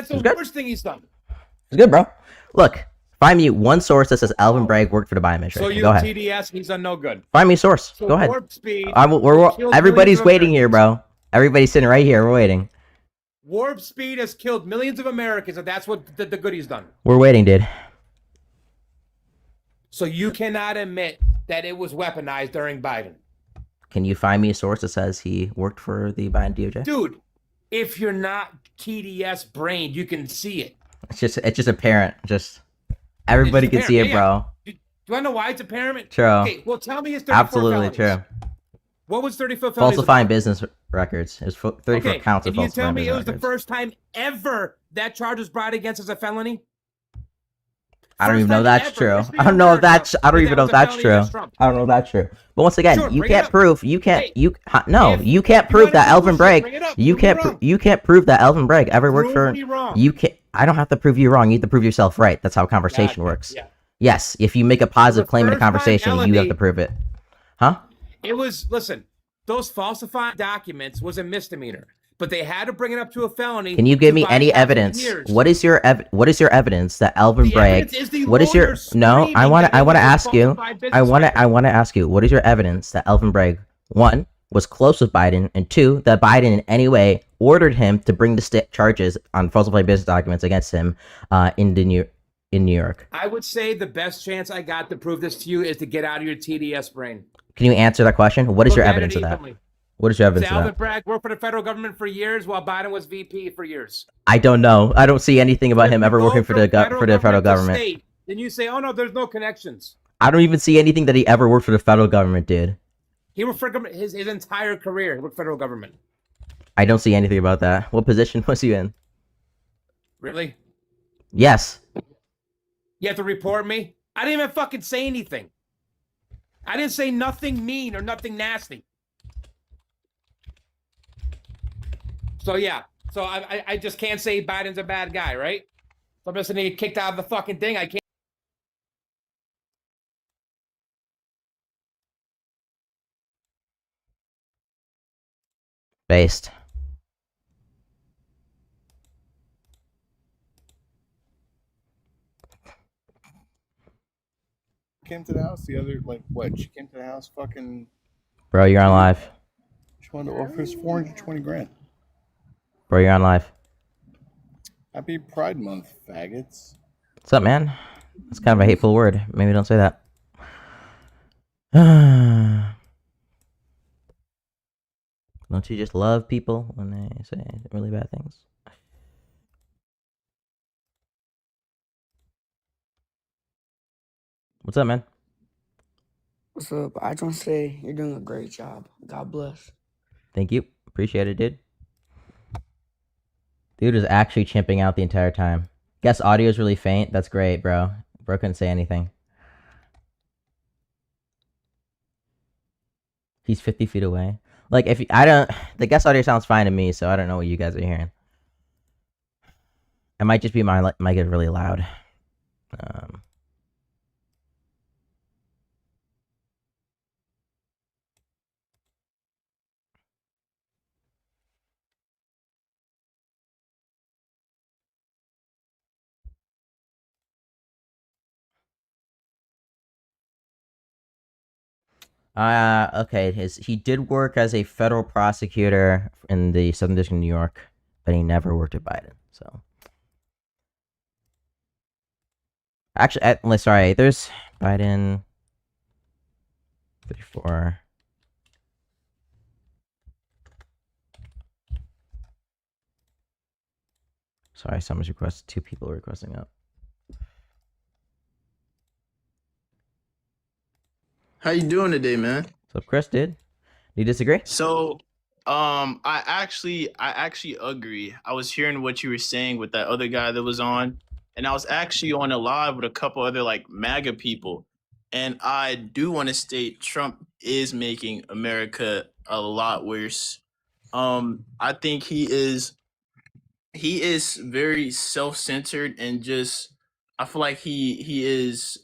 That's the worst thing he's done. It's good, bro. Look, find me one source that says Alvin Bragg worked for the Biden administration. So you Go ahead. TDS, he's done no good. Find me a source. So Go ahead. Warp Speed. Everybody's waiting here, bro. Everybody's sitting right here. We're waiting. Warp Speed has killed millions of Americans, and that's what the good he's done. We're waiting, dude. So you cannot admit that it was weaponized during Biden. Can you find me a source that says he worked for the Biden DOJ? Dude, if you're not TDS brained, you can see it. It's just apparent. Just everybody can see it, bro. Do you want to know why it's apparent? True. Okay, well, tell me it's 34 Absolutely felonies. true. What was 34 felonies? Falsifying business records. It was 34 counts of falsifying business records. Can you tell me it was the first time ever that charge was brought against as a felony? I don't even know that's true. I don't know if that's. I don't even know if that's true. I don't know if that's true. But once again, you can't prove. You can't. You can't prove that Alvin Bragg. You can't prove that Alvin Bragg ever worked for. You can't. I don't have to prove you wrong. You have to prove yourself right. That's how conversation works. Yes, if you make a positive claim in a conversation, you have to prove it. Huh? It was. Listen, those falsified documents was a misdemeanor, but they had to bring it up to a felony. Can you give me any evidence? What is your evidence that Alvin Bragg? What is your no? I want to ask you. I want to ask you. What is your evidence that Alvin Bragg, one, was close with Biden, and two, that Biden in any way ordered him to bring the charges on falsified business documents against him in New York? I would say the best chance I got to prove this to you is to get out of your TDS brain. Can you answer that question? What is your evidence of that? What is your evidence of that? Alvin Bragg worked for the federal government for years while Biden was VP for years. I don't know. I don't see anything about him ever working for the federal government. State, then you say, oh no, there's no connections. I don't even see anything that he ever worked for the federal government, dude. He worked for his entire career. He worked for federal government. I don't see anything about that. What position was he in? Really? Yes. You have to report me? I didn't even fucking say anything. I didn't say nothing mean or nothing nasty. So yeah. So I just can't say Biden's a bad guy, right? So I'm just gonna get kicked out of the fucking thing. I can't. Based. Came to the house the other, she came to the house fucking... Bro, you're on live. She wanted to offer us 420 grand. Bro, you're on live. Happy Pride Month, faggots. What's up, man? That's kind of a hateful word. Maybe don't say that. Don't you just love people when they say really bad things? What's up, man? What's up? I just want to say you're doing a great job. God bless. Thank you. Appreciate it, dude. Dude is actually chimping out the entire time. Guess audio is really faint. That's great, bro. Bro couldn't say anything. He's 50 feet away. Like, if the guest audio sounds fine to me, so I don't know what you guys are hearing. It might just be my mic is really loud. Okay, he did work as a federal prosecutor in the Southern District of New York, but he never worked at Biden, so. Actually, sorry, there's Biden 34. Sorry, someone's requested, 2 people are requesting up. How you doing today, man? What's up, Chris, dude? You disagree? So, I actually agree. I was hearing what you were saying with that other guy that was on, and I was actually on a live with a couple other MAGA people, and I do want to state Trump is making America a lot worse. I think he is very self-centered and just. I feel like he's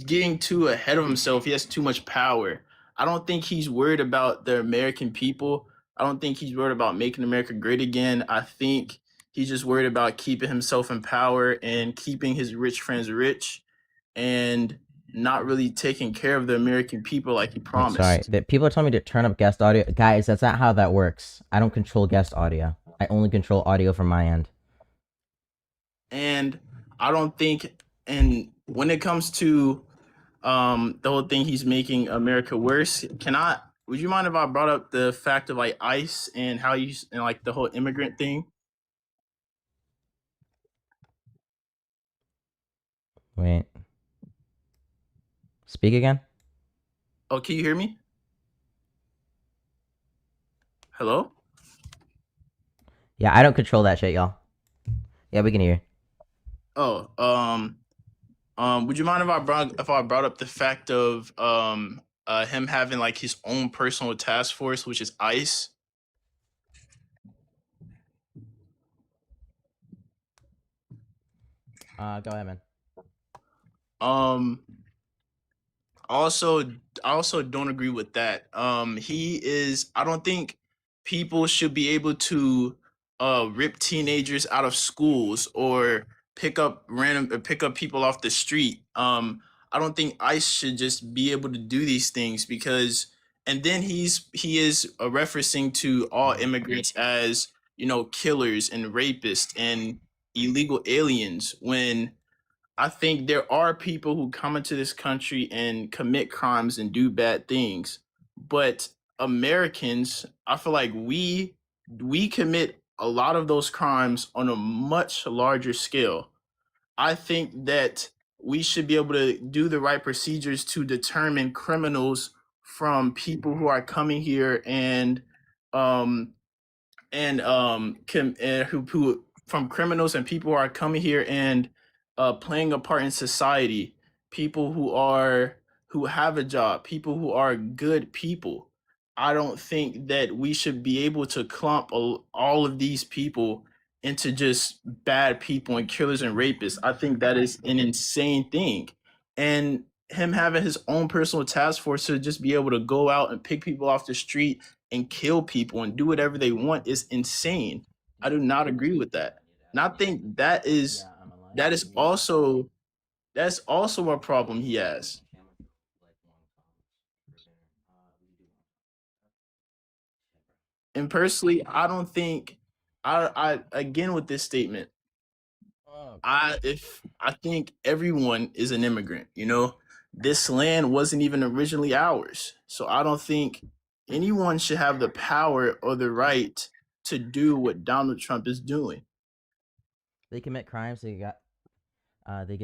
getting too ahead of himself. He has too much power. I don't think he's worried about the American people. I don't think he's worried about making America great again. I think he's just worried about keeping himself in power and keeping his rich friends rich and not really taking care of the American people like he promised. Sorry, people are telling me to turn up guest audio. Guys, that's not how that works. I don't control guest audio. I only control audio from my end. And I don't think, and when it comes to the whole thing, he's making America worse. Would you mind if I brought up the fact of like ICE and how you and like the whole immigrant thing? Wait. Speak again? Oh, can you hear me? Hello? Yeah, I don't control that shit, y'all. Yeah, we can hear. Oh, would you mind if I brought up the fact of him having like his own personal task force, which is ICE? Go ahead, man. Also, I also don't agree with that. I don't think people should be able to rip teenagers out of schools or pick up people off the street. I don't think ICE should just be able to do these things because and then he is referencing to all immigrants as, you know, killers and rapists and illegal aliens when I think there are people who come into this country and commit crimes and do bad things, but Americans, I feel like we commit a lot of those crimes on a much larger scale. I think that we should be able to do the right procedures to determine criminals from people who are coming here um who from criminals and people who are coming here and playing a part in society, people who have a job, people who are good people. I don't think that we should be able to clump all of these people into just bad people and killers and rapists. I think that is an insane thing. And him having his own personal task force to just be able to go out and pick people off the street and kill people and do whatever they want is insane. I do not agree with that. And I think that's also a problem he has. And personally, I don't think I again with this statement, I think everyone is an immigrant, you know. This land wasn't even originally ours. So I don't think anyone should have the power or the right to do what Donald Trump is doing. They commit crimes, they get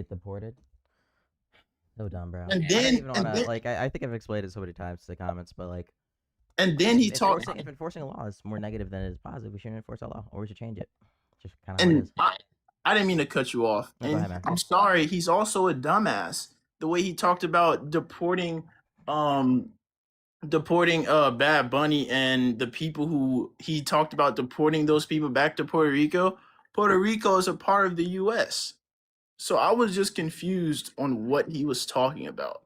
deported. So dumb, bro. And I don't then, even wanna, like, I think I've explained it so many times to the comments, but like, and then he talked. if enforcing a law is more negative than it is positive, we shouldn't enforce that law, or we should change it. Just kind of how it And is. I didn't mean to cut you off. No, go And ahead, man. I'm sorry, he's also a dumbass. The way he talked about deporting Bad Bunny and the people who he talked about deporting those people back to Puerto Rico. Puerto Rico is a part of the US. So I was just confused on what he was talking about.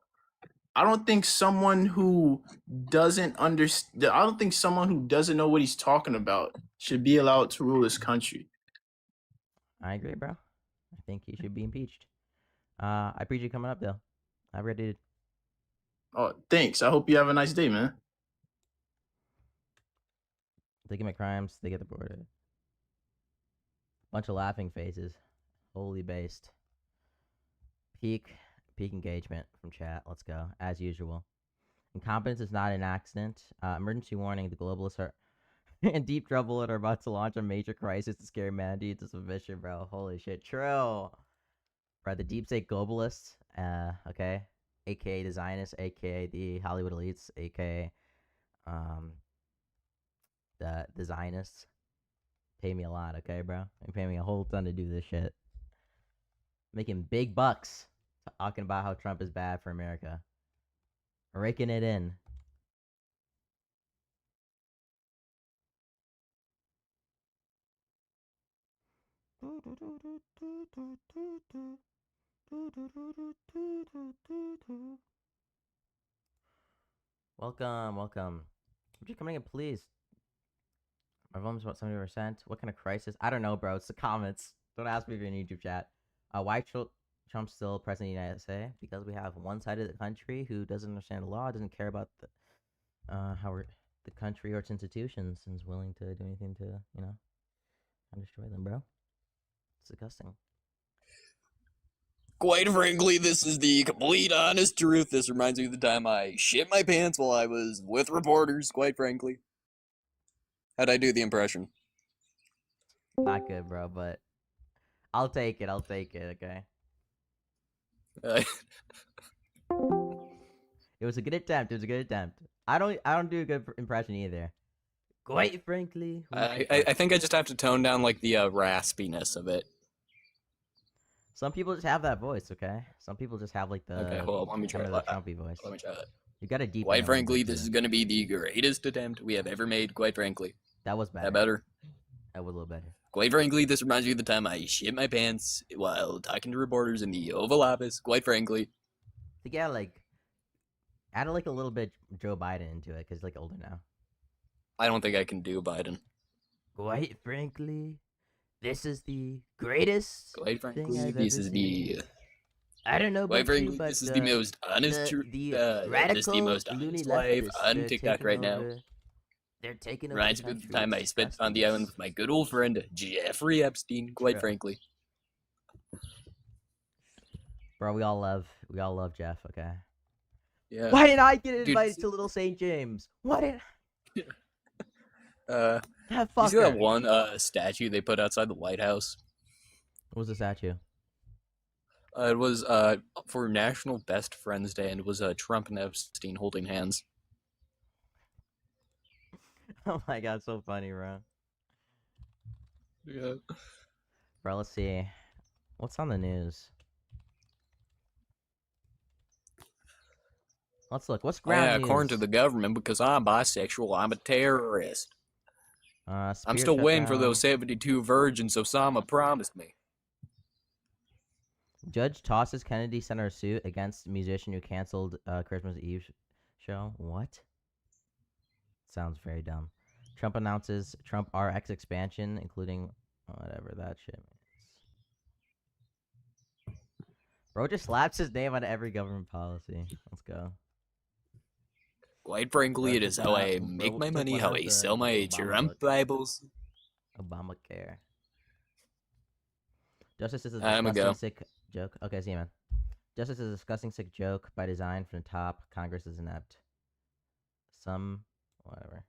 I don't think someone who doesn't understand I don't think someone who doesn't know what he's talking about should be allowed to rule this country. I agree, bro. I think he should be impeached. I appreciate you coming up, though. Have a great day. Oh, thanks. I hope you have a nice day, man. They commit crimes, they get deported. Bunch of laughing faces. Holy based. Peak engagement from chat. Let's go. As usual. Incompetence is not an accident. Emergency warning. The globalists are in deep trouble and are about to launch a major crisis to scare humanity into submission, bro. Holy shit. True. Bro, the deep state globalists, okay? AKA the Zionists, AKA the Hollywood elites, AKA the Zionists. Pay me a lot, okay, bro? They pay me a whole ton to do this shit. Making big bucks talking about how Trump is bad for America. Raking it in. Welcome. Would you come in, please? My volume's about 70%. What kind of crisis? I don't know, bro. It's the comments. Don't ask me if you're in YouTube chat. Why Trump's still president of the United States? Because we have one side of the country who doesn't understand the law, doesn't care about the the country or its institutions, and is willing to do anything to, destroy them, bro. It's disgusting. Quite frankly, this is the complete honest truth. This reminds me of the time I shit my pants while I was with reporters, quite frankly. How'd I do the impression? Not good, bro, but I'll take it. I'll take it, okay? It was a good attempt. It was a good attempt. I don't do a good impression either. Quite frankly. I think I just have to tone down, like, the raspiness of it. Some people just have that voice, okay? Some people just have, like, the... Okay, hold on, let me try the that. Trumpy voice. Let me try that. You got a deep... Quite frankly, this is gonna be the greatest attempt we have ever made, quite frankly. That was better. That better? That was a little better. Quite frankly, this reminds me of the time I shit my pants while talking to reporters in the Oval Office, quite frankly. Yeah, like... Add, like, a little bit Joe Biden into it, because he's, like, older now. I don't think I can do Biden. Quite frankly, this is the greatest. Quite frankly, this is the. I don't know. Quite frankly, this is the most honest truth. This is the most honest life on TikTok right now. They're taking over. Reminds me of the time I spent on the island with my good old friend Jeffrey Epstein. Quite frankly. Bro, we all love Jeff. Okay. Yeah. Why didn't I get invited to Little St. James? Why didn't? You see that one statue they put outside the White House? What was the statue? It was for National Best Friends Day, and it was Trump and Epstein holding hands. Oh my god, so funny, bro. Yeah. Bro, let's see. What's on the news? Let's look. What's ground news? According to the government, because I'm bisexual, I'm a terrorist. I'm still waiting for those 72 virgins Osama promised me. Judge tosses Kennedy Center suit against musician who canceled Christmas Eve show. What? Sounds very dumb. Trump announces Trump RX expansion, including whatever that shit means. Bro just slaps his name on every government policy. Let's go. Quite frankly, it is how I make my money, how I sell my Trump Bibles. Obamacare. Justice is a disgusting sick joke. Okay, see you, man. Justice is a disgusting sick joke by design from the top. Congress is inept. Whatever.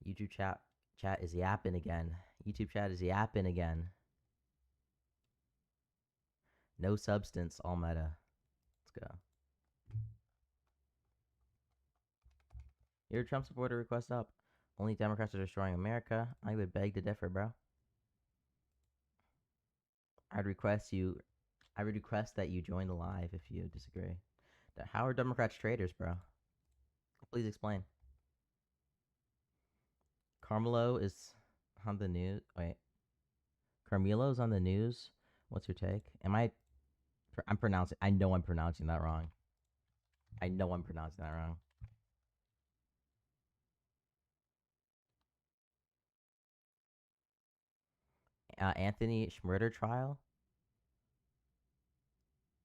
YouTube chat is yapping again. YouTube chat is yapping again. No substance, all meta. Let's go. Your Trump supporter request up. Only Democrats are destroying America. I would beg to differ, bro. I would request that you join the live if you disagree. How are Democrats traitors, bro? Please explain. Carmelo is on the news. Wait. Carmelo's on the news. What's your take? I'm pronouncing. I know I'm pronouncing that wrong. Anthony Schmurder trial?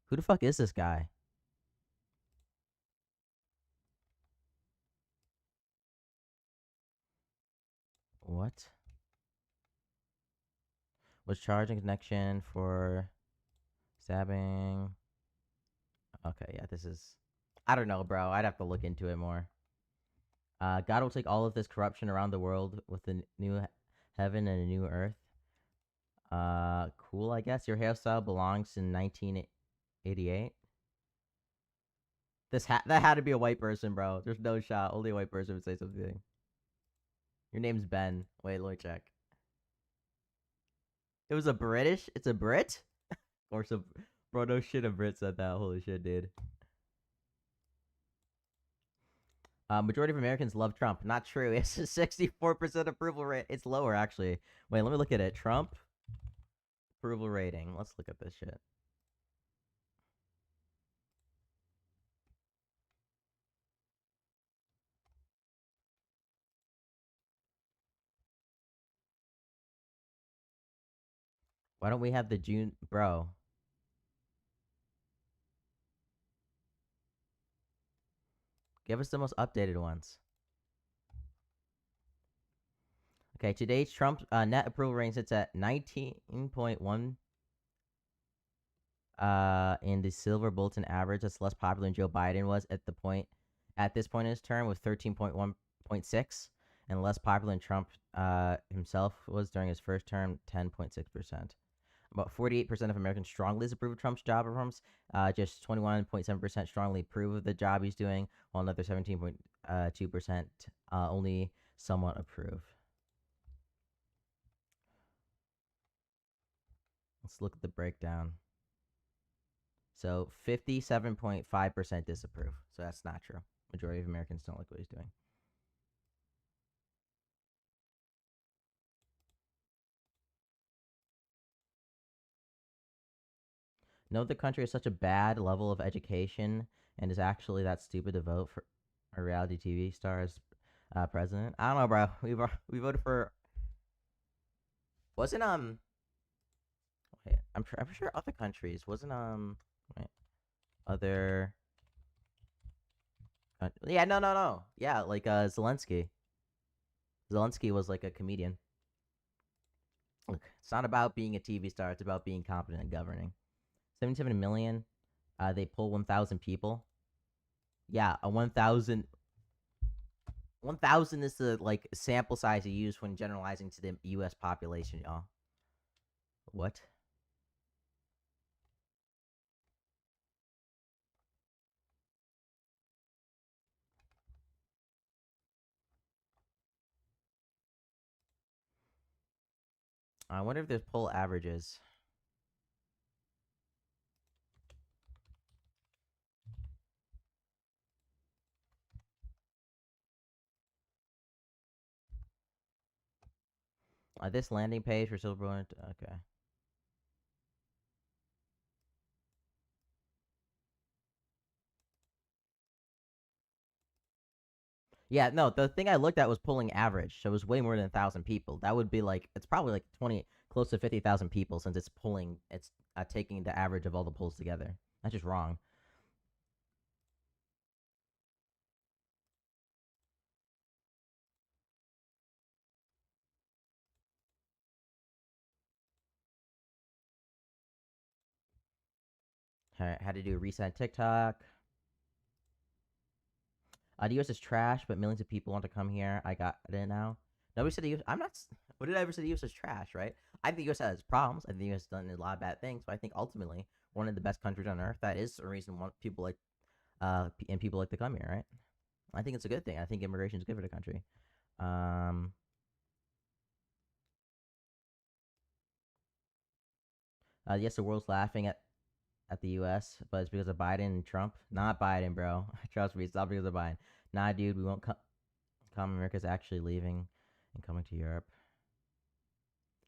Who the fuck is this guy? What? Was charged in connection for stabbing. Okay, yeah, this is... I don't know, bro. I'd have to look into it more. God will take all of this corruption around the world with a new heaven and a new earth. Cool, I guess. Your hairstyle belongs in 1988. That had to be a white person, bro. There's no shot. Only a white person would say something. Your name's Ben. Wait, let me check. It was a British? It's a Brit? Or some... Bro, no shit, a Brit said that. Holy shit, dude. Majority of Americans love Trump. Not true. It's a 64% approval rate. It's lower, actually. Wait, let me look at it. Trump approval rating. Let's look at this shit. Why don't we have the June, bro? Give us the most updated ones. Okay, today's Trump net approval rating sits at 19.1. In the Silver Bulletin average, that's less popular than Joe Biden was at this point in his term, with 13.1.6, and less popular than Trump himself was during his first term, 10.6%. About 48% of Americans strongly disapprove of Trump's job reforms. Just 21.7% strongly approve of the job he's doing, while another 17.2% only somewhat approve. Let's look at the breakdown. So 57.5% disapprove. So that's not true. Majority of Americans don't like what he's doing. Know the country has such a bad level of education and is actually that stupid to vote for a reality TV star as president. I don't know, bro. We voted for. Wasn't Wait, I'm sure other countries wasn't wait, other. Yeah, no. Yeah, like Zelensky. Zelensky was like a comedian. Look, it's not about being a TV star. It's about being competent at governing. 77 million. They pull 1,000 people. Yeah, a 1,000. 1,000 is the like sample size you use when generalizing to the U.S. population, y'all. What? I wonder if there's poll averages. This landing page for Silver Bulletin. Okay. Yeah, no, the thing I looked at was polling average, so it was way more than 1,000 people. That would be like, it's probably like 20, close to 50,000 people since it's polling, it's taking the average of all the polls together. That's just wrong. Alright, had to do a reset on TikTok. The US is trash, but millions of people want to come here. I got it now. Nobody said the US. I'm not. What did I ever say the US is trash, right? I think the US has problems. I think the US has done a lot of bad things, but I think ultimately one of the best countries on earth. That is the reason why people like, and people like to come here, right? I think it's a good thing. I think immigration is good for the country. Yes, the world's laughing at the U.S., but it's because of Biden and Trump. Not Biden, bro. Trust me, it's not because of Biden. Nah, dude, we won't come. America's actually leaving and coming to Europe.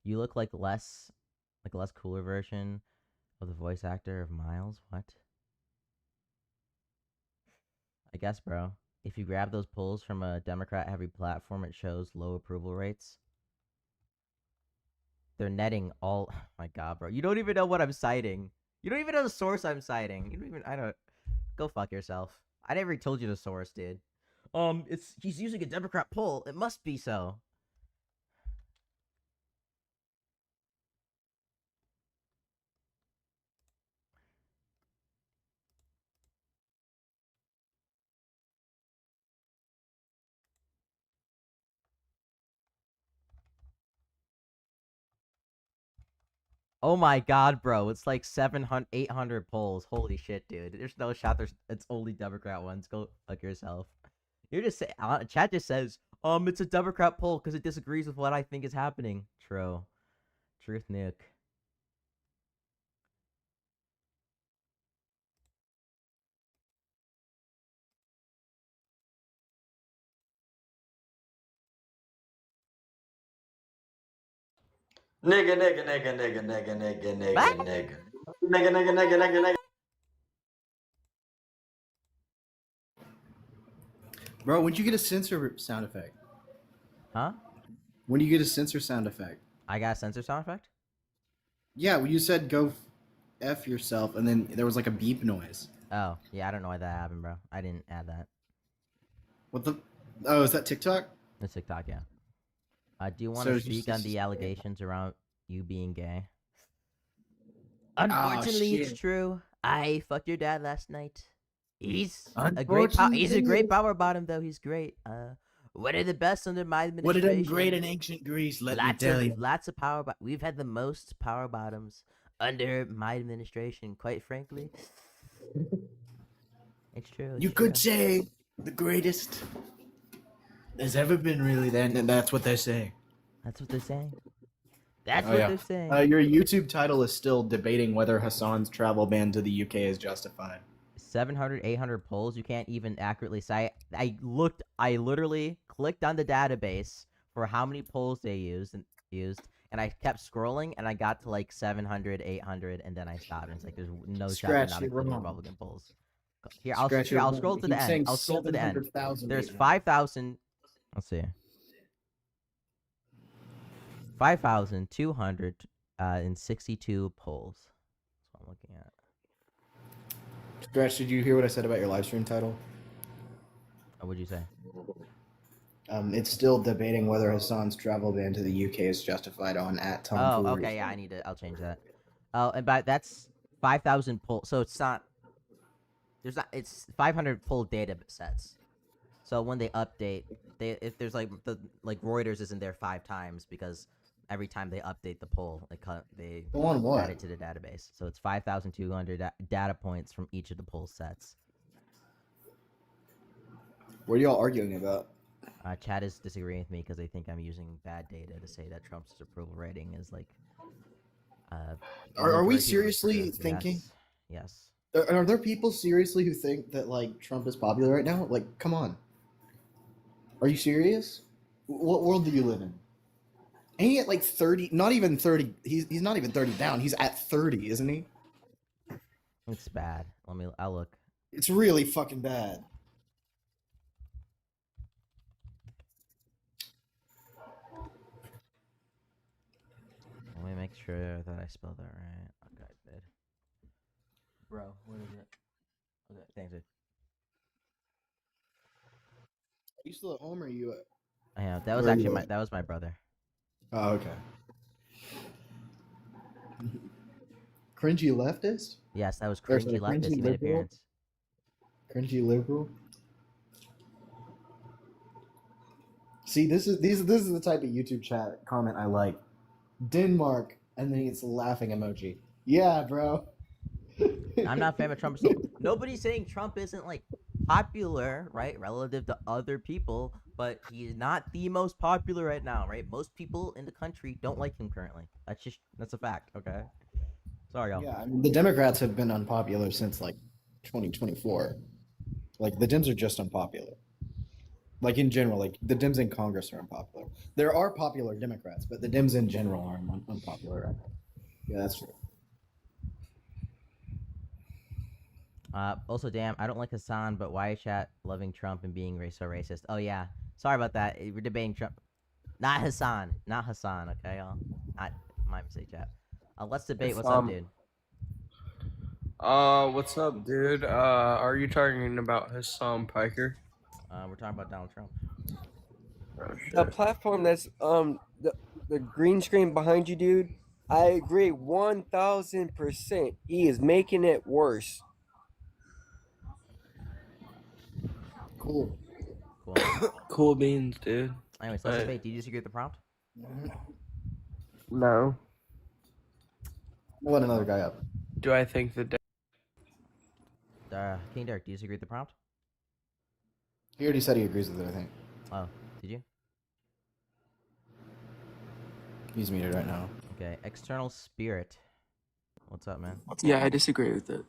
You look like a less cooler version of the voice actor of Miles. What? I guess, bro. If you grab those polls from a Democrat-heavy platform, it shows low approval rates. They're netting all. Oh my God, bro. You don't even know what I'm citing. You don't even know the source I'm citing. You don't even. I don't. Go fuck yourself. I never told you the source, dude. He's using a Democrat poll. It must be so. Oh my God, bro. It's like 700, 800 polls. Holy shit, dude. There's no shot. It's only Democrat ones. Go fuck yourself. You're just saying. Chat just says, it's a Democrat poll because it disagrees with what I think is happening. True. Truth nuke. Nigga. Bro, when'd you get a censor sound effect? Huh? When do you get a censor sound effect? I got a censor sound effect? Yeah, when you said go f yourself, and then there was like a beep noise. Oh, yeah, I don't know why that happened, bro. I didn't add that. What the? Oh, is that TikTok? It's TikTok, yeah. Do you want So to it's just- speak on the allegations around you being gay? Oh, Unfortunately, it's shit. true. I fucked your dad last night. He's a great power bottom, though. He's great. One of the best under my administration. What did them great in ancient Greece? Let me tell you. Lots of power. We've had the most power bottoms under my administration. Quite frankly, it's true. You could say the greatest there's ever been, really. Then, and that's what they're saying. That's what they're saying. That's Oh, what yeah. they're saying. Your YouTube title is still debating whether Hassan's travel ban to the UK is justified. 700, 800 polls. You can't even accurately say. I literally clicked on the database for how many polls they used, and I kept scrolling, and I got to like 700, 800, and then I stopped. And it's like there's no shot they're not including Republican polls. Here, I'll scroll to the end. I'll scroll to the end. There's 5,000. Let's see. 5,262 polls. That's what I'm looking at. Scratch, did you hear what I said about your live stream title? What'd you say? It's still debating whether Hassan's travel ban to the UK is justified on @Tom. Oh, okay, yeah, I'll change that. Oh, and but that's 5,000 polls, so it's not. It's 500 poll data sets. So when they update, if there's like Reuters isn't there 5 times because every time they update the poll, they On what? add it to the database. So it's 5,200 data points from each of the poll sets. What are y'all arguing about? Chad is disagreeing with me because they think I'm using bad data to say that Trump's approval rating is like. Are we majority seriously yes, thinking? Yes. Are there people seriously who think that like Trump is popular right now? Like, come on. Are you serious? What world do you live in? Ain't he at like 30? Not even 30. He's not even 30 down. He's at 30, isn't he? It's bad. I'll look. It's really fucking bad. Let me make sure that I spelled that right. Okay, I did. Bro, what is it? Okay, thanks, dude. Are you still at home or are you at... Yeah, that was Where are you actually at? that was my brother. Oh, okay. Cringy leftist? Yes, that was There's cringy a leftist. cringy He made an liberal? appearance. Cringy liberal? See, this is the type of YouTube chat comment I like. Denmark, and then it's a laughing emoji. Yeah, bro. I'm not a fan of Trump. So nobody's saying Trump isn't like popular, right, relative to other people, but he's not the most popular right now, right? Most people in the country don't like him currently. That's a fact, okay? Sorry, y'all. Yeah, I mean, the Democrats have been unpopular since like 2024. Like the Dems are just unpopular. Like in general, like the Dems in Congress are unpopular. There are popular Democrats, but the Dems in general are unpopular right now. Yeah, that's true. Also, damn, I don't like Hassan, but why is chat loving Trump and being so racist? Oh yeah, sorry about that. We're debating Trump, not Hassan, okay, y'all. Not my mistake, chat. Let's debate. What's up, dude? What's up, dude? Are you talking about Hassan Piker? We're talking about Donald Trump. Oh, The shit. platform that's the green screen behind you, dude. I agree 1,000%. He is making it worse. Cool. Cool. Cool beans, dude. Anyways, let's debate. Do you disagree with the prompt? No. We'll let another guy up. Do I think that? King Derek, do you disagree with the prompt? He already said he agrees with it, I think. Oh, did you? He's muted right now. Okay. External Spirit. What's up, man? Yeah, I disagree with it.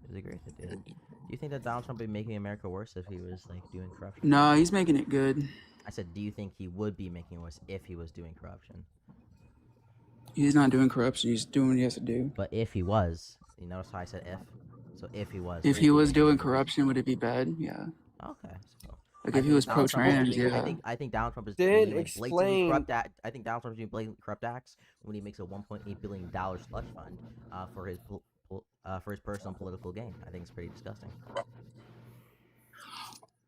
Disagree with it, dude. Do you think that Donald Trump would be making America worse if he was like doing corruption? No, he's making it good. I said, do you think he would be making it worse if he was doing corruption? He's not doing corruption. He's doing what he has to do. But if he was, you notice how I said if? So if he was. If would he was make it doing worse? corruption, would it be bad? Yeah. Okay. So Like if he was Donald Trump is pro-trans, doing- yeah. I think Donald Trump is Then doing like blatantly explain- corrupt act. I think Donald Trump is doing blatantly corrupt acts when he makes a $1.8 billion slush fund for his personal political gain. I think it's pretty disgusting.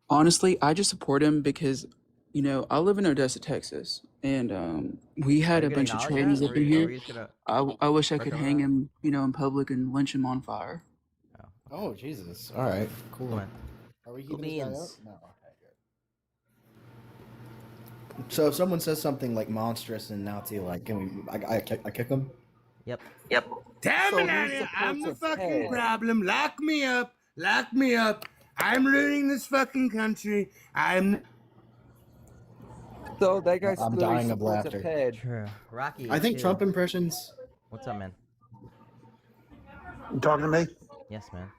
Honestly, I just support him because, you know, I live in Odessa, Texas, and we had Are a you bunch gonna of acknowledge trannies that, up or in are here. you just gonna- I wish I could recommend hang that? him, you know, in public and lynch him on fire. Oh Jesus! All right, cool. Come on. Are we Cool heating this guy beans. up? No. Okay, good. So if someone says something like monstrous and Nazi, like, can we? I kick them. Yep. So who I'm the supports fucking Ted? problem. Lock me up. Lock me up. I'm ruining this fucking country. So that guy I'm clearly dying of supports a laughter. ped. True. Rocky. I think too. Trump impressions. What's up, man? You talking to me? Yes, man.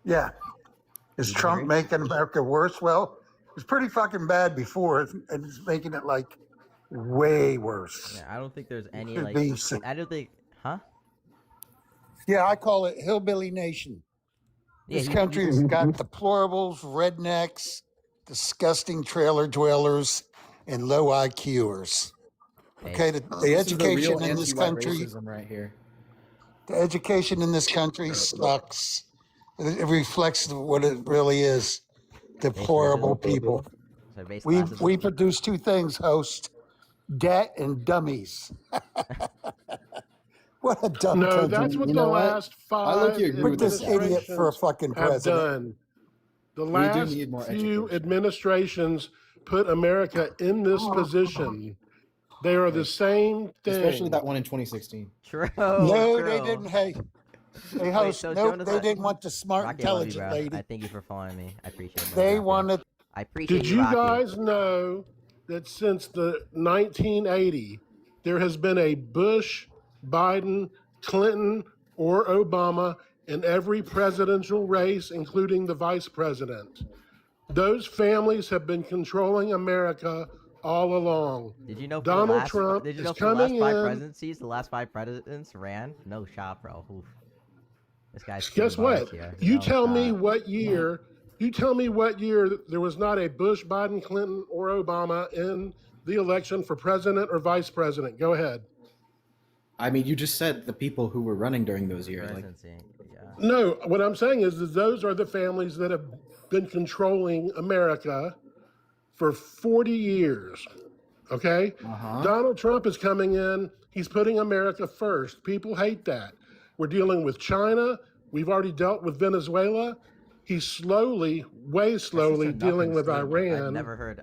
Yeah. Is You Trump agree? making America worse? Well, it was pretty fucking bad before, and it's making it like way worse. Yeah, I don't think there's any Could like. be some- I don't think. Huh? Yeah, I call it hillbilly nation. Yeah, This he- country's got deplorables, rednecks, disgusting trailer dwellers, and low IQers. Okay, the This is the education real in this anti-white country, racism right here. the education in this country sucks. It reflects what it really is. Deplorable people. So base We classes- we produce two things, host: debt and dummies. What a dumb No, country. that's what You the know what? last I look five here agree Put with this this idiot for a administrations fucking have president. done. The We do last need more few education. administrations put America in this position. They are the same thing. Especially that one in 2016. True. No, they true. didn't. Hey, host. so Nope, Jonas, they didn't want the smart, Rocky, I love you, intelligent bro. lady. I thank you for following me. I appreciate it. They Rocky. wanted. I appreciate Did you Rocky. guys know that since the 1980, there has been a Bush, Biden, Clinton, or Obama in every presidential race, including the vice president? Those families have been controlling America all along. Did you know? For Donald the last, Trump Did you is know for the last coming five in- presidencies, the last 5 presidents ran? No shot, bro. Oof. This guy's. Guess spitting bars what? here. You No tell me shot. what year. You tell me what year there was not a Bush, Biden, Clinton, or Obama in the election for president or vice president. Go ahead. I mean, you just said the people who were running during those years. Like, Presidency. Yeah. No, what I'm saying is that those are the families that have been controlling America for 40 years. Okay? uh-huh. Donald Trump is coming in. He's putting America first. People hate that. We're dealing with China. We've already dealt with Venezuela. He's slowly, way slowly dealing with Iran. I've never heard.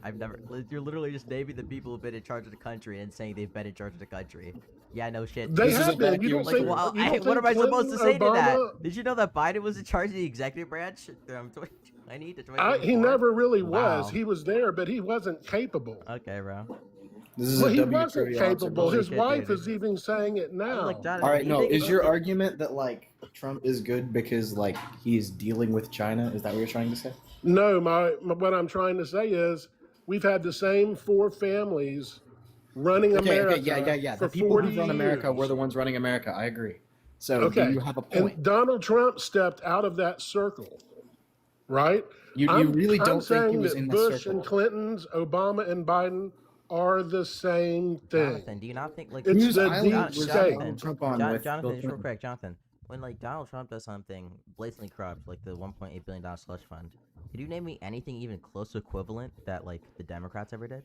You're literally just naming the people who've been in charge of the country and saying they've been in charge of the country. Yeah, no shit. They This is have a been. You vacuum don't think, Well, you don't what am I think supposed to Clinton, say to that? Obama- Did you know that Biden was in charge of the executive branch? 2020 to He 2024? never really was. Wow. He was there, but he wasn't capable. Okay, bro. This is Well, a he W wasn't trivia capable. observation. His Bullshit, wife dude. is even saying it now. Like, Jonathan, All right, you no. think- Is your argument that like Trump is good because like he's dealing with China? Is that what you're trying to say? No, what I'm trying to say is we've had the same 4 families running America yeah. for The people 40 who run America years. were the ones running America. I agree. So Okay. do you have a point? And Donald Trump stepped out of that circle, right? You really I'm don't think he saying was that in the Bush circle? and Clinton's, Obama and Biden are the same thing. Jonathan, do you not think like It's Whose the island deep was state. Donald Trump on Jonathan, with Bill just real Clinton? quick, Jonathan, when like Donald Trump does something blatantly corrupt, like the $1.8 billion slush fund, could you name me anything even close to equivalent that like the Democrats ever did?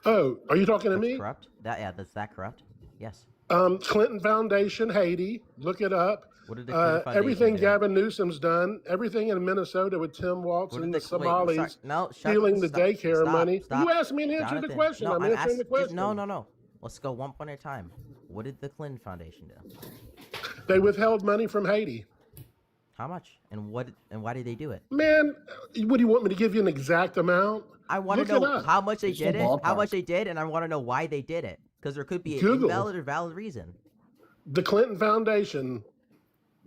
Oh, are you talking to That's me? corrupt? That's that corrupt? Yes. Clinton Foundation, Haiti. Look it up. What did the Clinton Foundation Everything do? Gavin Newsom's done, everything in Minnesota with Tim Waltz What and did the wait, Somalis sorry, no, shut- stealing the stop, daycare stop, money. stop. You asked me to answer Jonathan, the question. no, I'm answering the question. No. Let's go one point at a time. What did the Clinton Foundation do? They withheld money from Haiti. How much? And what? And why did they do it? Man, what do you want me to give you an exact amount? I want Look to it know up. how much they Just a did it, how ballpark. much they did, and I want to know why they did it. Because there could be an Google. invalid or valid reason. The Clinton Foundation,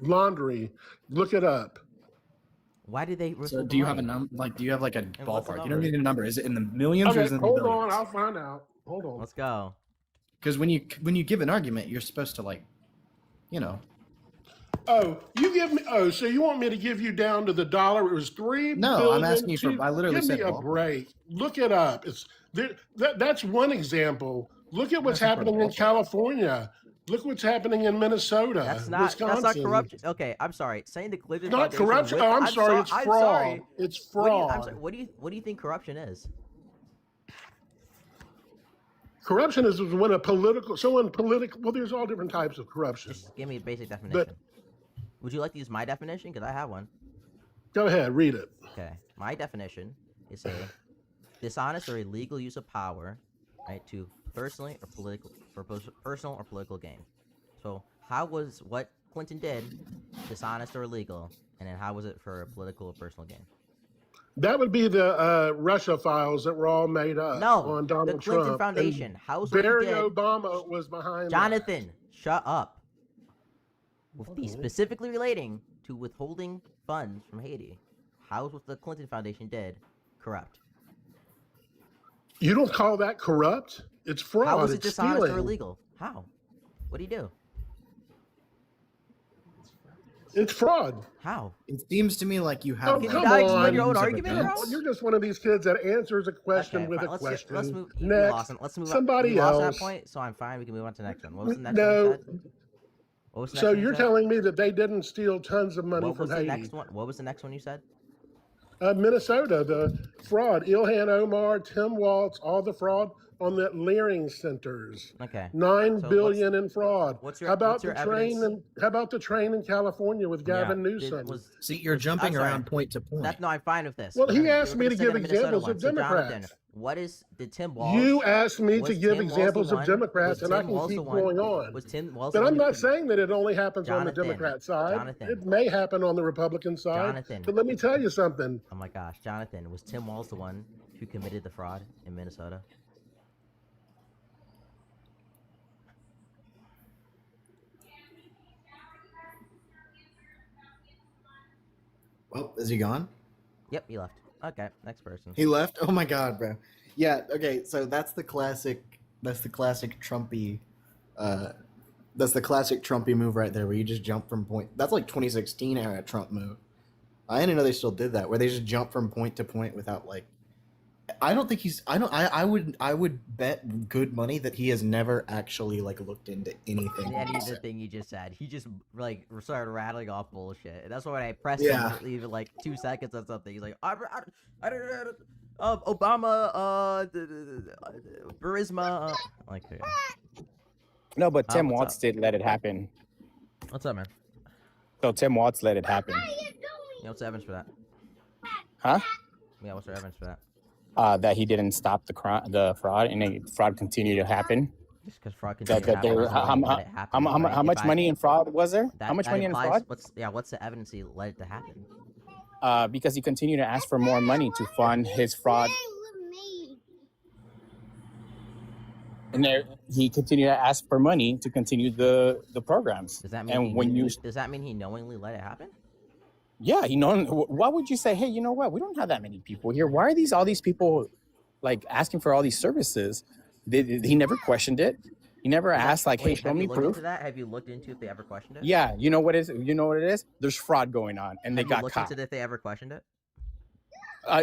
laundry. Look it up. Why did they? So withhold do the you have a money? number? Like, do you have like a what's the ballpark? You number? don't need a number. Is it in the millions or Okay, is it in the hold on. billions? I'll find out. Hold on. Let's go. Because when you give an argument, you're supposed to like, you know. Oh, you give me. Oh, so you want me to give you down to the dollar? It was $3 No, billion. I'm asking you for. I literally Give said me a ballpark. break. Look it up. It's there. That's one example. Look at what's Asking for a happening in ballpark. California. Look what's happening in Minnesota. That's not Wisconsin. corruption. Okay, I'm sorry. Saying the Clinton Not Foundation corruption. with- Oh, I'm sorry. It's I'm fraud. sorry. It's What do you, I'm fraud. sorry, what do you think corruption is? Corruption is when a political, well, there's all different types of corruption. Just give me a basic definition. Would you like to use my definition? Because I have one. Go ahead, read it. Okay, my definition is a dishonest or illegal use of power, right, to personally or personal or political gain. So how was what Clinton did dishonest or illegal, and then how was it for political or personal gain? That would be the Russia files that were all made up No, on Donald the Clinton Trump. Foundation. And How's what he Barry did? Obama was behind that. Jonathan, shut up. With the specifically relating to withholding funds from Haiti, how's what the Clinton Foundation did corrupt? You don't call that corrupt? It's fraud. How was it It's dishonest stealing. or illegal? How? What do you do? It's fraud. How? It seems to me like you have. Oh, Can come you not explain on. your own Of argument, bro? events. You're just one of these kids that answers a question Okay, with fine. a Let's question. move. You Next, lost him. Let's move somebody on. You lost else. that point, so I'm fine. We can move on to the next one. What was the next No. one you said? What was the next So one you you're said? telling me that they didn't steal tons of money What from was the Haiti? next one? What was the next one you said? Minnesota, the fraud. Ilhan Omar, Tim Waltz, all the fraud on the Leering centers. Okay. $9 So billion in fraud. what's your- how about what's your the train? evidence? How about the train in California with Gavin Yeah, Newsom? See, you're I'm jumping sorry. around point to point. No, I'm fine with this. Well, he We're gonna- asked we're me gonna to stick give the Minnesota examples one. of So, Jonathan, Democrats. did Tim Walz? You asked me was to give Tim Walz examples the of one- Democrats, was and I Tim can Walz the keep one- going on. Was Tim Walz But the I'm one who not saying that it only happens on the Jonathan, Democrat side. Jonathan. It may happen on the Republican side. Jonathan. But let me tell you something. Oh my gosh, Jonathan, was Tim Walz the one who committed the fraud in Minnesota? Well, is he gone? Yep, he left. Okay, next person. He left. Oh my god, bro. Yeah. Okay. So that's the classic. That's the classic Trumpy. That's the classic Trumpy move right there, where you just jump from point. That's like 2016 era Trump move. I didn't know they still did that, where they just jump from point to point without like. I don't think he's. I don't. I would bet good money that he has never actually like looked into anything. Any of the thing you just said, he just like started rattling off bullshit. And that's why when I pressed Yeah. him, even like 2 seconds on something, he's like, Obama, Burisma. Like, okay. No, but Tim what's Walz up? did let it happen. What's up, man? So Tim Walz let it happen. Yeah, what's the evidence for that? Huh? Yeah, what's the evidence for that? That he didn't stop the fraud, and the fraud continued to happen. Just because fraud That, continued to that they happen were, doesn't mean let it happen, right? how much If I- money in fraud was there? that- How much that money in implies- fraud? What's the evidence he let it to happen? Because he continued to ask for more money to fund his fraud. And there, he continued to ask for money to continue the programs. Does that mean And when you, does that mean he knowingly let it happen? yeah, you know, why would you say, hey, you know what? We don't have that many people here. Why are all these people like asking for all these services? He never questioned it. He never asked like, hey, Wait, show have me you looked proof. into that? Have you looked into if they ever questioned it? Yeah, you know what it is? There's fraud going on, and they Have you got looked caught. into if they ever questioned it?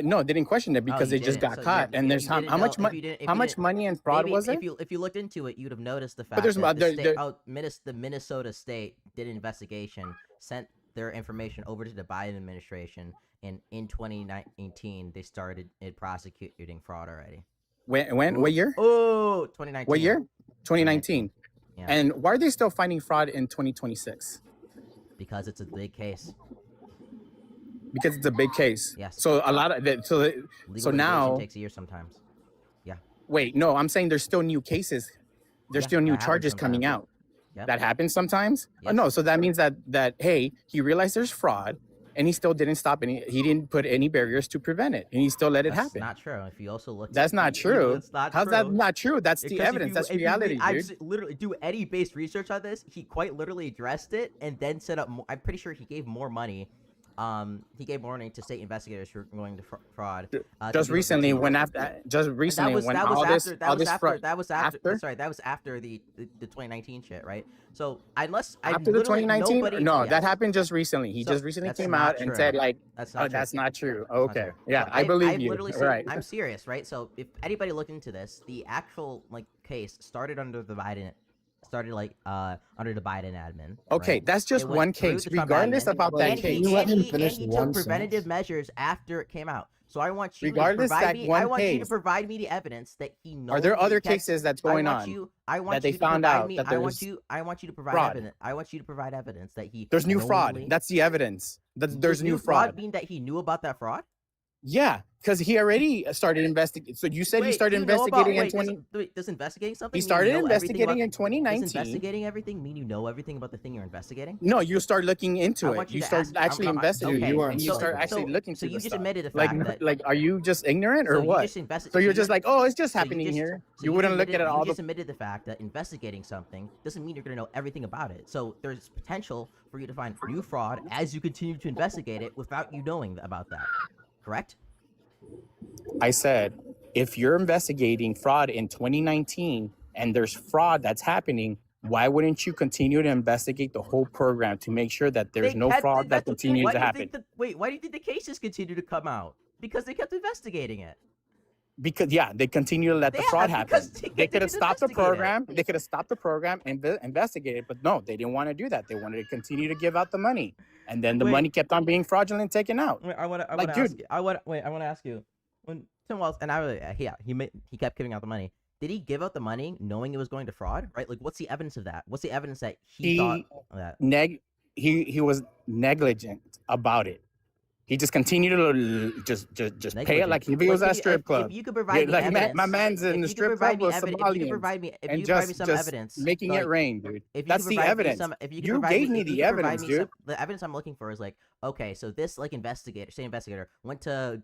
No, they didn't question it because you they just didn't. got So caught. you- And if there's you how didn't know- much if money? you didn't- if How you much didn't- money in fraud maybe was there? if you looked into it, you'd have noticed the fact there's that the, there- the Minnesota state did an investigation, sent their information over to the Biden administration, and in 2019 they started prosecuting fraud already. When? What year? Oh, 2019. What year? 2019. Yeah. And why are they still finding fraud in 2026? Because it's a big case. Because it's a big case. Yes. So a lot of that. So Legal litigation now, takes a year sometimes. Yeah. wait, no, I'm saying there's still new cases. There's Yeah, still new that happens charges coming sometimes. out. Yep. That happens sometimes. Yes. No, so that means that hey, he realized there's fraud, and he still didn't stop any. He didn't put any barriers to prevent it, and he still let it That's happen. not true. If you also look, That's not true. It's not How's true. that not true? That's the Because if evidence. you- That's if you reality, read- dude. literally do any based research on this. He quite literally addressed it and then set up. I'm pretty sure he gave more money he gave warning to state investigators who were going to fraud. Just recently, when after, just recently, when that was all this, after all this fraud, that was after. Sorry, that was after the 2019 shit, right? So unless after the 2019, no, yes. that happened just recently. He So, just recently that's came not out and true. said like, That's oh, not true. that's not true. That's not Okay, true. yeah, So I believe I've you. literally seen, Right. I'm serious, right? So if anybody looked into this, the actual like case started under the Biden. Started like under the Biden admin. Okay, right? that's just It went one through case. the Trump Regardless admin, about that and case, he, let and him he, finish and he one took preventative sentence? measures after it came out. So I want you Regardless to provide that me. one I want you to case- provide me the evidence that he knows. are there other cases that's going on I want that they you to found provide out me. that I want there's you. I want you to provide fraud? evidence. I want you to provide evidence that he. There's new fraud. knowingly- That's the evidence. There's Does new fraud. mean that he knew about that fraud? Yeah, because he already started investigating. So you said he Wait, started you know about- investigating in wait, 20. Does investigating something? He mean you started know everything investigating about- in 2019. Does investigating everything mean you know everything about the thing you're investigating? No, you start looking I into want it. you You to start ask- actually I'm- investigating, okay, and you so- start actually looking so through you the just stuff. admitted the Like, fact that- like, are you just ignorant So or you what? just So you're just just- like, oh, it's just so you happening just- here. so You wouldn't look admitted- at it all You the. just admitted the fact that investigating something doesn't mean you're going to know everything about it. So there's potential for you to find new fraud as you continue to investigate it without you knowing about that. Correct? I said, if you're investigating fraud in 2019 and there's fraud that's happening, why wouldn't you continue to investigate the whole program to make sure that there's They no kept- fraud that that's- continues why to do you happen? think wait, why do you think the cases continue to come out? Because they kept investigating it. Because yeah, they continue to let the Yeah, fraud happen. because they They could have continued stopped the investigating it. program. They could have stopped the program and investigated, but no, they didn't want to do that. They wanted to continue to give out the money, and then the Wait. money kept on being fraudulent and taken out. Wait, I want to Like, ask dude. you. I want to ask you. When Tim Walz and he kept giving out the money. Did he give out the money knowing it was going to fraud? Right? Like, what's the evidence of that? What's the evidence that he thought of that? He was negligent about it. He just continued to just pay it like if he Like, was at a strip club. If you could provide me like evidence, my man's in the strip club with if you could Somalians provide me, if and you could provide me just some just evidence, making like, it rain, dude. if you That's could the provide me evidence. some- if you could You provide gave me me if you the could provide evidence, me dude. some- the evidence I'm looking for is like, okay, so this like state investigator went to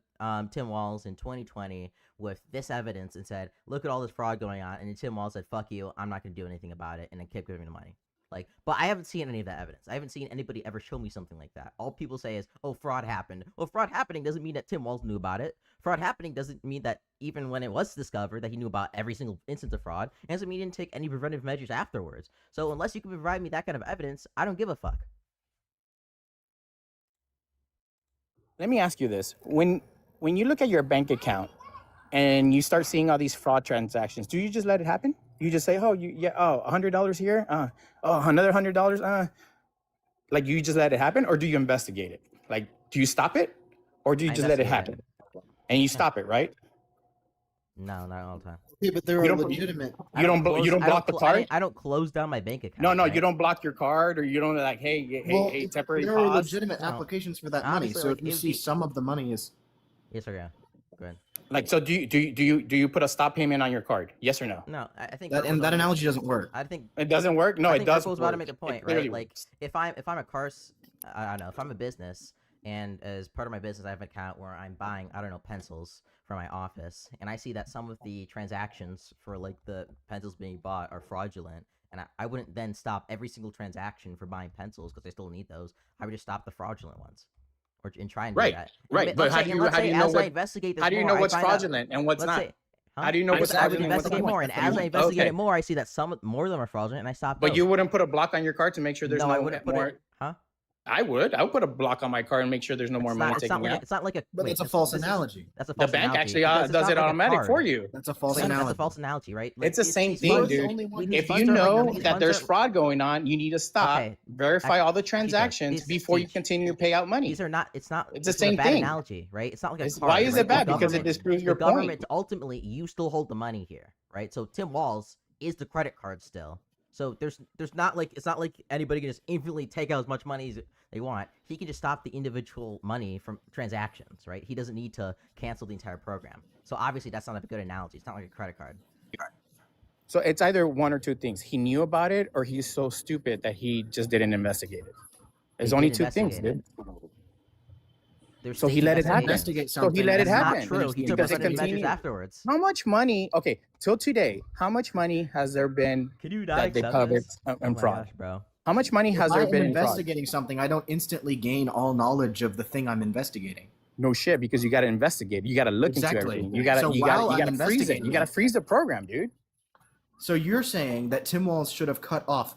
Tim Walz in 2020 with this evidence and said, look at all this fraud going on, and then Tim Walz said, fuck you, I'm not gonna do anything about it, and then kept giving the money. Like, but I haven't seen any of that evidence. I haven't seen anybody ever show me something like that. All people say is, oh, fraud happened. Well, fraud happening doesn't mean that Tim Walz knew about it. Fraud happening doesn't mean that even when it was discovered that he knew about every single instance of fraud. It doesn't mean he didn't take any preventive measures afterwards. So unless you can provide me that kind of evidence, I don't give a fuck. Let me ask you this: when you look at your bank account and you start seeing all these fraud transactions, do you just let it happen? You just say, oh, $100 here, another $100, like you just let it happen, or do you investigate it? Like, do you stop it, or do you I just let it investigate happen? And you stop it, right? No, not all the time. Yeah, but there You are don't- legitimate. You don't block the card. I don't close down my bank account. No, right? you don't block your card, or you don't like, hey, Well, temporary there are pause. legitimate No. applications for that money. Obviously, So like, if you it would see be- some of the money is Yes, sir. Yeah. Go ahead. Like, so do you put a stop payment on your card? Yes or no? No, I think that, and that analogy doesn't work. I think It doesn't work. No, I it think does. Urkel's about to work. make a It point, clearly right? Like works. if I'm a I don't know, if I'm a business and as part of my business I have an account where I'm buying, I don't know, pencils for my office, and I see that some of the transactions for like the pencils being bought are fraudulent, and I wouldn't then stop every single transaction for buying pencils because I still need those. I would just stop the fraudulent ones. And try and do Right, that. right. And But let's how say- do and you let's how do say you know as I what? investigate this How do you more, know I what's find out- fraudulent and what's let's not? say- huh? How do you know I what's would fraudulent and what's investigate not? more, and as I investigate Okay. it more, I see that more of them are fraudulent, and I stop. But those. you wouldn't put a block on your card to make sure there's no, no I wouldn't put more. it. Huh? I would put a block on my card and make sure there's no more money It's not taken like out. it's not like a. But wait, it's a this- false this is- analogy. That's a The false bank analogy, actually because it's does not it like a automatic card. for you. That's a false That's a analogy. false analogy, right? It's the same these thing, funds- dude. these If funds you are- know these that funds there's are- fraud going on, you need to stop, Okay. verify all the Chico, transactions these- before you these- continue to pay out money. These are not. It's not. It's the this is same a bad thing. analogy, right? It's not like a It's- card. why is right? it bad? The Because it government- disproves your the point. government ultimately, you still hold the money here, right? So Tim Walz is the credit card still. So there's not like it's not like anybody can just infinitely take out as much money as they want. He can just stop the individual money from transactions, right? He doesn't need to cancel the entire program. So obviously that's not a good analogy. It's not like a credit card. So it's either one or two things. He knew about it, or he's so stupid that he just didn't investigate it. There's He only did two things, investigate dude. There's So he state let it happen. investigations. Investigate So he let it That's happen. not true. He took Because it preventative measures continued. afterwards. How much money? Okay, till today, how much money has there been Can you that they covered in Oh my fraud? gosh, bro. How much money has If there I'm been in fraud? investigating something, I don't instantly gain all knowledge of the thing I'm investigating. No shit, because you got to investigate. You got to look Exactly. into everything. You got to So you while got I'm to freeze it. You investigating- got to freeze the program, dude. So you're saying that Tim Walz should have cut off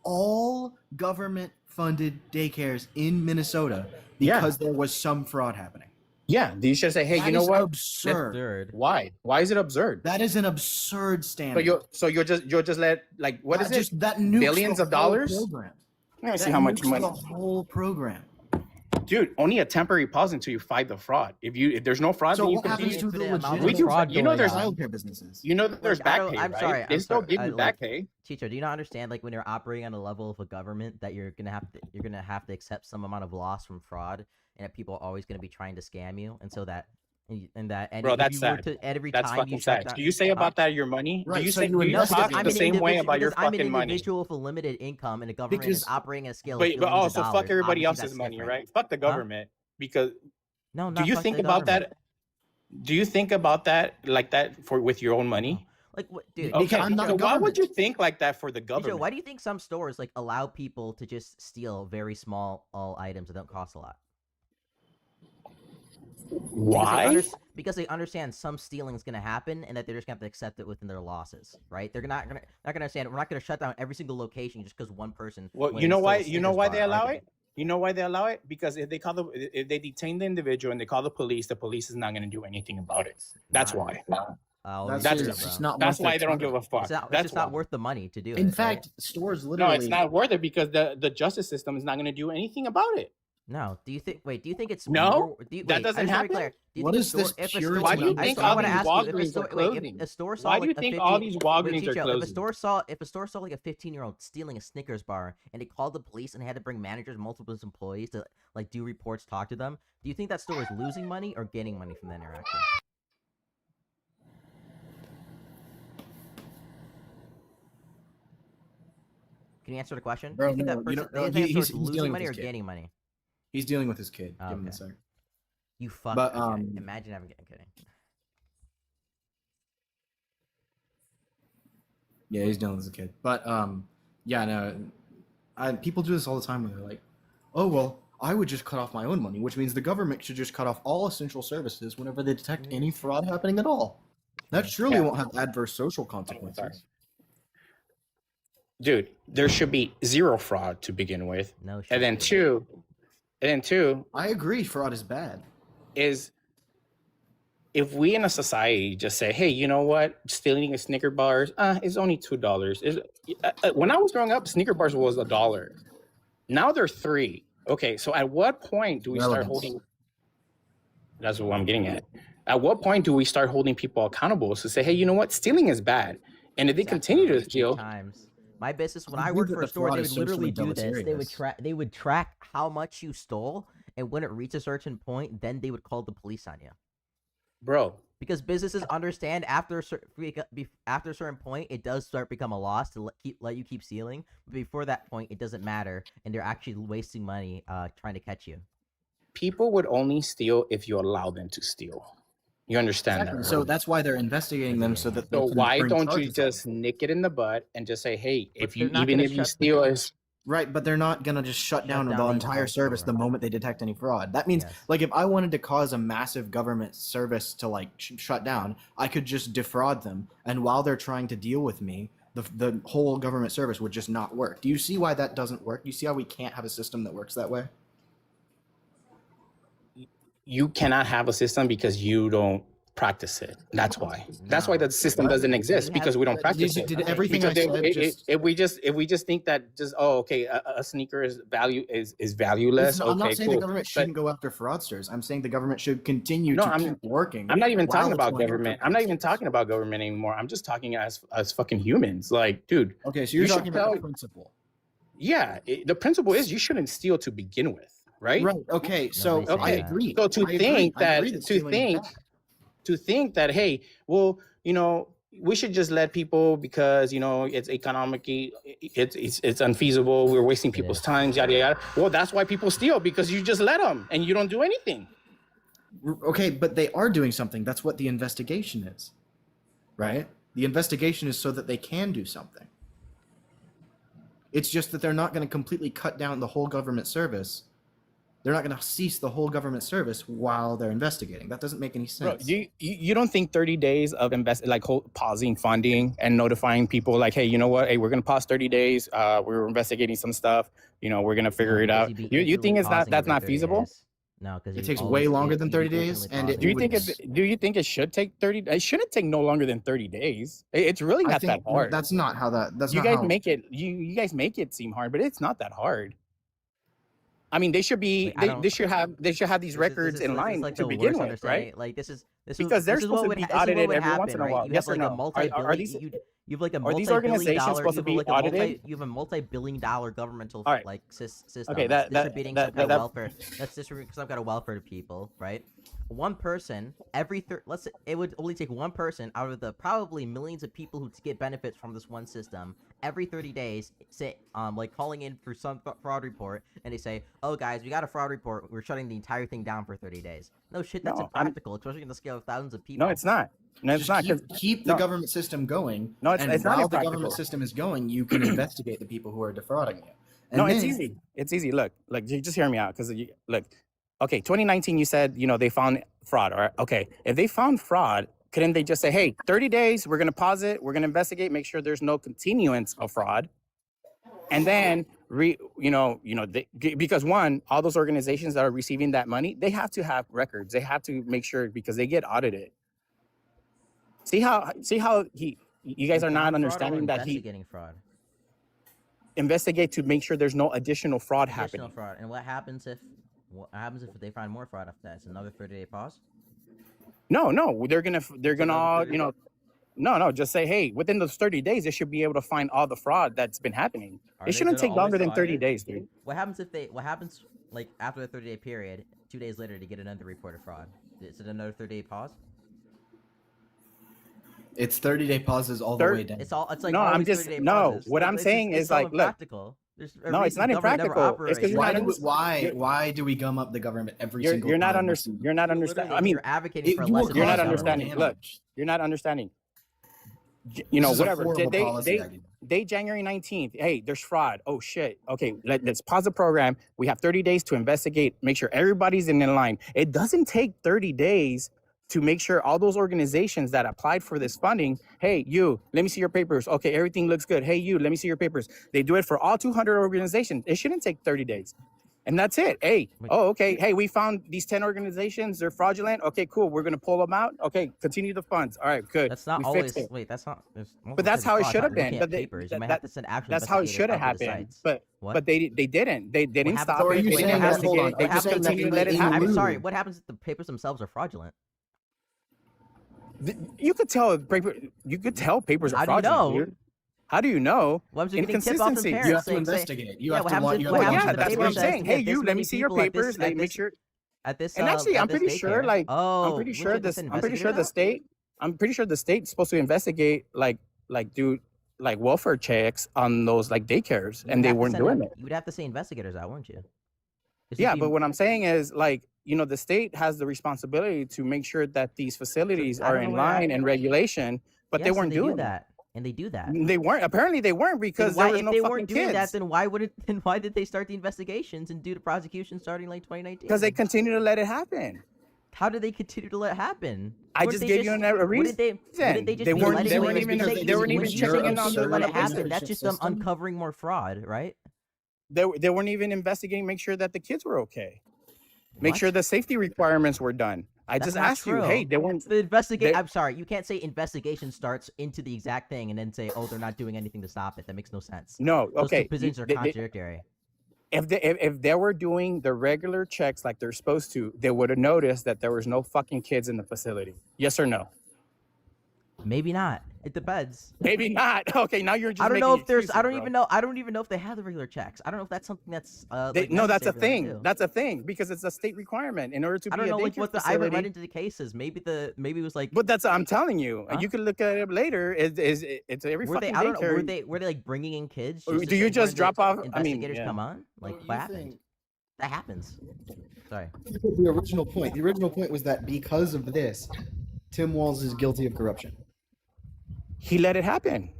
all government-funded daycares in Minnesota because there was some fraud happening? Yeah, you should say, hey, That you know is what? absurd. Why? Why is it absurd? That is an absurd standard. You'll just let like what That is just- it? that nukes Billions the of whole dollars? program. Let me see That how much nukes money. the whole program. Dude, only a temporary pause until you fight the fraud. If there's no fraud, So then you what happens continue. to the amount of legitimate fraud you know going there's on? childcare businesses? You know that there's Like, back pay, I'm right? sorry. They I'm still sorry. give you back pay. Chicho, do you not understand? Like when you're operating on a level of a government, that you're gonna have to accept some amount of loss from fraud, and that people are always gonna be trying to scam you, and so that. And Bro, if that's you were sad. to, every That's time fucking you shut sad. down, Do you say about that your money? Right, Do you so say you do you investigate. talk the same way about your because I'm fucking an money? individual with limited income, and a government Because- is operating at a scale. But of billions of also fuck dollars. everybody Obviously, else's that's money, different. right? Fuck the government because No, do not you fuck think the about government. that? Do you think about that like that for with your own money? Like what, dude? Okay, I'm not so why would government. you think like that for the Chicho, government? why do you think some stores like allow people to just steal very small items that don't cost a lot? Why? Because they understand some stealing is going to happen, and that they're just going to have to accept it within their losses, right? They're not going to understand. We're not going to shut down every single location just because one person. Well, went you and know stole why? a You know Snickers why bar, they allow arguably. it? You know why they allow it? Because if they detain the individual and they call the police is not going to do anything about it. That's why. That's That's just- just it's not That's worth why their they don't time. give a fuck. It's, not, it's That's just why. not worth the money to do it. In right? fact, stores No, literally. it's not worth it because the justice system is not going to do anything about it. No. Do you think? Wait. Do you think it's No? more, do you, That wait, doesn't I just wanna be happen? clear. Do you What think a is store, this if a purity store, Why do you I think just all want to these ask you if a Walgreens store, are wait, closing? if a store saw Why do like you a think 15, all these Walgreens wait, are Chicho, closing? if a store saw like a 15-year-old stealing a Snickers bar and they called the police and they had to bring managers, multiple employees to like do reports, talk to them, do you think that store is losing money or gaining money from the interaction? Can you answer the question? Bro, do you think no, that you person, don't- do you no, think that he's store is dealing losing with money his or kid. gaining money? He's dealing with his kid. Oh, Give him a okay. sec. You fuck. But, okay, imagine having. I'm kidding. Yeah, he's dealing with his kid. But yeah, no, people do this all the time where they're like, oh well, I would just cut off my own money, which means the government should just cut off all essential services whenever they detect any fraud happening at all. That surely won't have adverse social consequences. Dude, there should be zero fraud to begin with. No. And then shit. two I agree, fraud is bad. is if we in a society just say, hey, you know what, stealing a Snicker bars is only $2. When I was growing up, Snicker bars was $1. Now they're $3. Okay, so at what point do we start Relevance. holding? That's what I'm getting at. At what point do we start holding people accountable to say, hey, you know what, stealing is bad, and if they continue to steal, Times. My business, when I I believe worked that for a the store, fraud they is would literally socially do this. They would deleterious. they would track how much you stole, and when it reached a certain point, then they would call the police on you. bro, Because businesses understand after a certain point, it does start become a loss to let you keep stealing. But before that point, it doesn't matter, and they're actually wasting money trying to catch you. people would only steal if you allow them to steal. You understand that? So right? that's why they're investigating them so that. they So can why bring don't you charges on just them. nick it in the butt and just say, hey, if they're you not even gonna if you shut- steal us, Right, but they're not gonna just shut down the down the entire entire service store. the moment they detect any fraud. That means, Yes. like, if I wanted to cause a massive government service to like shut down, I could just defraud them, and while they're trying to deal with me, the whole government service would just not work. Do you see why that doesn't work? Do you see how we can't have a system that works that way? you cannot have a system because you don't practice it. That's why. That's why No. the system What? doesn't exist have- because we don't practice it. Did everything Because I said just? if we just think that just okay a sneaker is valueless. I'm not Okay, saying cool. the government shouldn't go after fraudsters. I'm saying the government should continue No, to I'm- keep working. I'm not even while talking it's about going after government. I'm not even fraudsters. talking about government anymore. I'm just talking as fucking humans. Like, dude, Okay, so you're you should talking about the tell- principle. yeah. The principle is you shouldn't steal to begin with, right? Right. Okay. So Nobody's I saying that. agree. So to I agree. think I that agree that stealing is bad. to think that hey, well, you know, we should just let people because you know it's economically it's unfeasible. We're wasting people's time, yada yada. Well, that's why people steal because you just let them and you don't do anything. Okay, but they are doing something. That's what the investigation is, right? The investigation is so that they can do something. It's just that they're not going to completely cut down the whole government service. They're not going to cease the whole government service while they're investigating. That doesn't make any Bro, sense. you don't think 30 days of pausing funding and notifying people like, hey, you know what? Hey, we're gonna pause 30 days. We're investigating some stuff. You know, we're gonna figure it out. You think that's not feasible? No, because It takes way longer than 30 days, and Do you think it should take 30? It shouldn't take no longer than 30 days. It's really not that hard. That's not how that. That's you not guys how, make it. You guys make it seem hard, but it's not that hard. I mean, they should be. They should have these records in line to begin with, right? Like this is because they're supposed to be audited every once in a while. Yes or no? Are these? You have like a are these organizations supposed to be audited? You have a multi-billion-dollar governmental right. like system. Okay, that's distributing some kind of welfare. That's distributing some kind of welfare to people, right? One person every let's say it would only take one person out of the probably millions of people who get benefits from this one system every 30 days. Say like calling in for some fraud report, and they say, "Oh guys, we got a fraud report. We're shutting the entire thing down for 30 days." No shit, that's impractical, especially on the scale of thousands of people. No, it's not. No, it's not. Keep the government system going. No, it's not while the government system is going, you can investigate the people who are defrauding you. And no, it's easy. It's easy. Look, just hear me out, because look. Okay, 2019, you said, they found fraud, all right? Okay, if they found fraud, couldn't they just say, hey, 30 days, we're going to pause it, we're going to investigate, make sure there's no continuance of fraud, and then, because one, all those organizations that are receiving that money, they have to have records. They have to make sure, because they get audited. See how you guys are not understanding that investigating fraud. Investigate to make sure there's no additional fraud happening. Fraud. And what happens if they find more fraud after that? It's another 30-day pause? No, they're gonna all, no, just say, hey, within those 30 days, they should be able to find all the fraud that's been happening. It shouldn't take longer than 30 days, dude. What happens like after the 30-day period, 2 days later to get another report of fraud? Is it another 30-day pause? It's 30-day pauses all the way down. It's like no, I'm just pauses. What I'm saying is like, look. No, it's not impractical. It's because why do we gum up the government every single time? You're not understanding. I mean, you're advocating for less. You're not understanding. Look, you're not understanding. Whatever. They January 19th. Hey, there's fraud. Oh shit. Okay, let's pause the program. We have 30 days to investigate. Make sure everybody's in line. It doesn't take 30 days to make sure all those organizations that applied for this funding, hey, you, let me see your papers. Okay, everything looks good. Hey, you, let me see your papers. They do it for all 200 organizations. It shouldn't take 30 days. And that's it. Hey, okay. Hey, we found these 10 organizations. They're fraudulent. Okay, cool. We're going to pull them out. Okay, continue the funds. All right, good. That's not always, wait, that's not. But that's how it should have been. But that's how it should have happened. But they didn't. They didn't stop it. They just continued to let it happen. I'm sorry. What happens if the papers themselves are fraudulent? You could tell papers are fraudulent. Dude. How do you know? Well, inconsistency. You have to investigate. You have to. Yeah, that's what I'm saying. Hey, you, let me see your papers. They make sure. At this, and actually, I'm pretty sure. Like, I'm pretty sure the state. I'm pretty sure the state's supposed to investigate, do welfare checks on those daycares, and they weren't doing it. You would have to say investigators out, wouldn't you? Yeah, but what I'm saying is the state has the responsibility to make sure that these facilities are in line and regulation, but they weren't doing that. And they do that. They weren't. Apparently, they weren't because there was no fucking kids. If they weren't doing that, then why did they start the investigations and do the prosecution starting 2019? Because they continue to let it happen. How did they continue to let it happen? I just gave you a reason. They weren't even checking in on let it happen. That's just them uncovering more fraud, right? They weren't even investigating, make sure that the kids were okay. Make sure the safety requirements were done. I just asked you, hey, they weren't I'm sorry, you can't say investigation starts into the exact thing and then say, oh, they're not doing anything to stop it. That makes no sense. No, okay. Those two positions are contradictory. If they were doing the regular checks like they're supposed to, they would have noticed that there was no fucking kids in the facility. Yes or no? Maybe not. It depends. Maybe not. Okay, now you're just. I don't know if there's. I don't even know. I don't even know if they have the regular checks. I don't know if that's something that's. No, that's a thing. That's a thing because it's a state requirement in order to be. I don't know what I haven't read into the cases. Maybe it was like. But that's. I'm telling you. You can look at it later. It's every fucking daycare. Were they bringing in kids? Do you just drop off? Investigators come on. Like what happened? That happens. Sorry. The original point. The original point was that because of this, Tim Walz is guilty of corruption. He let it happen.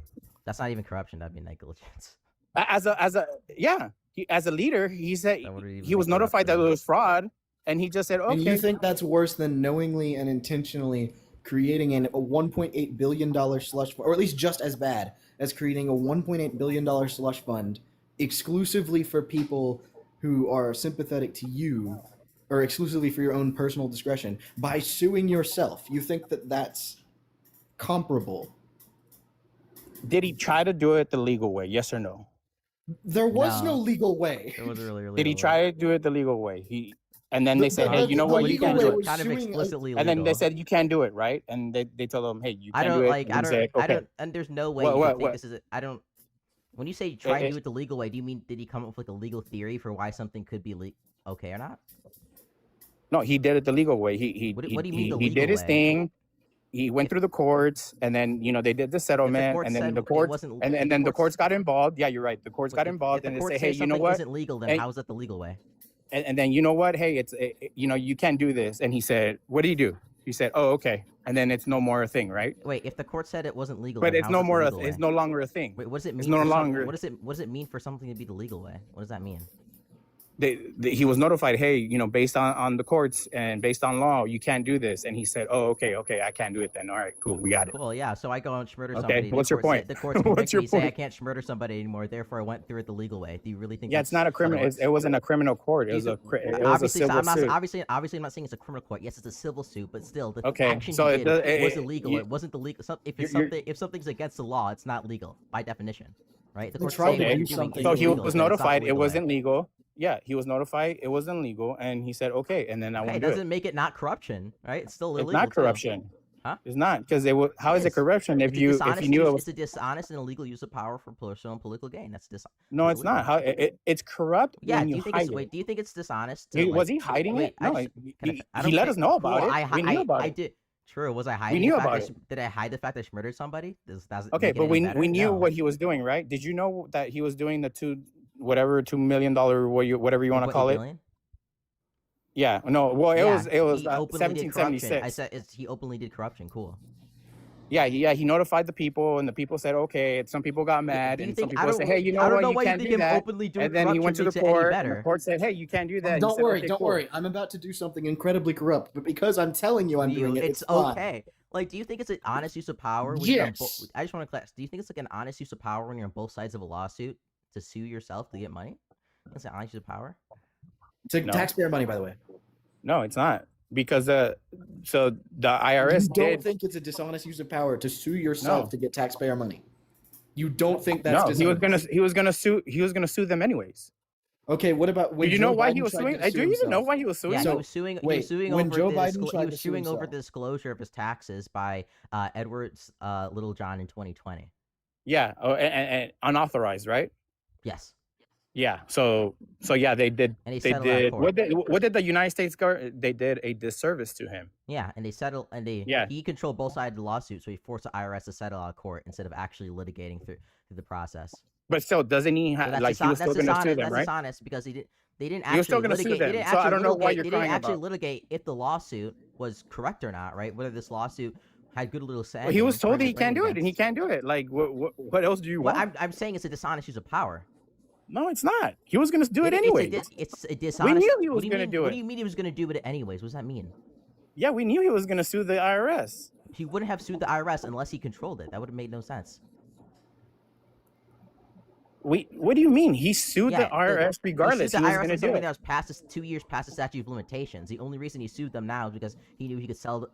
That's not even corruption. That'd be negligence. As a yeah, as a leader, he said That wouldn't even he was make it up notified to that it me. was fraud, and he just said, And you okay. think that's worse than knowingly and intentionally creating a $1.8 billion slush fund, or at least just as bad as creating a $1.8 billion slush fund exclusively for people who are sympathetic to you, or exclusively for your own personal discretion, by suing yourself? You think that that's comparable? Did he try to do it the legal way? Yes or no? There was no No. legal way. It wasn't really Did he illegal. try to do it the legal way? And then they said, hey, you know the what, you legal can't way do it. was Kind of suing explicitly And then they illegal. said you can't do it, right? And they told him, hey, you I can't don't do it. like. And I he don't. said, I okay. don't. And there's no way What- you what- could think what? this is. I don't. When you say you try and it- do it the legal way, do you mean did he come up with like a legal theory for why something could be okay or not? No, he did it the legal way. What do you mean the he did legal his way? thing. He went through the courts, and then they did the settlement, court and then said the it courts, wasn't- and the then the courts- courts got involved. Yeah, you're right. The courts got If involved, the and they court say, says hey, you know something what? isn't legal, then Hey- how is that the legal way? And then you know what? Hey, it's you can't do this. And he said, what do you do? He said, oh, okay. And then it's no more a thing, right? Wait, if the court said it wasn't legal, But then it's how no is it the more. legal It's way? no longer a thing. Wait, what does it mean? It's no for longer. What does it mean for something to be the legal way? What does that mean? He was notified, hey, based on the courts and based on law, you can't do this. And he said, oh, okay, I can't do it then. All right, cool, we got it. Cool, yeah. So I go and murder Okay, somebody. what's your point? The courts What's convict your me, say I point? can't murder somebody anymore. Therefore, I went through it the legal way. Do you really think? Yeah, that's it's not a how that criminal. works? It wasn't a criminal court. It was a Obviously, civil suit. obviously, I'm not saying it's a criminal court. Yes, it's a civil suit, but still, the Okay, action so he it did does- was it- illegal. you- It wasn't the legal. If something's against the law, it's not legal by definition, right? The court's tried saying to what do you're doing something is So he illegal, was then it's not the notified it legal way. wasn't legal. Yeah, he was notified it wasn't legal, and he said okay, and then I Okay, won't it do it. doesn't make it not corruption, right? It's still illegal. It's not too. corruption. Huh? It's not because it was. How is it is. corruption if It's a you dishonest knew use- it was? It's a dishonest and illegal use of power for personal and political gain. That's No, it's not. How it's corrupt Yeah. when Do you you think hide it's it. wait? Do you think it's dishonest? He- was like- he hiding wait, it? No, I he let us know about Cool, it. We I knew about it. did. True. Was I hiding? knew the fact about that it. Did I hide the fact that I murdered somebody? Does that Okay, make it but any we better? knew No. what he was doing, right? Did you know that he was doing the $2 million whatever you want to call it? Million? Yeah. No. Well, it Yeah, was he openly did corruption. 1776. I said he openly did corruption. Cool. Yeah, he notified the people, and the people said okay. And some people got mad, Do you and some think- I people said, don't- "Hey, you know I don't what? know You why you can't think do him that." openly doing And then he went to the corruption makes it any court, and better. the court said, "Hey, you can't do that." And he Don't said, worry, "Okay, don't cool." worry. I'm about to do something incredibly corrupt, but because I'm telling you I'm doing it, It's it's fine. okay. Like, do you think it's an honest use of power? When you're on Yes. I just want to class. Do you think it's like an honest use of power when you're on both sides of a lawsuit to sue yourself to get money? That's an honest use of power. It's No. taxpayer money, by the way. No, it's not because so the IRS You don't did. think it's a dishonest use of power to sue yourself No. to get taxpayer money? You don't think that's No, he was dishonest? he was gonna sue them anyways. Okay, what about Do when you Joe know why Biden he was tried suing? to sue Do you even know himself? why he was suing? Yeah, So, he was suing. he wait, was suing when over Joe the Biden disclo- tried he to was sue suing over himself- the disclosure of his taxes by Edwards Littlejohn in 2020. Yeah, and unauthorized, right? Yes. Yeah. So yeah, they did. And he They settled out of did. court. What did the United States government? They did a disservice to him. Yeah, and they settled, and Yeah. he controlled both sides of the lawsuit, so he forced the IRS to settle out of court instead of actually litigating through the process. But still, doesn't he So have that's like he was still going to sue them, That's right? dishonest because they didn't He was still actually gonna sue litigate. them, They didn't so I actually don't know why litigate- you're They didn't crying actually about. litigate if the lawsuit was correct or not, right? Whether this lawsuit had good little Well, he was standing told for he can't do it, and he against- can't do it. Like, what else do you Well, want? I'm saying it's a dishonest use of power. No, it's not. He was going to do it It's anyway. a dishonest. knew he what was do you gonna mean- do What it. do you mean he was going to do it anyways? What does that mean? Yeah, we knew he was going to sue the IRS. He wouldn't have sued the IRS unless he controlled it. That would have made no sense. What do you mean? He sued the Yeah, IRS regardless. He He sued the was IRS going to on do something it. that was past 2 years past the statute of limitations. The only reason he sued them now is because he knew he could settle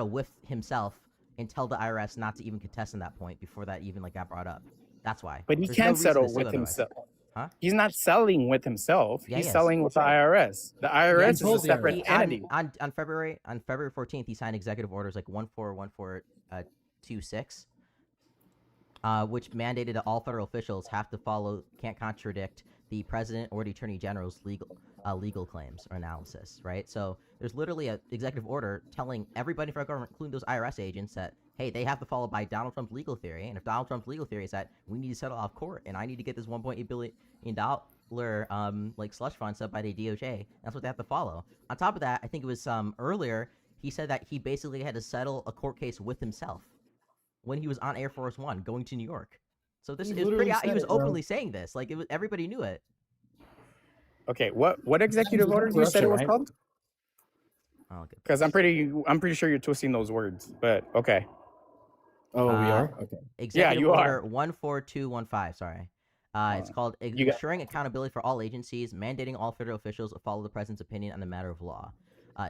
with himself and tell the IRS not to even contest in that point before that even got brought up. That's why. But he There's no can't reason settle to sue with otherwise. himself. Huh? He's not selling with himself. Yeah, He's he is. selling with the IRS. The IRS is a told the separate IRS. entity. On February 14th, he signed executive orders like 141426, which mandated that all federal officials have to can't contradict the president or the attorney general's legal claims or analysis, right? So there's literally an executive order telling everybody from our government, including those IRS agents, that hey, they have to follow by Donald Trump's legal theory, and if Donald Trump's legal theory is that we need to settle off court, and I need to get this $1.8 billion slush fund set by the DOJ, that's what they have to follow. On top of that, I think it was earlier he said that he basically had to settle a court case with himself when he was on Air Force One going to New York So this He is pretty. literally He said was it, bro. openly saying this. Like it was, everybody knew it. Okay, what executive order you said it was called? Oh, good. Because I'm pretty sure you're twisting those words. But okay. Oh, we are? Okay. Executive you Order are. 14215. Sorry. It's called you got- ensuring accountability for all agencies, mandating all federal officials to follow the president's opinion on the matter of law.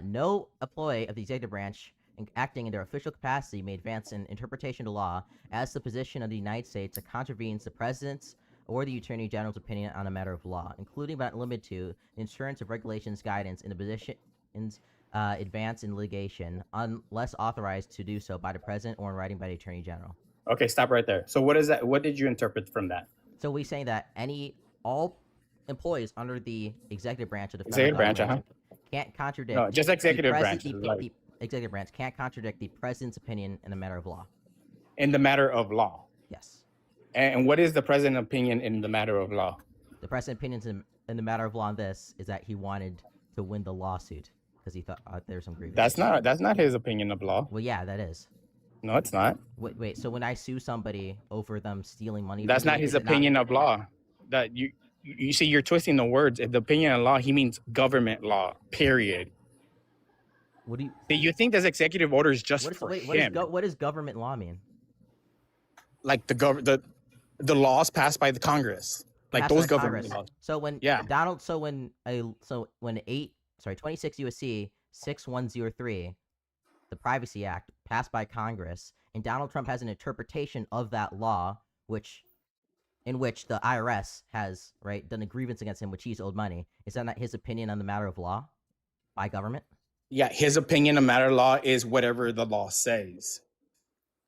No employee of the executive branch acting in their official capacity may advance an interpretation of law as the position of the United States that contravenes the president's or the Attorney General's opinion on a matter of law, including but not limited to the insurance of regulations, guidance, in the positions advance in litigation, unless authorized to do so by the president or in writing by the Attorney General. Okay, stop right there. So what is that? What did you interpret from that? So we saying that all employees under the executive branch of the Executive federal branch, government can't contradict. No, just the executive president- branch, the- like- the executive branch can't contradict the president's opinion in a matter of law. In the matter of law. Yes. And what is the president's opinion in the matter of law? The president's opinion in the matter of law on this is that he wanted to win the lawsuit because he thought there's some grievance. That's not his opinion of law. Well, yeah, that is. No, it's not. Wait. So when I sue somebody over them stealing money, That's from not me, his is it opinion of law. That you see, you're twisting the words. The opinion of law, he means government law. Period. What do you? Do you think this executive order is just What is, for wait, him? what does government law mean? Like the laws passed by the Congress, like Passed those by government Congress. laws. So when Yeah. 26 USC 6103, the Privacy Act passed by Congress, and Donald Trump has an interpretation of that law, in which the IRS has done a grievance against him, which he's owed money. Is that not his opinion on the matter of law by government? Yeah, his opinion on matter of law is whatever the law says.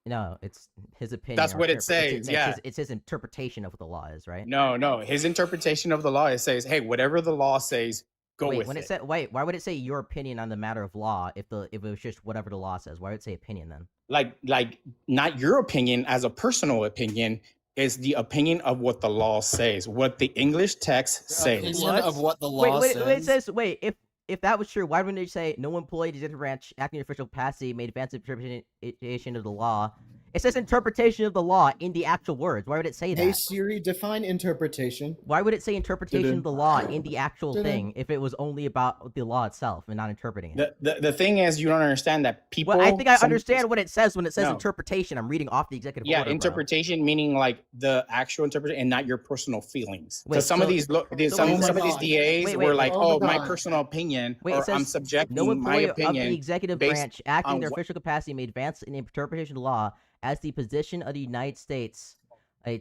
No, it's his opinion. That's or what it it's says, yeah. It's his interpretation of what the law is, right? No, his interpretation of the law, it says, hey, whatever the law says, go with when it. why would it say your opinion on the matter of law if it was just whatever the law says? Why would it say opinion then? Like not your opinion as a personal opinion, is the opinion of what the law says, what the English text says. Opinion of what the law Wait, says. it says if that was true, why wouldn't they say no employee of the executive branch acting in official capacity may advance interpretation of the law? It says interpretation of the law in the actual words. Why would it say that? Hey Siri, define interpretation. Why would it say interpretation of the law in the actual Didn't. thing if it was only about the law itself and not interpreting it? The thing is, you don't understand that people. Well, I think I understand what it says when it says No. interpretation. I'm reading off the executive order. bro. Interpretation meaning like the actual interpretation and not your personal feelings. Wait, Because some of so- these so some wait, of these God. DAs Wait, were wait, like, oh oh, my my God. personal opinion, Wait, it or I'm says subjecting no my employee of opinion. the executive based branch acting in on their what- official capacity may advance an interpretation of the law as the position of the United States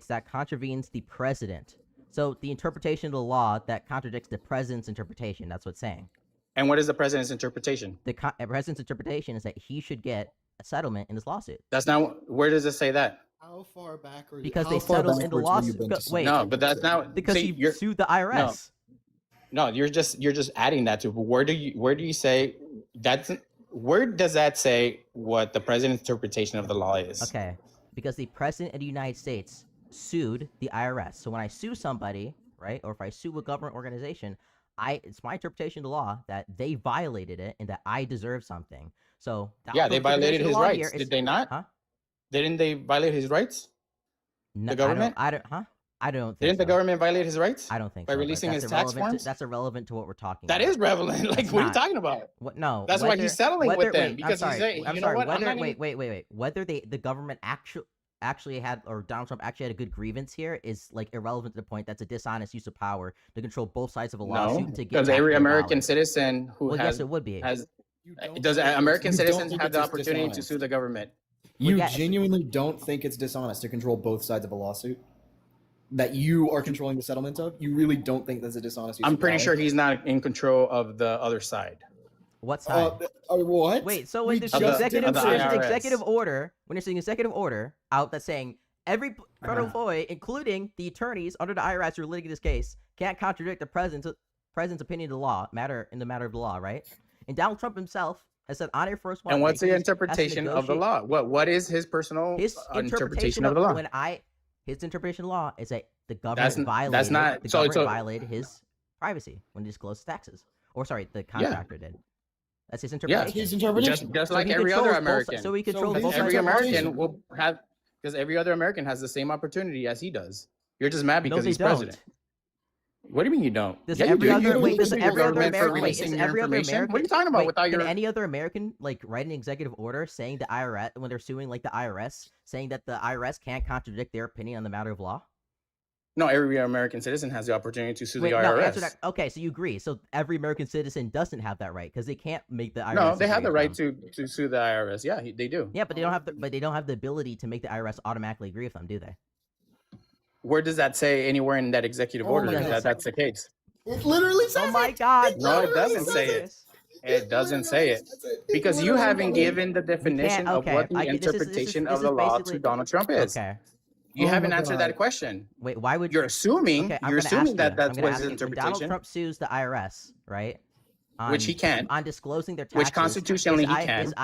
that contravenes the president. So the interpretation of the law that contradicts the president's interpretation. That's what it's saying. And what is the president's interpretation? The president's interpretation is that he should get a settlement in this lawsuit That's not. Where does it say that? How far back are you? because how they far settled in the backwards will you lawsuit. bend to Wait, No, but that's not because see, he sued the IRS. No, you're just adding that to. But where do you say that's? Where does that say what the president's interpretation of the law is? Okay, because the president of the United States sued the IRS. So when I sue somebody, right, or if I sue a government organization, it's my interpretation of the law that they violated it and that I deserve something. So Yeah, they violated his rights. Here, Did they not? Huh? Didn't they violate his rights? No, government? I don't. Huh? I don't think Didn't the so. government violate his rights? I don't think by so, but releasing that's his tax irrelevant forms? that's irrelevant to what we're talking That about. is relevant. Like, It's what are you not. talking about? What? No. That's why he's settling with them, wait, because I'm he's sorry. saying, I'm you know sorry. what, I'm Whether not even- wait. Whether the government actually had, or Donald Trump actually had a good grievance here is like irrelevant to the point. That's a dishonest use of power to control both sides of a No, lawsuit to get because back every their American dollars. citizen who Well, has yes, it would be. has don't does think- American you don't citizens think have the it's opportunity to dishonest. sue the government? You yeah. genuinely don't think it's dishonest to control both sides of a lawsuit that you are controlling the settlement of? You really don't think that's a dishonest use I'm of pretty power? sure he's not in control of the other side. What side? What? Wait, so when We there's just an did executive, that. there's an IRS. executive order, when there's an executive order out that's saying every federal employee, including the attorneys under the IRS who are litigating this case, can't contradict the president's opinion of the law in the matter of the law, right? And Donald Trump himself has said on Air Force One. And what's that the he has to interpretation of the negotiate- law? What is his personal His interpretation of the law? His interpretation of the law is that the government That's violated. not- the so- government so- violated his privacy when he disclosed taxes. Or sorry, the contractor did. That's his Yeah, interpretation. his interpretation. just So like he every controls other both American. si- so he controls his both sides Every of the American lawsuit. will have because every other American has the same opportunity as he does. You're just mad No, because they he's don't. president. What do you mean you don't? Does Yeah, you every do. other You wait? Does sue your every other government for American wait? Is releasing your every other information? American? What are you talking about? Wait, Without can your any other American like write an executive order saying the IRS when they're suing like the IRS, saying that the IRS can't contradict their opinion on the matter of law? no, every American citizen has the opportunity to sue Wait, the no, IRS. answer that. Okay, so you agree. So every American citizen doesn't have that right because they can't make the IRS. No, they have agree the with right them. to sue the IRS. Yeah, they do. Yeah, but they don't have the ability to make the IRS automatically agree with them, do they? Where does that say anywhere in that executive Oh order my that God. that's the case? It literally says Oh my God! No, it doesn't says say it. It doesn't say it because you haven't given the definition of okay, what the I get- this is- interpretation this of is the law to basically- Donald Trump is. Okay. You Oh haven't my answered God. that question. Wait, why would You're assuming. Okay, I'm You're gonna assuming ask that you. that's I'm what gonna his ask you. When Donald interpretation. Trump sues the IRS, right? Which he can. on disclosing their taxes. Which constitutionally he can.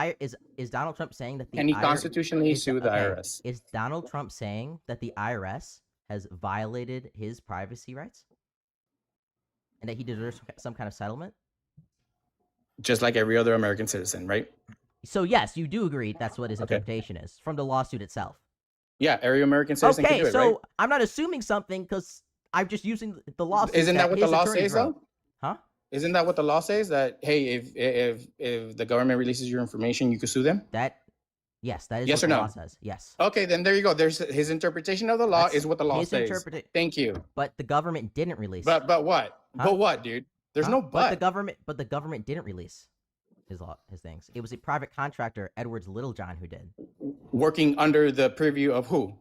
Is Donald Trump saying that the Can he IRS constitutionally is- sue the okay, IRS? Is Donald Trump saying that the IRS has violated his privacy rights, and that he deserves some kind of settlement? Just like every other American citizen, right? So yes, you do agree that's what his Okay. interpretation is from the lawsuit itself. Yeah, every American citizen can Okay, do it, so right? I'm not assuming something because I'm just using the lawsuit. Isn't that what the his law attorney says, wrote. though? Huh? Isn't that what the law says? That hey, if the government releases your information, you can sue them. Yes, that is Yes what or the no? law says. Yes. Okay, then there you go. There's his interpretation of the law That's is what the law his says. Thank you. But the government didn't release. But what? Huh? But what, dude? There's Huh? no But the but. government didn't release his things. It was a private contractor, Edwards Littlejohn, who did, Working under the purview of who?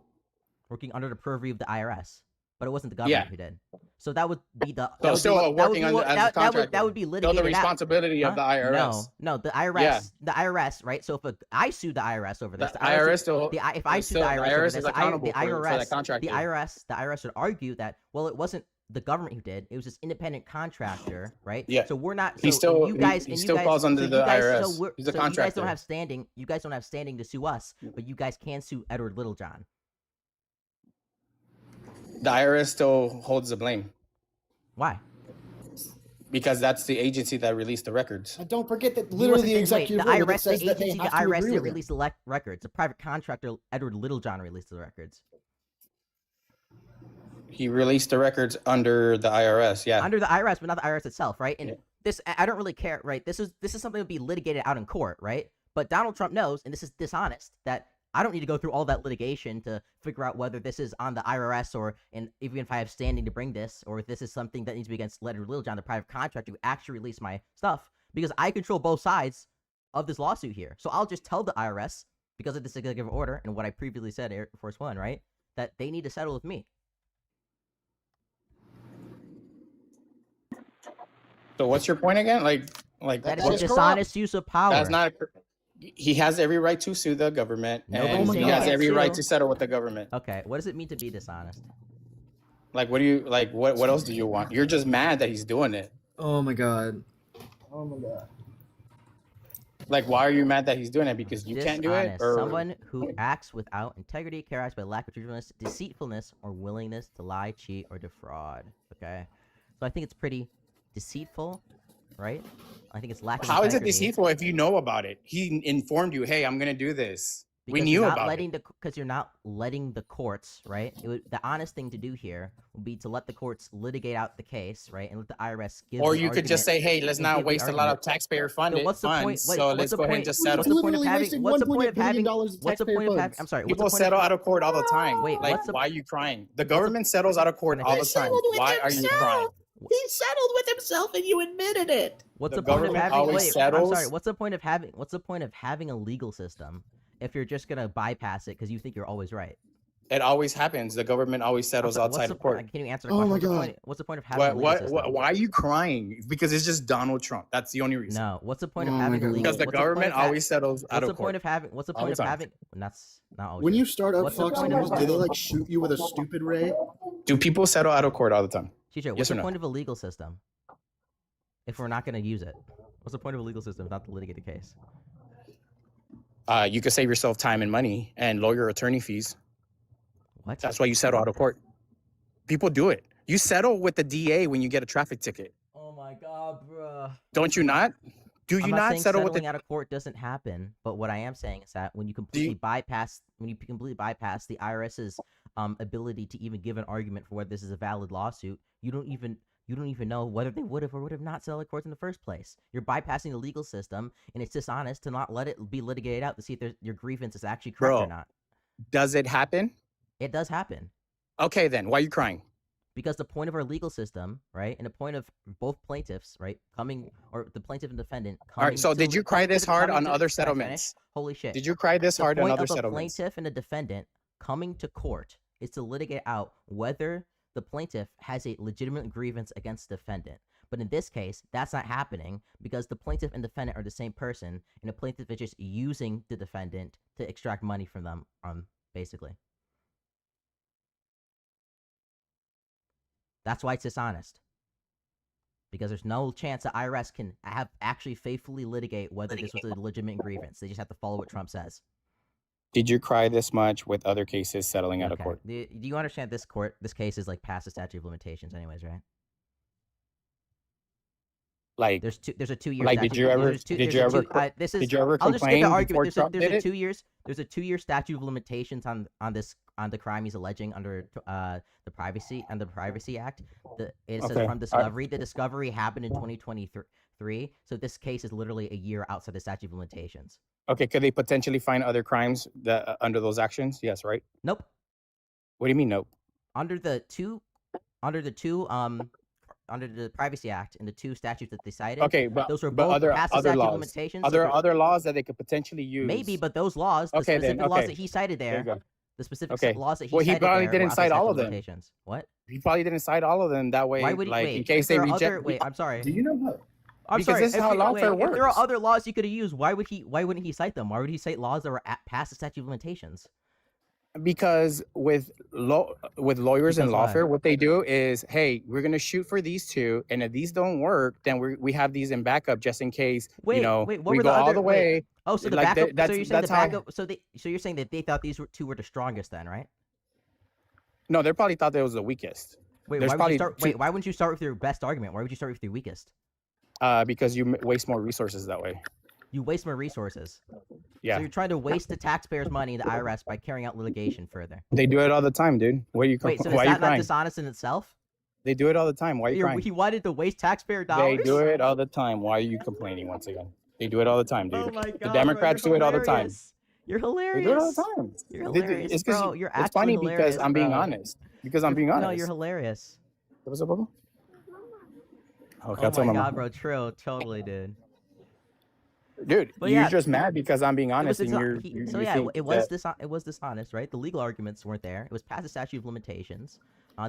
working under the purview of the IRS. But it wasn't the government Yeah. who did. So that would be the. So that would still be, what- that would working be under what- as a that contractor. would be Still litigated the out. responsibility of the IRS. No, the IRS, Yeah. the IRS, right? So if I sued the IRS over this, The IRS still. if I sued still- the IRS over IRS this, is accountable the for that IRS, contractor. the IRS would argue that it wasn't the government who did; it was this independent contractor, right? Yeah. So we're not. He so still- you guys, he and you still guys, falls under so the you guys, IRS. So, He's a so you guys contractor. don't have standing. You guys don't have standing to sue us, but you guys can sue Edward Littlejohn. The IRS still holds the blame Why? because that's the agency that released the records. And don't forget that He literally wasn't the wait, executive the order IRS, that says the that they agency, have the to IRS agree didn't with it. release the records. The private contractor, Edward Littlejohn, released the records. He released the records under the IRS. Yeah. Under the IRS, but not the IRS itself, right? And this, I don't really care, right? This is something that would be litigated out in court, right? But Donald Trump knows, and this is dishonest, that I don't need to go through all that litigation to figure out whether this is on the IRS and even if I have standing to bring this, or if this is something that needs to be against Edward Littlejohn, the private contractor who actually released my stuff, because I control both sides of this lawsuit here. So I'll just tell the IRS, because of this executive order and what I previously said, Air Force One, right, that they need to settle with me. So what's your point again? Like That is what's- a dishonest use of power. That's not. He has every right to sue the government, Nobody's and saying he has he every can't right sue. to settle with the government. Okay, what does it mean to be dishonest? Like, what do you like? What else do you want? You're just mad that he's doing it. Oh my god. Oh my god. Like, why are you mad that he's doing it? Because you can't do it, Dishonest. or Someone who acts without integrity, characterized by lack of truthfulness, deceitfulness, or willingness to lie, cheat, or defraud. Okay, so I think it's pretty deceitful, right? I think it's lack of how is it integrity. deceitful if you know about it? He informed you, hey, I'm gonna do this. We Because knew you're not about letting it. because you're not letting the courts, right? The honest thing to do here would be to let the courts litigate out the case, right, and let the IRS give. Or the you could just argument- say, hey, let's and not give the waste a lot of argument. taxpayer So funded what's the point? funds. Wait, So what's let's the go ahead and point- just what's settle. the point of Literally having? wasting What's the point of $1.8 having? billion of What's the taxpayer point of having? funds. I'm sorry. What's People the point settle of, out of court all the time. Wait, like, what's the- why are you crying? The government settles out of court all the time. Why are you crying? He settled with himself and you admitted it. What's The the point of government having? always Wait, I'm settles. sorry. What's the point of having? What's the point of having a legal system if you're just gonna bypass it because you think you're always right? It always happens. The government always settles What's outside the of court. point? Can you answer the Oh question? my What's the God. point- What's the point of having a legal system? Why are you crying? Because it's just Donald Trump. That's the only reason. No. What's the point of Oh my having a God. legal? Because the what's point government of ha- always settles out What's of the court. point of having? What's the All point the of time. having? That's not always When true. you start up What's the Fox point of News, do they having- like shoot you with a stupid ray? Do people settle out of court all the time? Teacher, what's Yes or the no? point of a legal system if we're not going to use it? What's the point of a legal system if not to litigate a case? You could save yourself time and money and lawyer attorney fees. What? That's why you settle out of court. People do it. You settle with the DA when you get a traffic ticket. Oh my god, bruh. Don't you not? Do I'm you not not saying settle with settling the? out of court doesn't happen, but what I am saying is that when you completely bypass the IRS's ability to even give an argument for whether this is a valid lawsuit, you don't even know whether they would have or would have not settled courts in the first place. You're bypassing the legal system, and it's dishonest to not let it be litigated out to see if your grievance is actually correct or not. Does it happen? It does happen. Okay, then why are you crying? Because the point of our legal system, right, and the point of both plaintiffs, right, or the plaintiff and defendant coming. All right. So did you cry this hard on other settlements? Holy shit. Did you cry this hard on other The point of a settlements? plaintiff and a defendant coming to court is to litigate out whether the plaintiff has a legitimate grievance against the defendant. But in this case, that's not happening because the plaintiff and defendant are the same person, and the plaintiff is just using the defendant to extract money from them, basically. That's why it's dishonest. Because there's no chance the IRS can actually faithfully litigate whether this was a legitimate grievance. They just have to follow what Trump says. Did you cry this much with other cases settling out of court? Do you understand this case is like past the statute of limitations anyways, right? Like there's a 2 year like statute. did you ever Did you ever complain before Trump did it? There's a 2 year statute of limitations on the crime he's alleging under the Privacy Act. It says from discovery. The discovery happened in 2023, so this case is literally a year outside the statute of limitations. Okay, could they potentially find other crimes that under those actions? Yes, right? Nope. What do you mean nope? Under the Privacy Act and the two statutes that they cited. Okay, but those were but both other past the other statute of laws, limitations. other laws that they could potentially use. Maybe, but those laws, the Okay, specific then, laws okay. that he cited There there, you go. the specific Okay. laws that he Well, he cited probably there didn't were cite outside all statute of them. limitations. What? He probably didn't cite all of them that way. Why would he like wait? in case If there they are reject. other, wait, I'm sorry. Do you know what? I'm Because sorry. this is how lawfare If there are works. other laws he could have used, why wouldn't he cite them? Why would he cite laws that were past the statute of limitations? Because with lawyers and Because why? lawfare, what they do is, hey, we're gonna shoot for these two, and if these don't work, then we have these in backup just in case. Wait, you know, wait, what we were go the all other? the way. Oh, so the like backup. that's So you're saying the that's how. backup. So you're saying that they thought these two were the strongest, then, right? No, they probably thought that was the weakest. Wait, There's why would probably you start? two- Wait, why wouldn't you start with your best argument? Why would you start with your weakest? Because you waste more resources that way. You waste more resources. Yeah, So you're trying to waste the taxpayers' money, the IRS, by carrying out litigation further. they do it all the time, dude. What are you? Wait, so is why are you that not crying? dishonest in itself? They do it all the time. Why are you crying? He wanted to waste taxpayer They dollars. do it all the time. Why are you complaining once again? They do it all the time, dude. Oh my god, The Democrats bro, do you're it all the time. hilarious. You're hilarious. They do it all the time. You're They do- hilarious, it's 'cause bro. You're it's actually funny hilarious, because I'm being bro. honest. Because I'm being honest. No, you're hilarious. What's up, Bubba? Okay, Oh I'll tell my my god, mom. bro. True, totally, dude. Dude, But you're yeah, just mad because I'm being It was honest, and so you yeah, think it was that it was dishonest, right? The legal arguments weren't there. It was past the statute of limitations.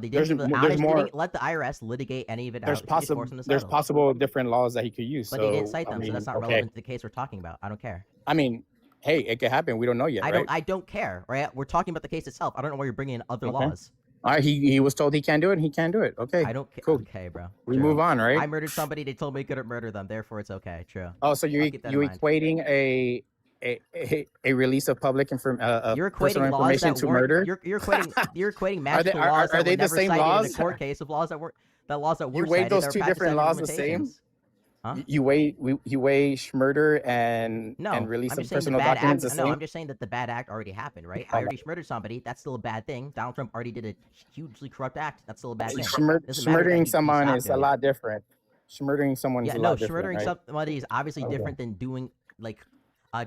They There's didn't. The there's IRS more. didn't let the IRS litigate any of it There's out. He just possible forced them to there's settle. possible different laws that he could use. But So they didn't cite I them, so mean, that's not okay. relevant to the case we're talking about. I don't care. I mean, hey, it could happen. We don't know yet, right? I don't care, right? We're talking about the case itself. I don't know why you're bringing in other Okay. laws. All right, he was told he can't do it. He can't do it. Okay. I don't care. Cool. Okay, bro. We True. move on, right? I murdered somebody. They told me I couldn't murder them. Therefore, it's okay. True. Oh, so I'll you keep that you in mind. equating a release of public You're personal equating laws information that to weren't. murder? You're equating Are magical they laws that they were the never same cited in laws? a court case of laws that were You weigh cited those that were two past the different statute of laws the same? limitations. Huh? You weigh Schmurder and No, release I'm of just saying the personal bad documents act. the No, same? I'm just saying that the bad act already happened, right? Oh I my- already murdered somebody. That's still a bad thing. Donald Trump already did a hugely corrupt act. That's still a bad thing. Doesn't matter that Schmurdering he someone stopped is a doing it. lot different. Schmurdering someone is Yeah, a no, lot different, murdering right? somebody is obviously Okay. different than doing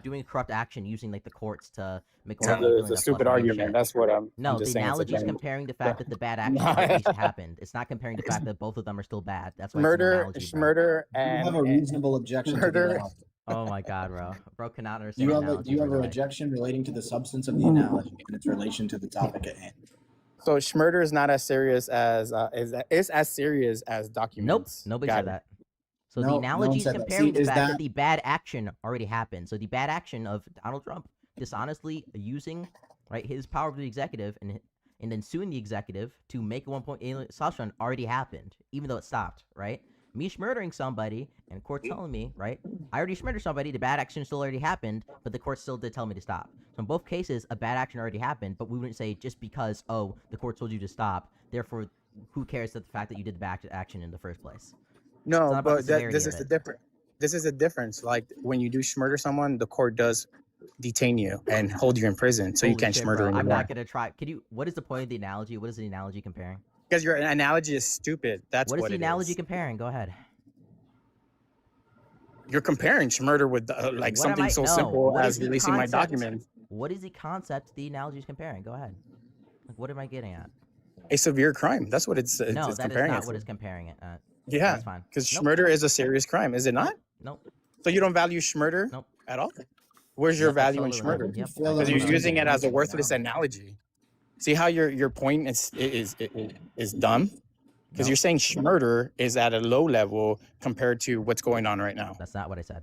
doing corrupt action using like the courts to make It's money. doing a that flush stupid money argument. shit. That's what I'm No, just the saying. It's analogy is again- comparing the fact that the bad action No. already happened. It's not comparing the fact that both of them are still bad. That's why it's an Murder, analogy, bro. Schmurder, Do you have a and reasonable objection to the murder. analogy? Oh my god, bro cannot Do understand you have analogy. do you have by an the way. objection relating to the substance of the analogy and its relation to the topic at hand? So Schmurder is not as serious as is as serious as Nope, documents. nobody Got said it. that. So No, the no one analogy is said that. comparing See, the is fact that that- the bad action already happened. So the bad action of Donald Trump dishonestly using his power of the executive and then suing the executive to make a 1.8 million slush fund already happened, even though it stopped, right? Me murdering somebody and court telling me, right? I already murdered somebody, the bad action still already happened, but the court still did tell me to stop. So in both cases, a bad action already happened, but we wouldn't say just because, oh, the court told you to stop, therefore, who cares that the fact that you did the bad action in the first place? It's No, not about but the severity this of is the it. difference. this is a difference. Like when you do murder someone, the court does detain you and hold you in prison, so you Holy can't shit, murder bro. anymore. I'm not gonna try. What is the point of the analogy? What is the analogy comparing? Because your analogy is stupid. That's What is what the it analogy is. comparing? Go ahead. You're comparing murder with like What am something I- so no, simple what as is the releasing my concept? documents. What is the concept the analogy is comparing? Go ahead. Like, what am I getting at? A severe crime. That's what it's No, it's that is comparing not it what to. it's comparing it at. Yeah, That's fine. because Nope. murder is a serious crime, is it not? Nope. So you don't value murder Nope. at all? Where's your Yep, that's value in totally right. murder? Yep. Because you're using it as a worthless analogy. See how your point is dumb? Because you're saying murder is at a low level compared to what's going on right now. That's not what I said.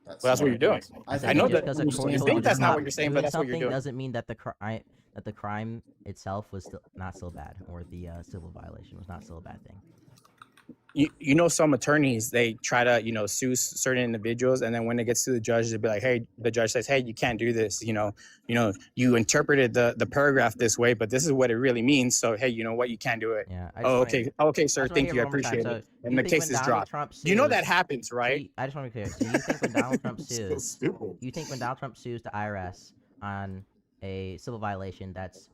Well, that's what you're doing. I know that. You think that's not what you're saying, but that's what you're Something doing. doesn't mean that the crime itself was not still bad, or the civil violation was not still a bad thing. You know, some attorneys, they try to sue certain individuals, and then when it gets to the judge, they'll be like, hey, the judge says, hey, you can't do this. You interpreted the paragraph this way, but this is what it really means. So hey, you know what, you can't do it. Yeah. Okay, sir, thank you, I appreciate it. And the case is dropped. You know that happens, right? I just want to be clear. So you think when Donald Trump sues, you think when Donald Trump sues the IRS on a civil violation that's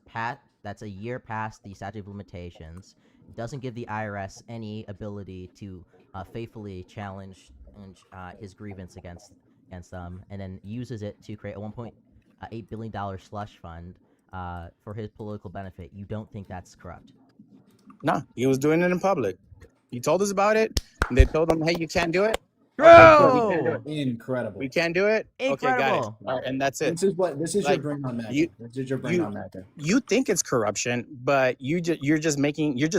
a year past the statute of limitations, doesn't give the IRS any ability to faithfully challenge his grievance against them, and then uses it to create a $1.8 billion slush fund for his political benefit, you don't think that's corrupt? No, he was doing it in public. He told us about it, and they told him, hey, you can't do it. Bro! Incredible. We can't do it. Okay, got it. Incredible. All right, and that's it. This is Like, your brain on that. you- This is your brain on that. You think it's corruption, but you're just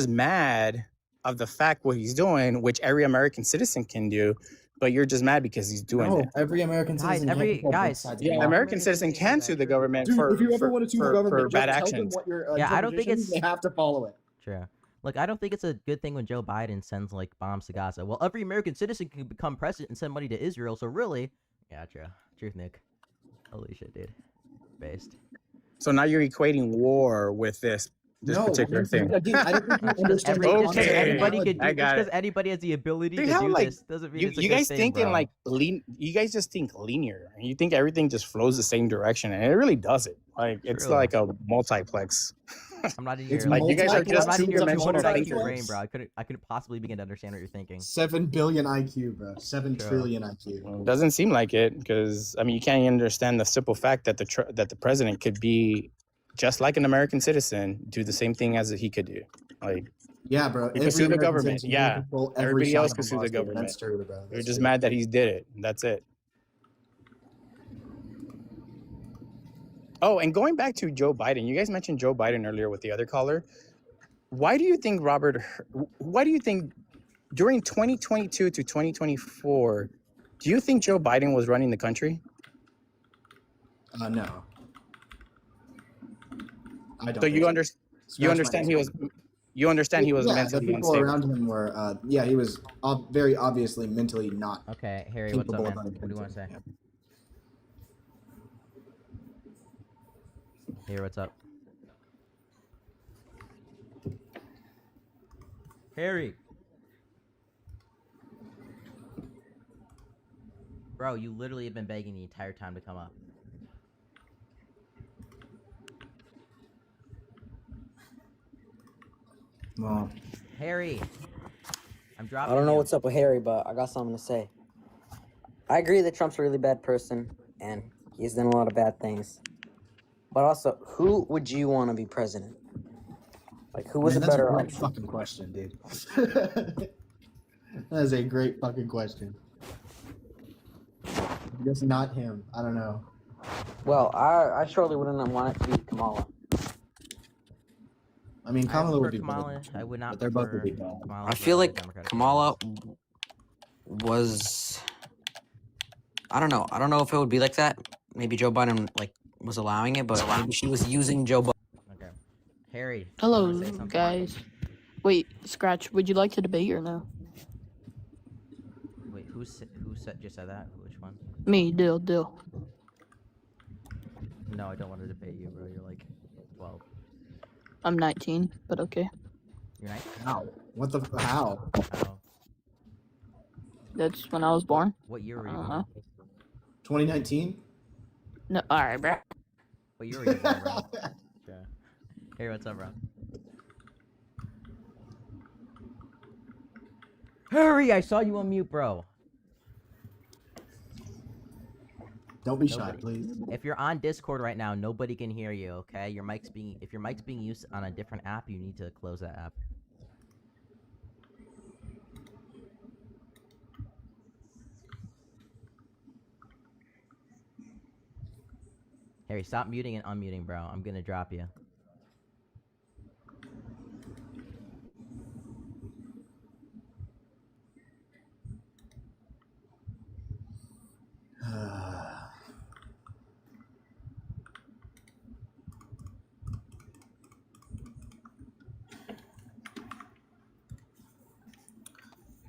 mad of the fact what he's doing, which every American citizen can do, but you're just mad because he's doing it. Every American Guys, citizen. Yeah, an American citizen can sue the government Dude, for if you ever want to sue the for government, bad just tell them actions. what your Yeah, I don't think interpretation is, it's- they have to follow it. True. Look, I don't think it's a good thing when Joe Biden sends like bombs to Gaza. Well, every American citizen can become president and send money to Israel. So really, yeah, true. Truth, Nick. Holy shit, dude. Based. So now you're equating war with this No, particular thing. Again, I don't think you Just understand. because Okay, anybody could do, I just got because it. anybody has the ability See to how, do like, this doesn't mean You, it's a you good guys thing, thinking bro. like you guys just think linear. You think everything just flows the same direction, and it really doesn't. Like it's True. like a multiplex. I'm not in It's your like you guys are multi- just I'm not in your two-dimensional motor thinkers. brain, bro. I couldn't possibly begin to understand what you're thinking. 7 billion IQ, bro. 7 True. trillion IQ. Doesn't seem like it, because I mean you can't understand the simple fact that the president could be just like an American citizen, do the same thing as he could do. Like Yeah, bro. You can sue the American government, citizen yeah. can control every Everybody side else of can the sue the lawsuit. government. That's true, bro. you're That's just true. mad that he did it. That's it. Oh, and going back to Joe Biden, you guys mentioned Joe Biden earlier with the other caller. Why do you think during 2022 to 2024, do you think Joe Biden was running the country? No. I don't. So think you so. understand Scratch my he was Yeah, the mentally people unstable. around him were. Yeah, he was very obviously mentally not. Okay, Harry, what's up, capable man? of running What do you want to say? country. Harry, what's up? Harry. Bro, you literally have been begging the entire time to come up. Well, Harry. I'm dropping I don't know you. what's up with Harry, but I got something to say. I agree that Trump's a really bad person, and he's done a lot of bad things. But also, who would you want to be president? Like, who was man, a that's better a great option? fucking question, dude. That is a great fucking question. Just not him. I don't know. Well, I surely wouldn't want it to be Kamala. I mean, I Kamala would prefer be better Kamala. than Trump, I would not but they're both prefer would be bad. Kamala I over feel the like Democratic Kamala candidates. was. I don't know. I don't know if it would be like that. Maybe Joe Biden was allowing it, but maybe she was using Joe Biden. Okay. Harry. you Hello, wanna say something? guys. Wait, Scratch, would you like to debate or no? Wait, who just said that? Which one? Me, Dill. No, I don't want to debate you, bro. You're like 12. I'm 19, but okay. You're 19? How? What the? How? Oh. That's when I was born. What year were I you don't born? know. 2019. No, all right, bro. What year were you born, bro? Okay. Hey, what's up, bro? Hurry! I saw you on mute, bro. Don't be shy, Nobody. please. If you're on Discord right now, nobody can hear you. Okay, your mic's being if your mic's being used on a different app, you need to close that app. Harry, stop muting and unmuting, bro. I'm gonna drop you.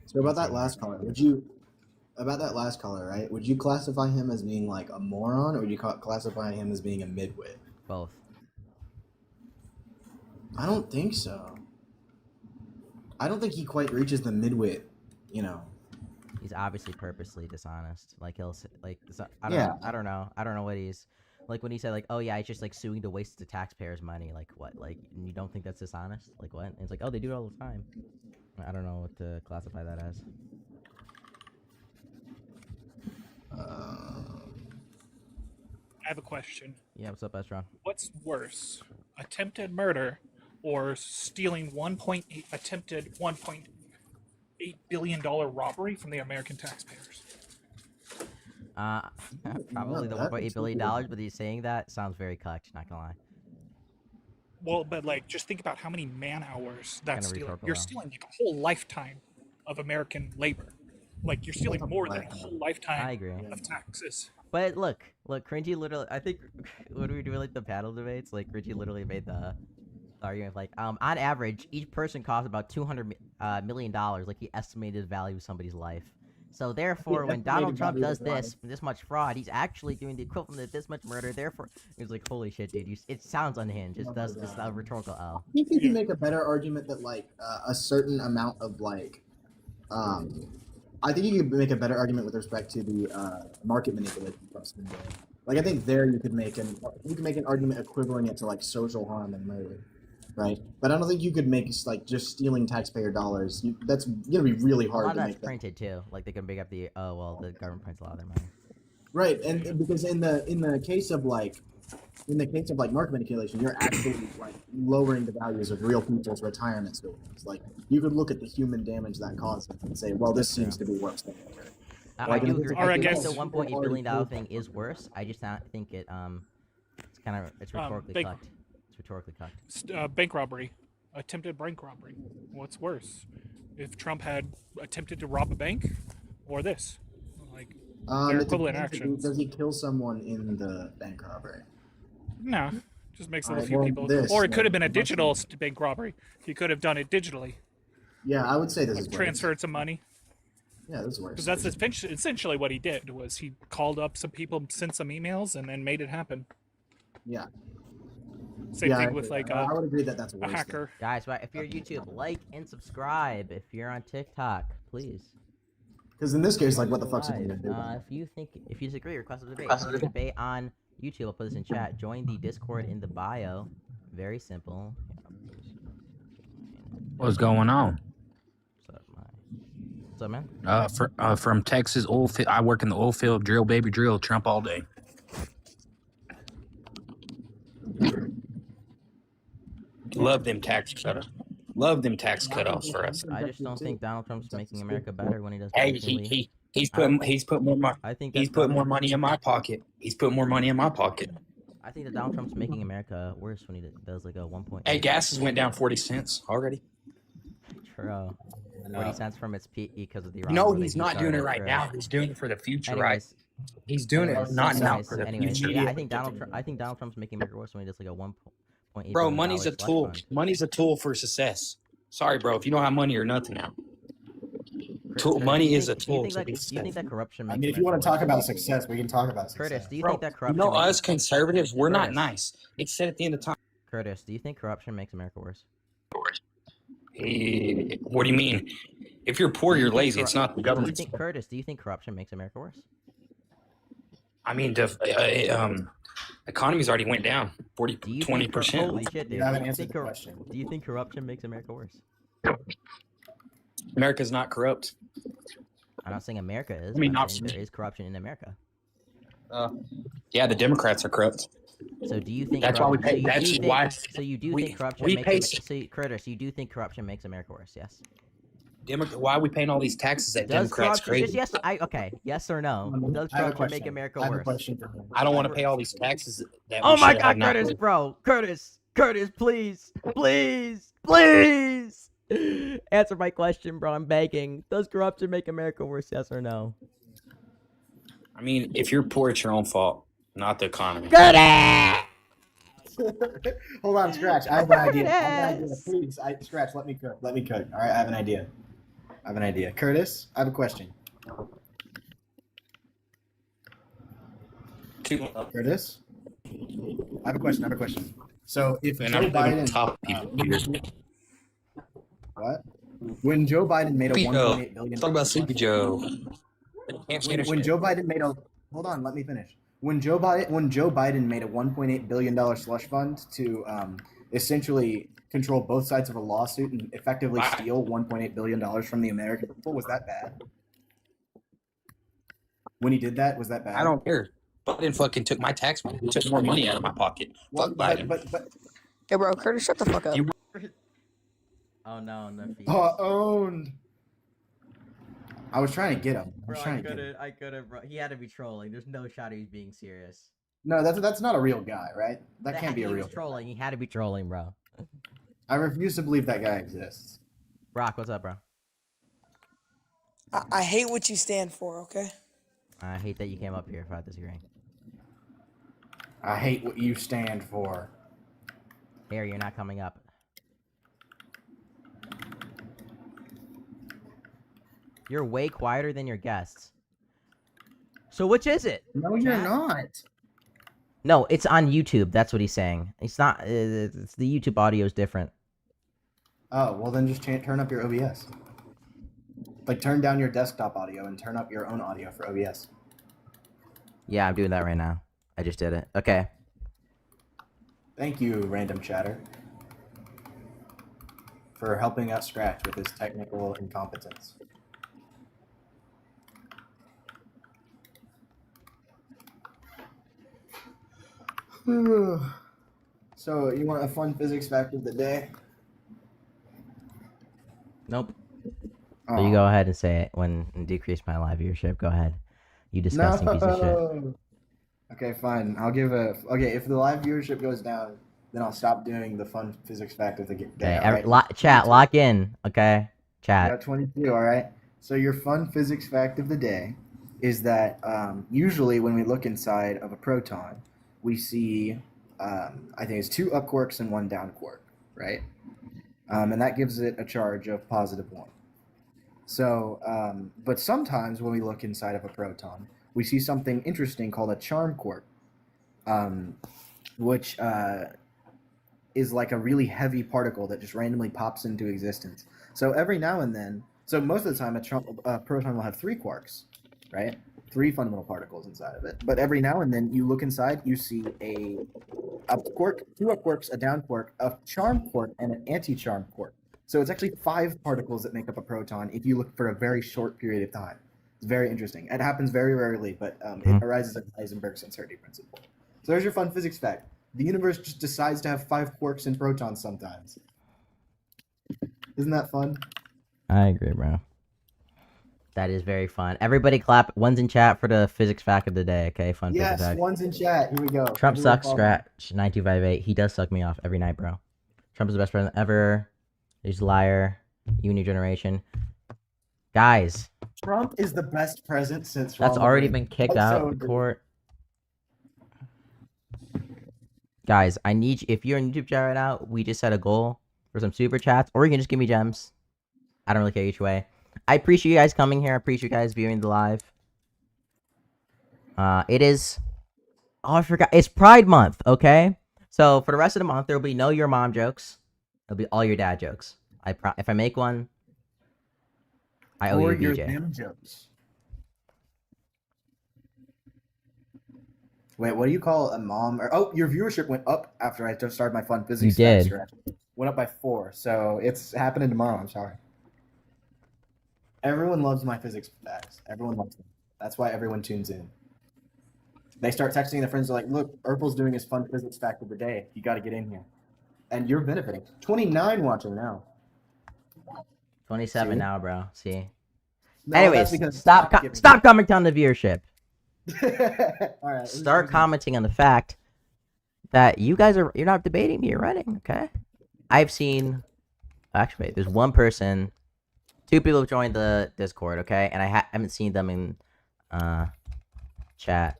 So about that last caller, right? Would you classify him as being like a moron, or would you classify him as being a midwit? Both. I don't think so. I don't think he quite reaches the midwit, you know. He's obviously purposely dishonest. Like I don't know what he's like when he said like, oh yeah, it's just like suing to waste the taxpayers' money. Like what? Like you don't think that's dishonest? Like what? And it's like, oh, they do it all the time. I don't know what to classify that as. I have a question. Yeah, what's up, Estron? What's worse, attempted murder or stealing attempted $1.8 billion robbery from the American taxpayers? Probably the $1.8 billion, but he's saying that sounds very cucked, not gonna lie. Well, but like, just think about how many man hours that's stealing. rhetorical, You're though. stealing like a whole lifetime of American labor. Like, you're stealing more than a whole lifetime I agree. of taxes. But look, Cringy literally, I think when we were doing like the panel debates, like Cringy literally made the argument of like, on average, each person costs about $200 million, like he estimated the value of somebody's life. So therefore, when Donald Trump does this much fraud, he's actually doing the equivalent of this much murder. Therefore, he's like, holy shit, dude, it sounds unhinged. It does this rhetorical L. I think you can make a better argument that like a certain amount of like, I think you could make a better argument with respect to the market manipulation question. Like I think there you could make an argument equivalent it to like social harm and murder, right? But I don't think you could make like just stealing taxpayer dollars. That's gonna be really hard A lot to of make that's printed too. Like they can bring up the the government prints a lot of their money. Right, and because in the case of like market manipulation, you're actually like lowering the values of real people's retirement savings. Like you could look at the human damage that causes and say, well, this seems to be worse than murder. I do agree. Or I I think guess- the $1.8 billion thing is worse. I just not think it's rhetorically bank- cucked. It's rhetorically cucked. Bank robbery, attempted bank robbery. What's worse, if Trump had attempted to rob a bank, or this? Like, they're It equivalent depends. actions. Does he kill someone in the bank robbery? No, just makes a Alright, few well, people. this, Or it could have then. been a digital bank robbery. He could have done it digitally. Yeah, I would say this is worse. Transferred some money. Yeah, this is worse. Because that's essentially what he did. Was he called up some people, sent some emails, and then made it happen. Yeah. Same Yeah, I thing with agree. like I would agree that that's a worse. hacker. Guys, if you're YouTube, like and subscribe. If you're on TikTok, please. Because in this case, like, what the fuck's he Live. gonna do? If you disagree, request a debate. Request a debate on YouTube. I'll put this in chat. Join the Discord in the bio. Very simple. What's going on? What's up, man? From Texas oil field. I work in the oil field. Drill, baby, drill. Trump all day. Love them tax cutoffs. Love them tax cutoffs for us. I just don't think Donald Trump's making America better when he does. Hey, blatantly. he's put more money. I think he's put more money in my pocket. He's put more money in my pocket. I think that Donald Trump's making America worse when he does like a 1. Hey, gas has went down 40 cents already. True. 40 cents from its peak because of the. No, Iran war he's that not doing it started, right true. now. He's doing it for the future, right? Anyways, He's doing it not now for the future. Yeah, I think Donald Trump's making America worse when he does like a 1.8. Bro, billion money's a slush tool. fund. Money's a tool for success. Sorry, bro. If you don't have money, you're nothing now. Curtis, Money do you is a think- tool. Do you think that corruption? I Makes mean, if you want America to talk worse? about success, we can talk about success. Curtis, do you Bro, think that corruption? you know, makes- us conservatives, we're not Curtis. nice. It's said at the end of time. Curtis, do you think corruption makes America worse? What do you mean? If you're poor, you're lazy. It's not the Do you government. think, Curtis? Do you think corruption makes America worse? I mean, the economy's already went down 20%. Holy shit, dude. You haven't Do you answered think the question. Do you think corruption makes America worse? America's not corrupt. I'm not saying America is. I mean, I'm not saying there is corruption in America. Yeah, the Democrats are corrupt. So do you think That's why we corruption- pay. so you That's do think- why. So you do we- think corruption we makes pay. so Curtis, you do think corruption makes America worse? Yes. Why are we paying all these taxes that Does Democrats corruption? created? Yes. Okay. Yes or no? Does I have a corruption question. make America I have a worse? question for him. I don't want to pay all these taxes that. Oh we my should God, have not Curtis, paid. bro, Curtis, please, please, answer my question, bro. I'm begging. Does corruption make America worse? Yes or no? I mean, if you're poor, it's your own fault, not the economy. Curtis! Hold on, Scratch. I have an idea. Please, Scratch. Let me cook. All right, I have an idea. Curtis, I have a question. Curtis, I have a question. So if And Joe I'm Biden, top people. what? When Joe Biden made a Sleepy 1.8 Joe. billion. Talk about Sleepy Joe. Can't finish When it. Joe Biden made a hold on, let me finish. When Joe Biden made a $1.8 billion slush fund to essentially control both sides of a lawsuit and effectively steal $1.8 billion from the American people, was that bad? When he did that, was that bad? I don't care. Biden fucking took my tax money. He took more money out of my pocket. Fuck Biden. But Hey, bro, Curtis, shut the fuck up. Oh no, no fees. owned. I was trying to get him. Bro, I couldn't, bro. He had to be trolling. There's no shot he's being serious. No, that's not a real guy, right? That can't be a he real was trolling. He had to be trolling, bro. I refuse to believe that guy exists. Brock, what's up, bro? I hate what you stand for, okay? I hate that you came up here without disagreeing. I hate what you stand for. Harry, you're not coming up. You're way quieter than your guests. So which is it? No, you're not. No, it's on YouTube. That's what he's saying. It's not. It's the YouTube audio is different. Oh, well then just turn up your OBS. Like turn down your desktop audio and turn up your own audio for OBS. Yeah, I'm doing that right now. I just did it. Okay. Thank you, Random Chatter, for helping out Scratch with his technical incompetence. So, you want a fun physics fact of the day? Nope. So you go ahead and say it when decrease my live viewership. Go ahead. You disgusting piece of shit. Okay, fine. I'll give a... Okay, if the live viewership goes down, then I'll stop doing the fun physics fact of the day. Okay, alright? chat, lock in. Okay, I chat. got 22, alright? So your fun physics fact of the day is that usually when we look inside of a proton, we see, I think it's 2 up quarks and 1 down quark, right? And that gives it a charge of +1. So, but sometimes when we look inside of a proton, we see something interesting called a charm quark, which is like a really heavy particle that just randomly pops into existence. So every now and then, so most of the time a proton will have 3 quarks, right? 3 fundamental particles inside of it. But every now and then you look inside, you see a up quark, 2 up quarks, a down quark, a charm quark, and an anti-charm quark. So it's actually 5 particles that make up a proton if you look for a very short period of time. It's very interesting. It happens very rarely, but it arises in Heisenberg's uncertainty principle. So there's your fun physics fact. The universe just decides to have 5 quarks and protons sometimes. Isn't that fun? I agree, bro. That is very fun. Everybody clap. One's in chat for the physics fact of the day, okay? Fun physics Yes, fact. one's in chat. Here we go. Trump Everyone sucks, follow. Scratch 9258. He does suck me off every night, bro. Trump is the best president ever. He's a liar. You new generation. Guys, Trump is the best president since that's Ronald already Reagan. been kicked That's out so of good. court. Guys, I need you. If you're on YouTube chat right now, we just set a goal for some super chats, or you can just give me gems. I don't really care each way. I appreciate you guys coming here. I appreciate you guys viewing the live. It is. Oh, I forgot. It's Pride Month, okay? So for the rest of the month, there will be no your mom jokes. It'll be all your dad jokes. If I make one, I owe Or you your a BJ. them jokes. Wait, what do you call a mom? Or, oh, your viewership went up after I just started my fun physics. You did. Stretch. Went up by 4, so it's happening tomorrow. I'm sorry. Everyone loves my physics facts. Everyone loves them. That's why everyone tunes in. They start texting their friends. They're like, "Look, Urpel's doing his fun physics fact of the day. You got to get in here." And you're benefiting. 29 watching now. 27 See? now, bro. See. No, that's Anyways, because stop commenting on the viewership. All right. Start commenting on the fact that you're not debating me, you're running, okay? I've seen, actually, wait, there's one person, 2 people have joined the Discord, okay? And I haven't seen them in chat.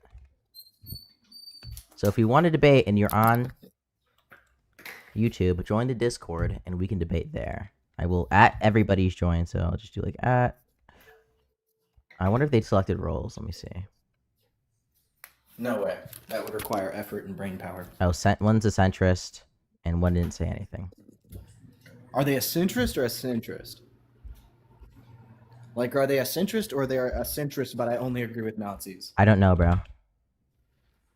So if you want to debate and you're on YouTube, join the Discord and we can debate there. I will everybody's joined, so I'll just do like I wonder if they selected roles. Let me see. No way. That would require effort and brain power. Oh, one's a centrist, and one didn't say anything. Are they a centrist or a centrist? Like, are they a centrist or they are a centrist, but I only agree with Nazis? I don't know, bro.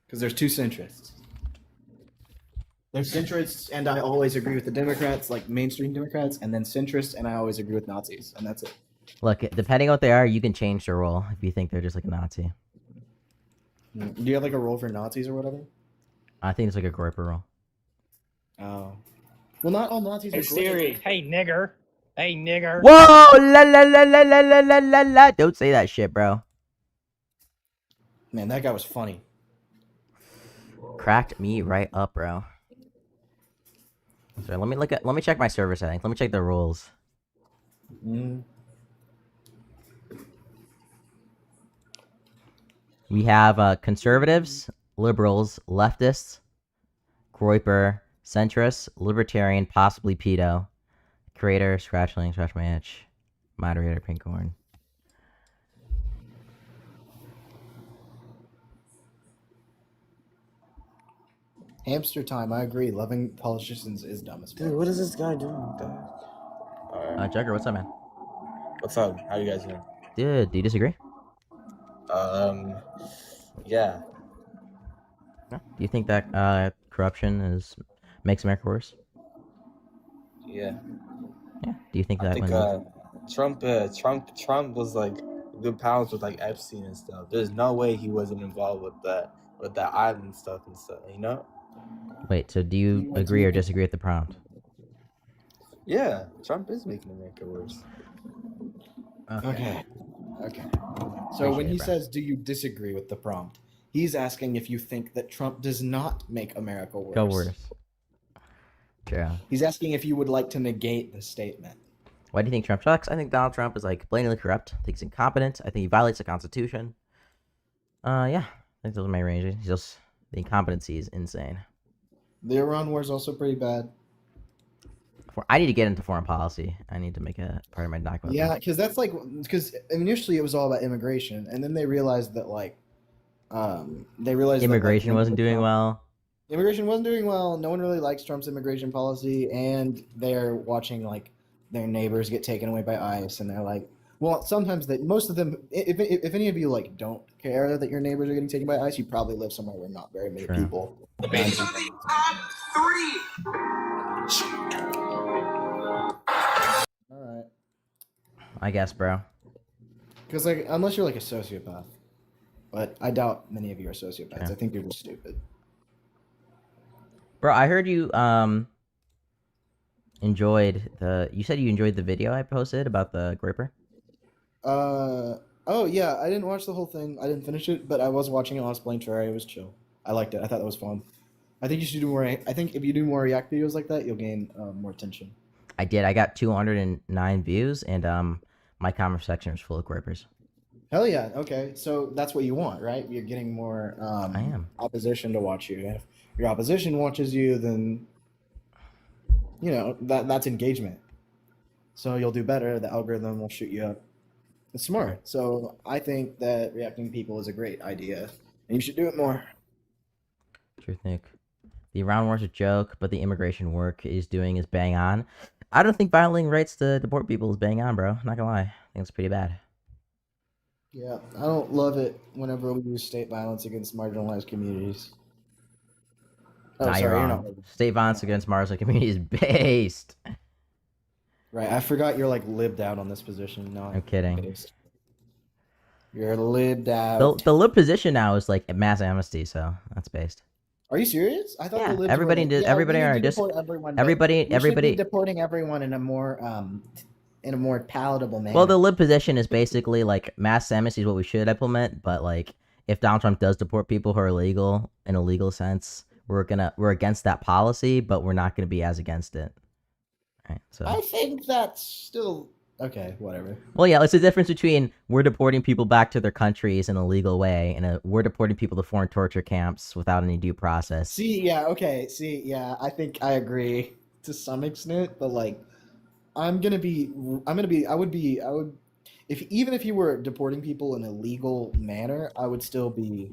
Because there's 2 centrists. There's centrists, and I always agree with the Democrats, like mainstream Democrats, and then centrists, and I always agree with Nazis, and that's it. Look, depending on what they are, you can change their role if you think they're just like a Nazi. Do you have like a role for Nazis or whatever? I think it's like a Groyper role. Oh. Well, not all Nazis Hey are Siri, hey nigger, hey nigger. Whoa! La la la la la la la la la! Don't say that shit, bro. Man, that guy was funny. Cracked me right up, bro. So let me check my server settings. Let me check the rules. We have conservatives, liberals, leftists, Groyper, centrists, libertarian, possibly pedo, creator, scratch my itch, moderator, pinkhorn. Hamster time, I agree. Loving politicians is dumb as fuck. Dude, what is this guy doing? Jugger, what's up, man? What's up? How you guys doing? Dude, do you disagree? Yeah. No? Do you think that corruption makes America worse? Yeah. Yeah. Do you think I that think Trump was like good pals with like Epstein and stuff. There's no way he wasn't involved with that island stuff and stuff, you know? Wait, so do you agree or disagree with the prompt? Yeah, Trump is making America worse. Okay. So when he says, "Do you disagree with the prompt?" he's asking if you think that Trump does not make America worse. Go worse. Yeah. He's asking if you would like to negate the statement. Why do you think Trump sucks? I think Donald Trump is like blatantly corrupt. I think he's incompetent. I think he violates the Constitution. Yeah. I think those are my ranges. He's just the incompetency is insane. The Iran war is also pretty bad. I need to get into foreign policy. I need to make a part of my document. Yeah, because initially it was all about immigration, and then they realized that immigration wasn't doing well. Immigration wasn't doing well. No one really likes Trump's immigration policy, and they're watching like their neighbors get taken away by ICE, and they're like, well, sometimes most of them, if any of you like don't care that your neighbors are getting taken by ICE, you probably live somewhere where not very many people. All right. I guess, bro. Because like, unless you're like a sociopath, but I doubt many of you are sociopaths. Yeah. I think you're just stupid. Bro, I heard you you said you enjoyed the video I posted about the Groyper? Oh yeah, I didn't watch the whole thing. I didn't finish it, but I was watching it on Explain Terraria. It was chill. I liked it. I thought that was fun. I think you should do more. I think if you do more React videos like that, you'll gain more attention. I did. I got 209 views, and my comment section is full of Groypers. Hell yeah. Okay, so that's what you want, right? You're getting more I am. opposition to watch you. If your opposition watches you, then you know that's engagement. So you'll do better. The algorithm will shoot you up. It's smart. So I think that reacting to people is a great idea, and you should do it more. What do you think? The Iran war's a joke, but the immigration work is doing is bang on. I don't think violating rights to deport people is bang on, bro. Not gonna lie. I think it's pretty bad. Yeah, I don't love it whenever we use state violence against marginalized communities. Oh, Nah, sorry, you're you're wrong. not. State violence against marginalized communities is based. Right, I forgot you're like libbed out on this position. No, I'm kidding. based. You're libbed out. The lib position now is like mass amnesty, so that's based. Are you serious? I thought Yeah, the libs everybody were, did. yeah, Everybody we on need our to dis. deport everyone, but Everybody. we should be Everybody. deporting everyone in a more palatable manner. Well, the lib position is basically like mass amnesty is what we should implement, but like if Donald Trump does deport people who are illegal in a legal sense, we're against that policy, but we're not gonna be as against it. Right. So I think that's still okay. Whatever. well, yeah, it's the difference between we're deporting people back to their countries in a legal way and we're deporting people to foreign torture camps without any due process. See, yeah, okay. See, yeah, I think I agree to some extent, but like, I would even if you were deporting people in a legal manner, I would still disagree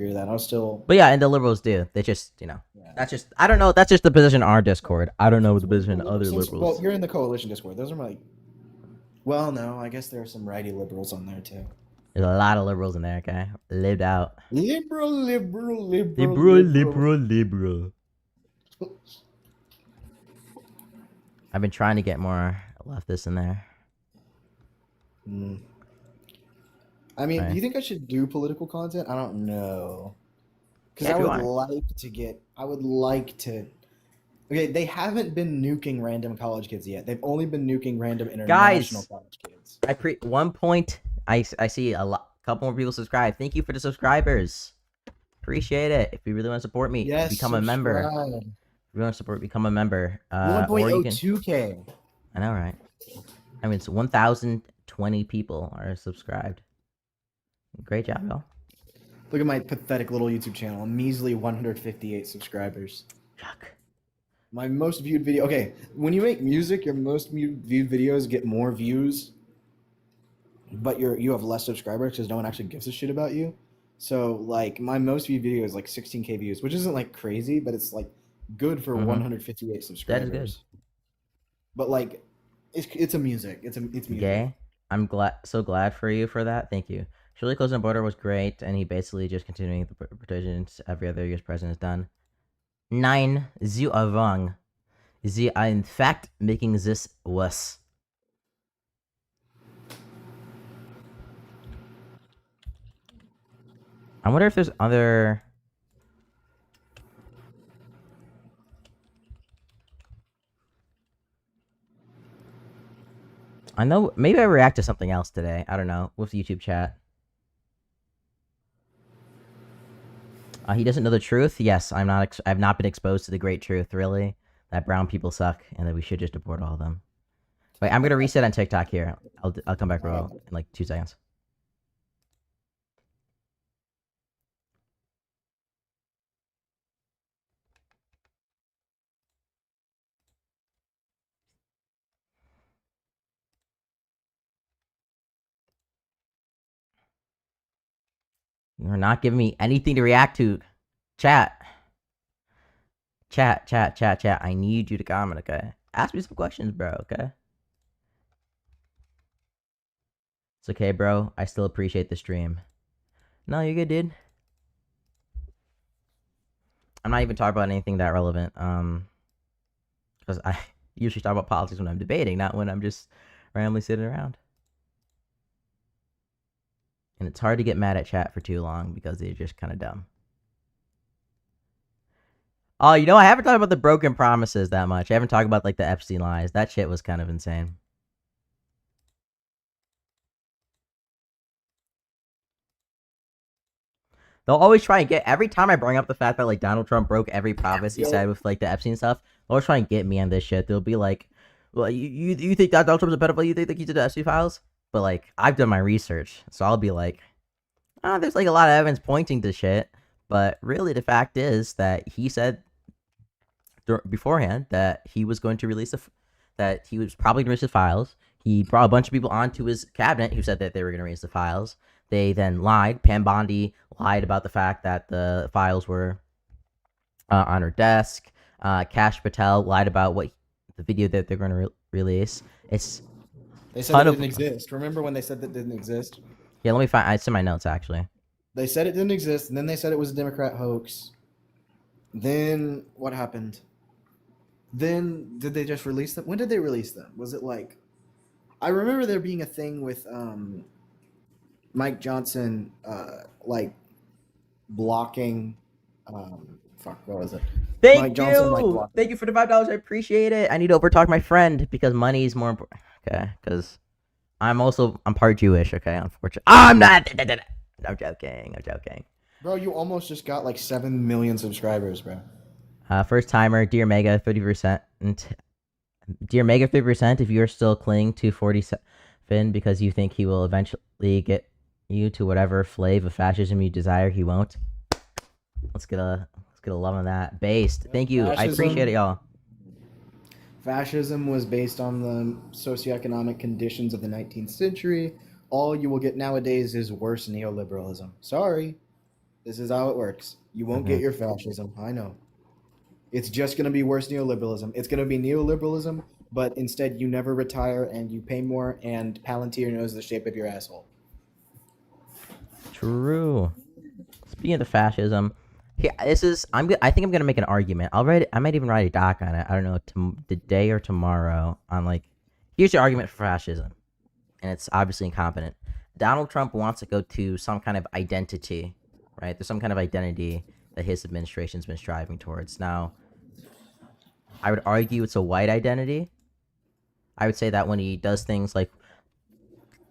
with that. I was still. But yeah, and the liberals do. They just, that's just, I don't know. That's just the position in our Discord. I don't know what the position of other liberals. Well, you're in the coalition Discord. Those are my. Well, no, I guess there are some righty liberals on there too. There's a lot of liberals in there, okay? Lived out. Liberal. I've been trying to get more leftists in there. I mean, Right. do you think I should do political content? I don't know. Because Yeah, I if you would want. like to. Okay, they haven't been nuking random college kids yet. They've only been nuking random international college kids. I see couple more people subscribe. Thank you for the subscribers. Appreciate it. If you really want to support me, Yes, become a member. subscribe. If you want to support, become a member. Or you can. 1.02K. I know, right? I mean, it's 1,020 people are subscribed. Great job, y'all. Look at my pathetic little YouTube channel. A measly 158 subscribers. Yuck. My most viewed video. Okay, when you make music, your most viewed videos get more views, but you have less subscribers because no one actually gives a shit about you. So like my most viewed video is like 16K views, which isn't like crazy, but it's like good for 158 subscribers. That is good. But like, it's a music. It's music. Gay. I'm so glad for you for that. Thank you. Surely closing the border was great, and he basically just continuing the provisions every other U.S. president has done. Nein, sie are wrong. Sie are in fact making this worse. I wonder if there's other. I know. Maybe I react to something else today. I don't know. With the YouTube chat. He doesn't know the truth. Yes, I'm not. I've not been exposed to the great truth. Really, that brown people suck, and that we should just deport all of them. Wait, I'm gonna reset on TikTok here. I'll come back in like 2 seconds. You're not giving me anything to react to. Chat. Chat. I need you to comment, okay? Ask me some questions, bro, okay? It's okay, bro. I still appreciate the stream. No, you're good, dude. I'm not even talking about anything that relevant. Because I usually talk about politics when I'm debating, not when I'm just randomly sitting around. And it's hard to get mad at chat for too long because they're just kind of dumb. Oh, you know, I haven't talked about the broken promises that much. I haven't talked about, like, the Epstein lies. That shit was kind of insane. They'll always try and get, every time I bring up the fact that, like, Donald Trump broke every promise he said with, like, the Epstein stuff, they'll always try and get me on this shit. They'll be like, well, you think that Donald Trump's a pedophile? You think that he did the Epstein files? But, like, I've done my research, so I'll be like, oh, there's, like, a lot of evidence pointing to shit. But really, the fact is that he said beforehand that he was going to release that he was probably going to release the files. He brought a bunch of people onto his cabinet who said that they were going to release the files. They then lied. Pam Bondi lied about the fact that the files were on her desk. Kash Patel lied about what the video that they're going to release. It's They said it didn't exist. Remember when they said that didn't exist? Yeah, let me find. It's in my notes actually. They said it didn't exist, and then they said it was a Democrat hoax. Then what happened? Then did they just release them? When did they release them? Was it like? I remember there being a thing with Mike Johnson, like blocking. Fuck, what was it? Thank Mike Johnson, like, you. blocking. Thank you for the $5. I appreciate it. I need to overtalk my friend because money is more important. Okay, because I'm part Jewish. Okay, unfortunately, I'm not. I'm joking. I'm joking. Bro, you almost just got like 7 million subscribers, bro. First timer, dear Mega, 30%. Dear Mega, 30%. If you are still clinging to 47 because you think he will eventually get you to whatever flavor of fascism you desire, he won't. Let's get a love on that. Based. Thank you. I appreciate it, y'all. Fascism was based on the socioeconomic conditions of the 19th century. All you will get nowadays is worse neoliberalism. Sorry. This is how it works. You won't get your fascism. I know. It's just going to be worse neoliberalism. It's going to be neoliberalism, but instead you never retire and you pay more and Palantir knows the shape of your asshole. True. Speaking of the fascism, here, I think I'm gonna make an argument. I might even write a doc on it. I don't know, today or tomorrow. On like, here's your argument for fascism, and it's obviously incompetent. Donald Trump wants to go to some kind of identity, right? There's some kind of identity that his administration's been striving towards. Now, I would argue it's a white identity. I would say that when he does things like,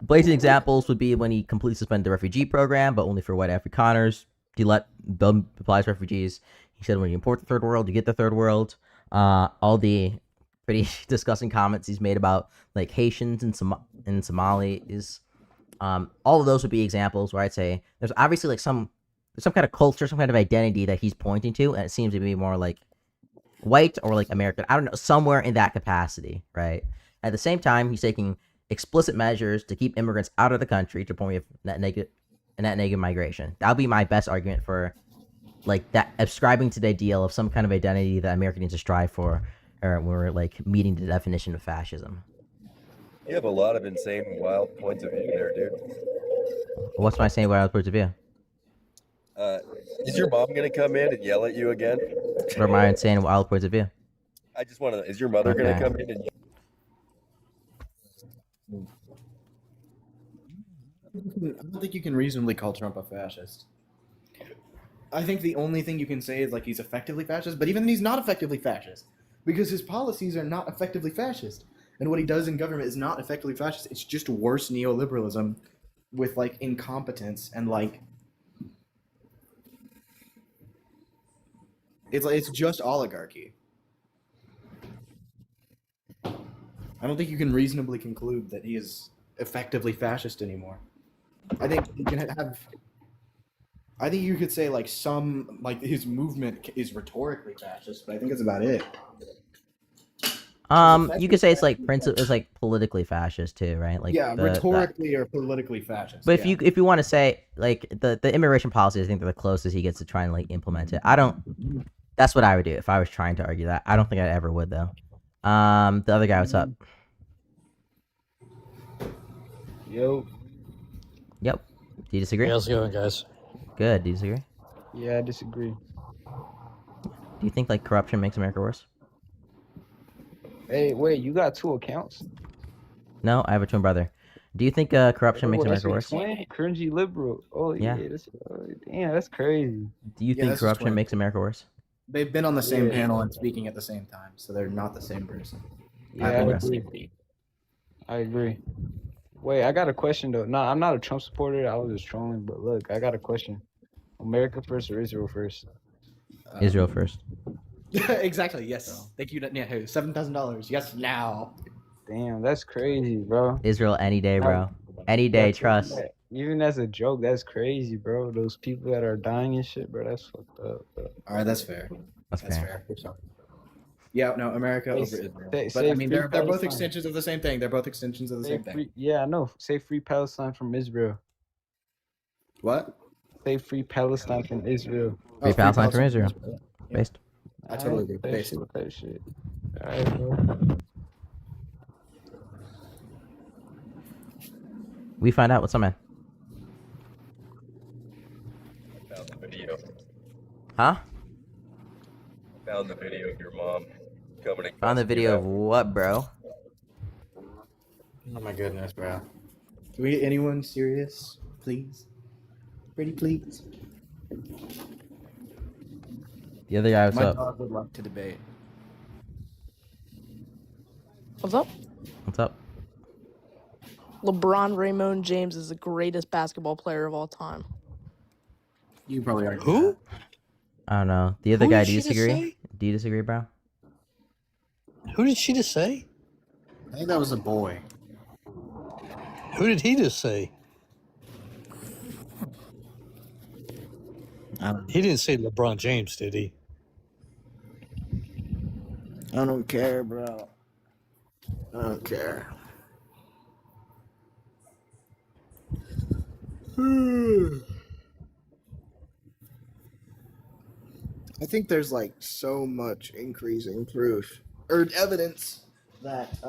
blazing examples would be when he completely suspended the refugee program, but only for white Afrikaners. He let them apply as refugees. He said when you import the third world, you get the third world. All the pretty disgusting comments he's made about like Haitians and Somalis. All of those would be examples where I'd say there's obviously like there's some kind of culture, some kind of identity that he's pointing to, and it seems to be more like white or like American. I don't know, somewhere in that capacity, right? At the same time, he's taking explicit measures to keep immigrants out of the country to the point of net negative migration. That would be my best argument for like that, ascribing to the ideal of some kind of identity that America needs to strive for, or we're like meeting the definition of fascism. You have a lot of insane, wild points of view there, dude. What's my saying wild points of view? Is your mom gonna come in and yell at you again? What are my insane wild points of view? I just want to. Is your mother gonna come in and? I don't think you can reasonably call Trump a fascist. I think the only thing you can say is like he's effectively fascist, but even he's not effectively fascist because his policies are not effectively fascist. And what he does in government is not effectively fascist. It's just worse neoliberalism with like incompetence and like it's just oligarchy. I don't think you can reasonably conclude that he is effectively fascist anymore. I think you can I think you could say like some like his movement is rhetorically fascist, but I think that's about it. You could say it's like it's like politically fascist too, right? Like rhetorically or politically fascist. But if you want to say like the immigration policy, I think they're the closest he gets to trying to like implement it. That's what I would do if I was trying to argue that. I don't think I ever would though. The other guy, what's up? Yo. Yep. Do you disagree? How's it going, guys? Good. Do you disagree? Yeah, I disagree. Do you think like corruption makes America worse? Hey, wait, you got 2 accounts? No, I have a twin brother. Do you think corruption makes America worse? Cringy liberal. Oh yeah. Damn, that's crazy. Do you think corruption makes America worse? They've been on the same panel and speaking at the same time, so they're not the same person. Yeah, I agree. Wait, I got a question though. No, I'm not a Trump supporter. I was just trolling, but look, I got a question. America first or Israel first? Israel first. Exactly. Yes. Thank you, Netanyahu. $7,000. Yes, now. Damn, that's crazy, bro. Israel any day, bro. Any day, trust. Even as a joke, that's crazy, bro. Those people that are dying and shit, bro. That's fucked up, bro. All right, that's fair. That's fair. Yeah, no, America over Israel. But I mean, they're both extensions of the same thing. They're both extensions of the same thing. Yeah, I know. Say free Palestine from Israel. What? Say free Palestine from Israel. Free Palestine from Israel. Based. I totally agree. Based. That shit. Alright, bro. We find out what's up, man. Found the video. Huh? Found the video of your mom coming and Found the cussing you video out. of what, bro? Oh my goodness, bro. Can we get anyone serious, please? Pretty please. The other guy, what's My up? dog would like to debate. What's up? What's up? LeBron Raymond James is the greatest basketball player of all time. You probably are. Who? I don't know. The other Who guy, did do you she just disagree? say? Do you disagree, bro? Who did she just say? I think that was a boy. Who did he just say? He didn't say LeBron James, did he? I don't care, bro. I don't care. I think there's like so much increasing proof or evidence that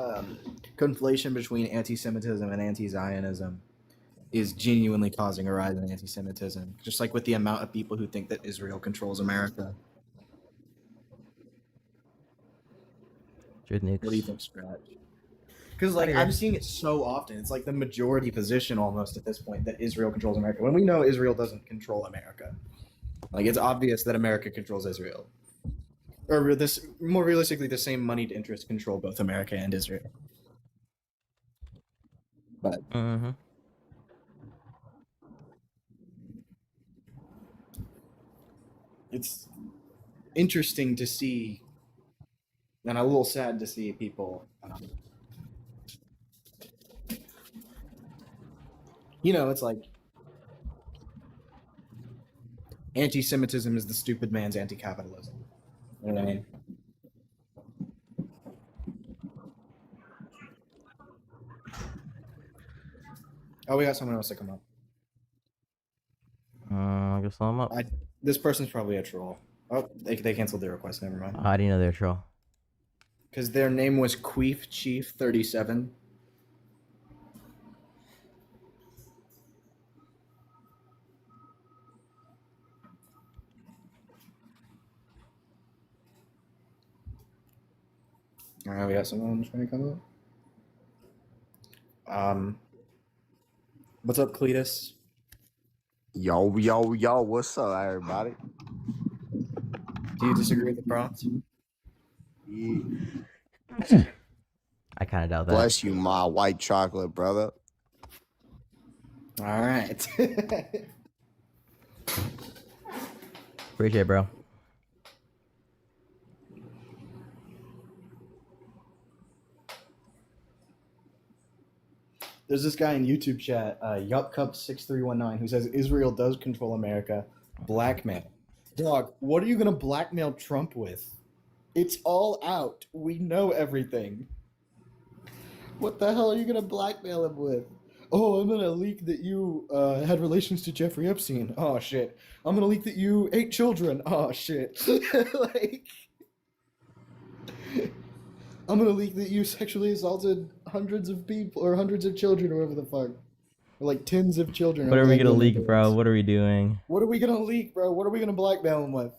conflation between anti-Semitism and anti-Zionism is genuinely causing a rise in anti-Semitism. Just like with the amount of people who think that Israel controls America. Good nukes. What do you think, Scratch? Because like I'm seeing it so often. It's like the majority position almost at this point that Israel controls America. When we know Israel doesn't control America. Like it's obvious that America controls Israel. Or this more realistically, the same moneyed interests control both America and Israel. But it's interesting to see, and a little sad to see people. You know, it's like anti-Semitism is the stupid man's anti-capitalism. You know what I mean? Oh, we got someone else to come up. I guess I'm up. This person's probably a troll. Oh, they canceled their request. Never mind. How do you know they're a troll? Because their name was Queef Chief 37. All right, we got someone trying to come up. What's up, Cletus? Yo, yo, yo, what's up, everybody? Do you disagree with the prompts? I kind of doubt that. Bless you, my white chocolate brother. All right. Appreciate it, bro. There's this guy in YouTube chat, YupCup6319, who says Israel does control America. Blackmail. Dog, what are you gonna blackmail Trump with? It's all out. We know everything. What the hell are you gonna blackmail him with? Oh, I'm gonna leak that you had relations to Jeffrey Epstein. Oh shit. I'm gonna leak that you ate children. Oh shit. Like, I'm gonna leak that you sexually assaulted hundreds of people or hundreds of children or whatever the fuck. Or like tens of children. What are we gonna leak, bro? What are we doing? What are we gonna leak, bro? What are we gonna blackmail him with?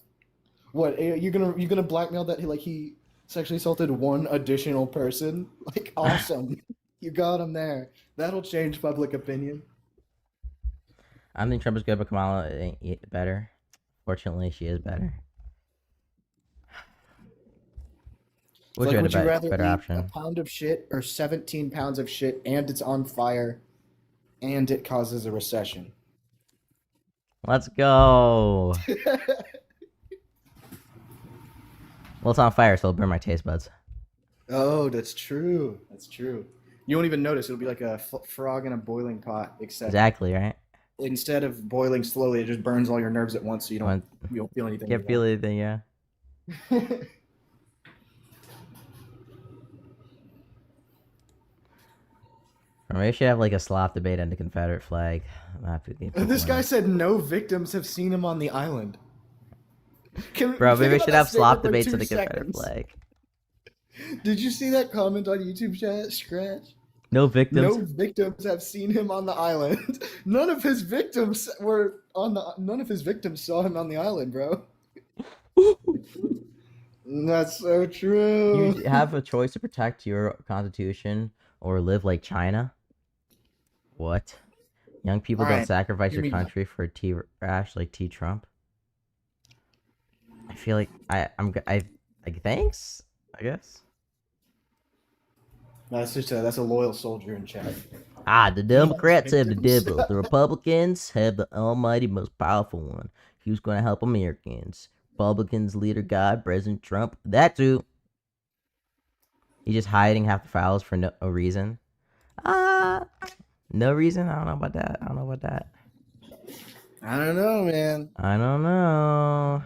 What, you gonna blackmail that he sexually assaulted one additional person? Like, awesome. You got him there. That'll change public opinion. I think Trump is good, but Kamala ain't better. Fortunately, she is better. It's like, would you rather better eat option? a pound of shit or 17 pounds of shit and it's on fire and it causes a recession? Let's go. Well, it's on fire, so it'll burn my taste buds. Oh, that's true. That's true. You won't even notice. It'll be like a frog in a boiling pot, except Exactly, right? instead of boiling slowly, it just burns all your nerves at once, so you don't feel anything. Can't feel anything, yeah. Or maybe we should have like a slop debate on the Confederate flag. This guy said no victims have seen him on the island. Bro, maybe we should have slop debates on the Confederate flag. Did you see that comment on YouTube chat, Scratch? No victims. No victims have seen him on the island. None of his victims saw him on the island, bro. That's so true. You have a choice to protect your constitution or live like China. What? Young people don't Alright, sacrifice give their me that. country for T Rash like T Trump. I feel like I thanks, I guess. That's a loyal soldier in chat. The Democrats have the devil. The Republicans have the almighty most powerful one. Who's gonna help Americans? Republicans leader guy, President Trump. That too. He's just hiding half the files for no reason. No reason? I don't know about that. I don't know, man. I don't know.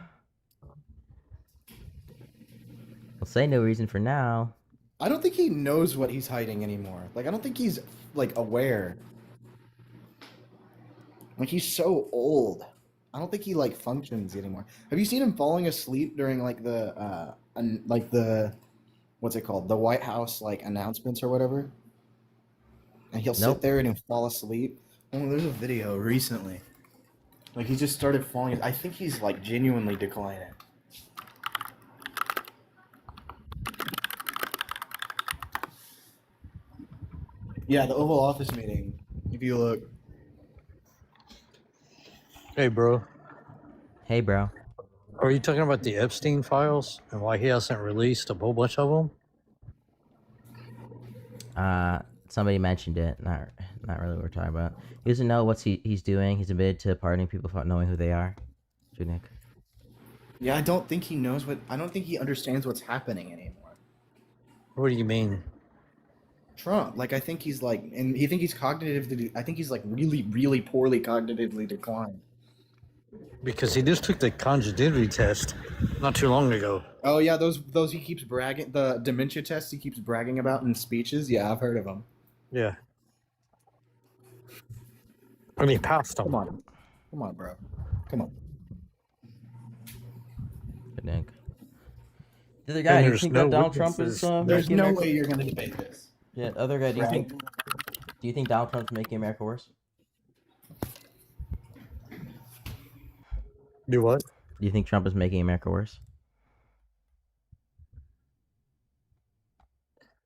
We'll say no reason for now. I don't think he knows what he's hiding anymore. Like, I don't think he's, like, aware. Like, he's so old. I don't think he, like, functions anymore. Have you seen him falling asleep during, like, the what's it called? The White House, like, announcements or whatever? And he'll Nope. sit there and he'll fall asleep. Oh, there's a video recently. Like, he just started falling. I think he's, like, genuinely declining. Yeah, the Oval Office meeting. If you look. Hey, bro. Hey, bro. Are you talking about the Epstein files and why he hasn't released a whole bunch of them? Somebody mentioned it. Not really what we're talking about. He doesn't know what he's doing. He's admitted to pardoning people without knowing who they are. Nick. Yeah, I don't think he knows what. I don't think he understands what's happening anymore. What do you mean? Trump, like, I think he's like, and you think he's cognitively. I think he's like really, really poorly cognitively declined. Because he just took the congenitality test not too long ago. Oh yeah, those he keeps bragging. The dementia tests he keeps bragging about in speeches. Yeah, I've heard of them. Yeah. I mean, passed them. Come on, bro. Come on. Good Nick. The other guy, do you think that Donald Trump is There's making no America... way you're gonna debate this. Yeah, other guy, do you think Donald Trump's making America worse? Do what? Do you think Trump is making America worse?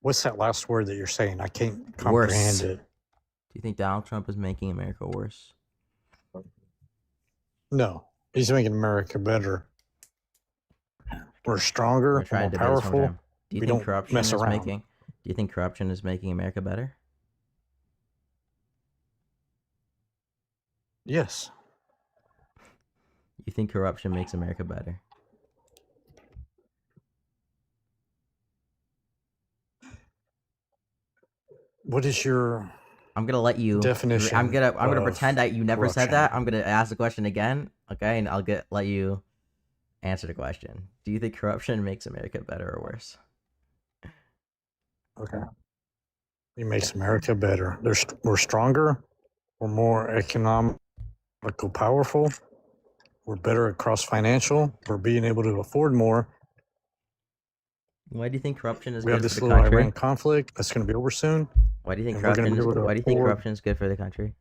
What's that last word that you're saying? I can't comprehend it. Do you think Donald Trump is making America worse? No, he's making America better. We're stronger, We're trying more to debate this one more powerful. time. Do you We think don't corruption mess is around. making? Do you think corruption is making America better? Yes. You think corruption makes America better? What is your I'm gonna let you definition? I'm gonna of pretend that you never said corruption? that. I'm gonna ask the question again, okay? And I'll let you answer the question. Do you think corruption makes America better or worse? Okay. It makes America better. We're stronger. We're more economical, powerful. We're better across financial. We're being able to afford more. Why do you think corruption is We good have for this the little country? Iran conflict that's going to be over soon. Why do you think and we're gonna corruption? be able to Why do you think afford- corruption is good for the country?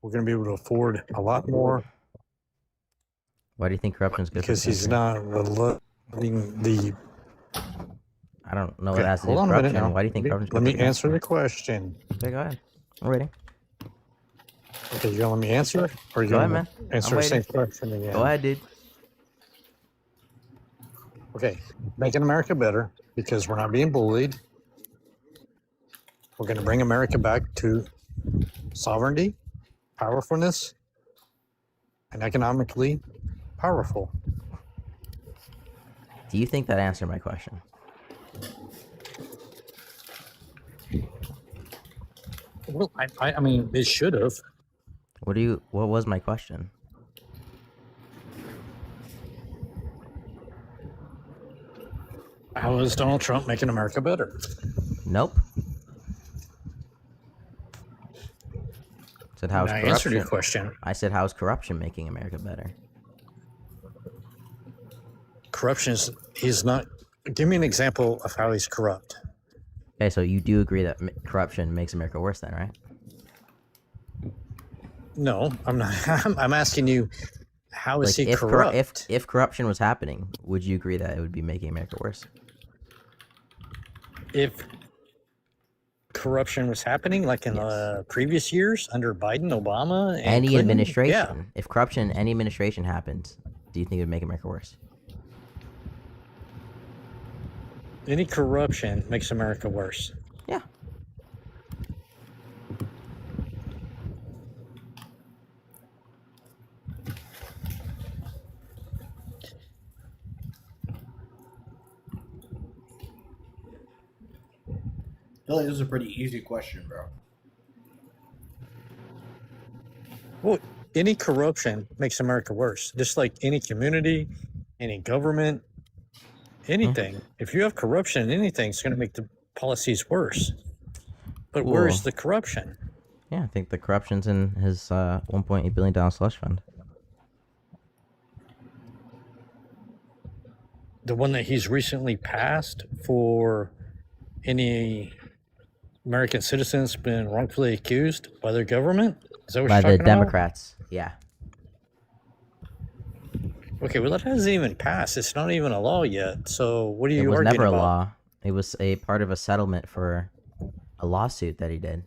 We're going to be able to afford a lot more Why do you think corruption is good because for the he's country? not letting the. I don't know what Okay, that has to do hold with on a minute corruption. now. Why do you think corruption is good Let for me the country? answer the question. Okay, go ahead. I'm waiting. Okay, you gonna let me answer, or you Go ahead, gonna man. answer I'm the same waiting. question again? Go ahead, dude. Okay, making America better because we're not being bullied. We're going to bring America back to sovereignty, powerfulness, and economically powerful. Do you think that answered my question? Well, I mean, it should have. What was my question? How is Donald Trump making America better? Nope. Said how's I corruption? answered your question. I said how's corruption making America better? Corruption is not Give me an example of how he's corrupt. Okay, so you do agree that corruption makes America worse, then, right? No, I'm not. I'm asking you, how is Like, he corrupt? if corruption was happening, would you agree that it would be making America worse? If corruption was happening, like in previous years under Biden, Obama, and Any Clinton, administration, yeah. if corruption in any administration happened, do you think it would make America worse? Any corruption makes America worse. Yeah. I feel like this is a pretty easy question, bro. Well, any corruption makes America worse. Just like any community, any government, anything. If you have corruption in anything, it's going to make the policies worse. But where is Cool. the corruption? Yeah, I think the corruption's in his $1.8 billion slush fund. The one that he's recently passed for any American citizens been wrongfully accused by their government? Is that what By you're the talking about? Democrats. Yeah. Okay, well, that hasn't even passed. It's not even a law yet. So what are It you was arguing never a about? law. It was a part of a settlement for a lawsuit that he did.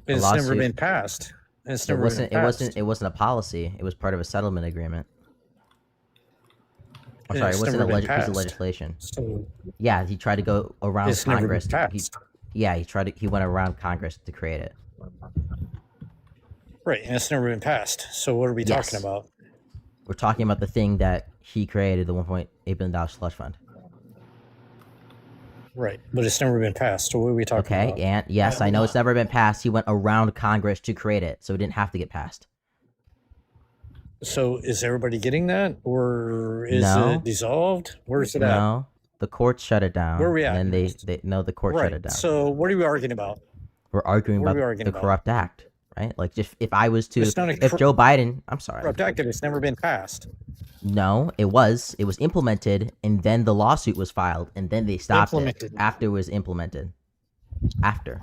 A It's never lawsuit- been passed. It's It never wasn't. been passed. It wasn't a policy. It was part of a settlement agreement. I'm Yeah, sorry, it's it wasn't a never been piece of passed. legislation. So Yeah, he tried to go around it's never been Congress. passed. Yeah, he went around Congress to create it. Right, and it's never been passed. So what are we Yes. talking about? We're talking about the thing that he created, the $1.8 billion slush fund. Right, but it's never been passed. So what are we talking Okay, about? and yes, I know it's never been passed. He went around Congress to create it, so it didn't have to get passed. So is everybody getting that, or is No. it dissolved? Where's it at? No, the courts shut it down. Where are we at? And then the court shut Right. it down. So what are we arguing about? We're arguing what are about we arguing the about? Corrupt Act, right? Like, just if I was to, It's not a if Joe Biden, I'm sorry, Corrupt Act, it's never been passed. no, it was implemented, and then the lawsuit was filed, and then they stopped Implemented. it after it was implemented. After.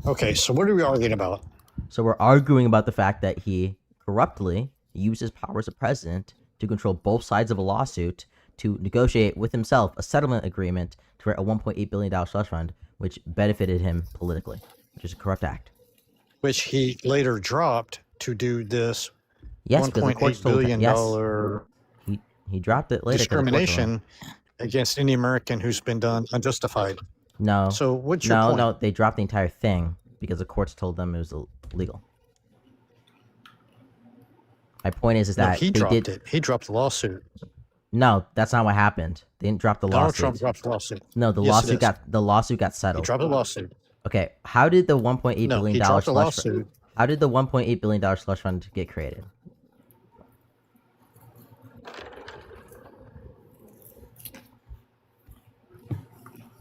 Okay, so what are we arguing about? So we're arguing about the fact that he corruptly used his power as a president to control both sides of a lawsuit to negotiate with himself a settlement agreement to create a $1.8 billion slush fund, which benefited him politically, which is a corrupt act. Which he later dropped to do this Yes, because the courts $1.8 told him. billion Yes, he dropped it later. 'cause the courts told him. discrimination against any American who's been done unjustified. No. So what's your no, point? No, they dropped the entire thing because the courts told them it was illegal. My point is No, that he they dropped did. it. He dropped the lawsuit. No, that's not what happened. They didn't drop the Donald lawsuit. Trump dropped the lawsuit. No, the Yes, it lawsuit is. got He settled. dropped the lawsuit. Okay, how did the $1.8 No, billion he dropped the slush fund? lawsuit. How did the $1.8 billion slush fund get created?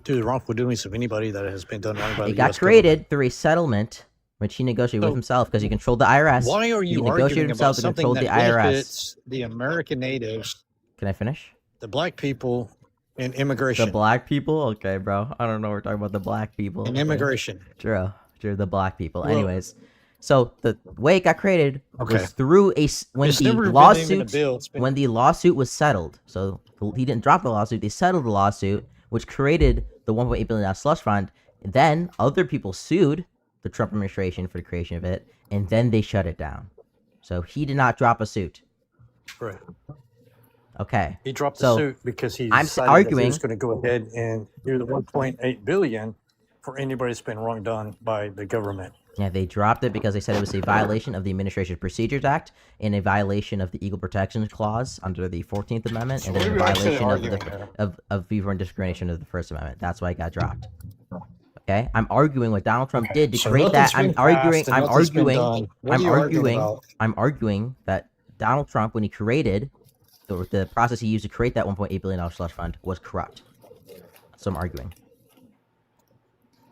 Through the wrongful doings of anybody that has been done wrong by the It got US created through a settlement, which he negotiated with So, himself because he controlled the IRS. Why are he you negotiated arguing himself about to something control that the IRS? benefits the American natives, Can I finish? the black people, and The immigration? black people? Okay, bro. I don't know. We're talking about the black people. And Okay. immigration. True, the black people. Well- Anyways, so the way it got created Okay. was through when It's the never been even a lawsuit bill, it's been- when the lawsuit was settled. So he didn't drop the lawsuit; they settled the lawsuit, which created the $1.8 billion slush fund. And then other people sued the Trump administration for the creation of it, and then they shut it down. So he did not drop a suit. Right. Okay. He dropped the So, suit because he I'm decided that arguing- he was going to go ahead and do the 1.8 billion for anybody that's been wrong done by the government. Yeah, they dropped it because they said it was a violation of the Administration Procedures Act and a violation of the Equal Protection Clause under the 14th Amendment, and So then a what are we actually violation of arguing of viewpoint discrimination of the First Amendment. That's why it got dropped. Okay, I'm arguing what Donald Trump did to So create that. nothing's I'm been arguing. passed and I'm nothing's been arguing. done. What I'm are you arguing arguing. about? I'm arguing that Donald Trump, when he created the process he used to create that $1.8 billion slush fund, was corrupt. So I'm arguing.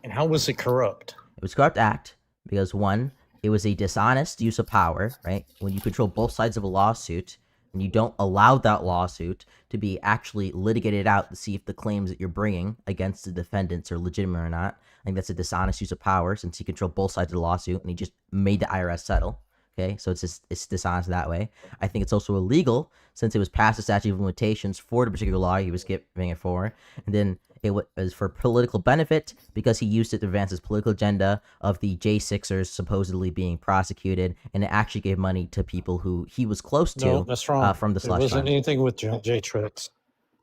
And how was it corrupt? It was a corrupt act because one, it was a dishonest use of power, right? When you control both sides of a lawsuit and you don't allow that lawsuit to be actually litigated out to see if the claims that you're bringing against the defendants are legitimate or not, I think that's a dishonest use of power since he controlled both sides of the lawsuit and he just made the IRS settle. Okay, so it's dishonest that way. I think it's also illegal since it was past the statute of limitations for the particular law he was giving it for, and then it was for political benefit because he used it to advance his political agenda of the J6ers supposedly being prosecuted, and it actually gave money to people who he was close to. No, that's wrong. From the It slush wasn't fund. anything with J6.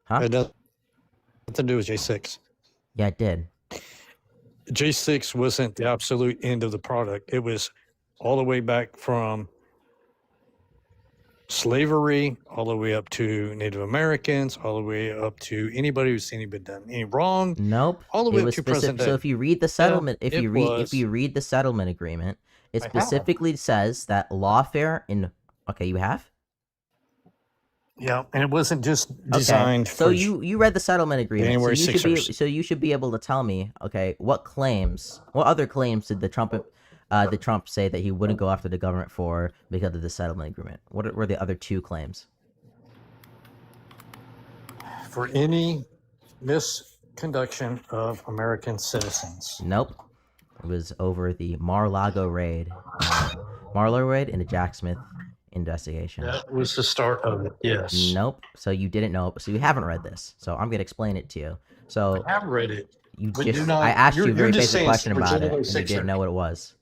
Huh? It doesn't nothing to do with J6. Yeah, it did. J6 wasn't the absolute end of the product. It was all the way back from slavery, all the way up to Native Americans, all the way up to anybody who's seen anybody done any wrong. Nope. All the way It up was to present So day. if you read the settlement, if it you read the settlement agreement, it I have. specifically says that lawfare in. Okay, you have. Yeah, and it wasn't just designed So for you read the settlement agreement. January so Sixers. you should be able to tell me, okay, what other claims did the Trump say that he wouldn't go after the government for because of the settlement agreement? What were the other two claims? for any misconduction of American citizens. Nope. It was over the Mar-a-Lago raid. And the Jack Smith investigation. That was the start of it, yes. Nope. So you didn't know. So you haven't read this. So I'm gonna explain it to you. So I have read it. you but just you're not- I asked you a you're very just basic saying question for about it, January and you 6th, didn't know what it was.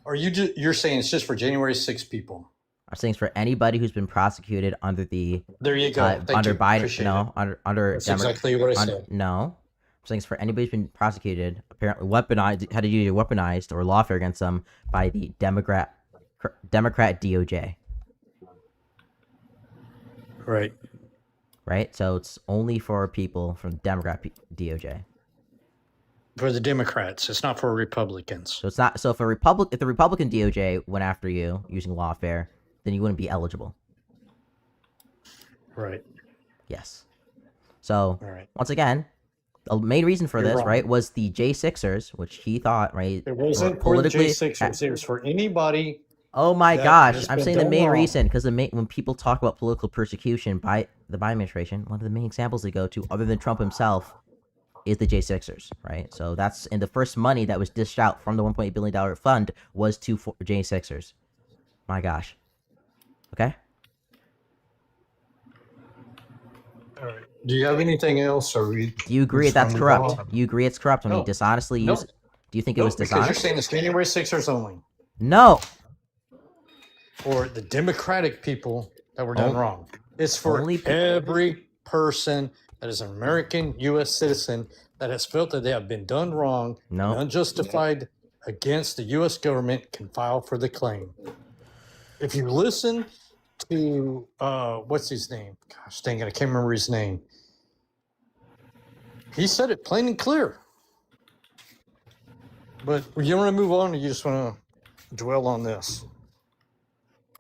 Or you're saying it's just for January 6 people. I'm saying it's for anybody who's been prosecuted under the There you go. Thank under you. Biden. Appreciate No, under That's exactly what I said. No, I'm saying it's for anybody who's been prosecuted, apparently weaponized, had to use weaponized or lawfare against them by the Democrat DOJ. Right. Right. So it's only for people from Democrat DOJ. For the Democrats, it's not for Republicans. So it's not. So if the Republican DOJ went after you using lawfare, then you wouldn't be eligible. Right. Yes. So All right. once again, the main reason for You're this, wrong. right, was the J6ers, which he thought, right, It wasn't were for the J6ers. It was for anybody. Oh my that gosh! has I'm been saying the done main wrong. reason because when people talk about political persecution by the Biden administration, one of the main examples they go to, other than Trump himself, is the J6ers, right? So that's and the first money that was dished out from the $1.8 billion fund was to J6ers. My gosh. Okay. All right. Do you have anything else, or Do you agree that's corrupt? You agree it's corrupt when he No. dishonestly No. used? Do you think it was Because you're dishonest? saying it's January 6ers only. No. For the Democratic people that were done Oh. wrong. It's for Only pe- every person that is an American U.S. citizen that has felt that they have been done wrong, No. and unjustified against the U.S. government can file for the claim. If you listen to, what's his name? Gosh dang it, I can't remember his name. He said it plain and clear. But you want to move on, or you just want to dwell on this?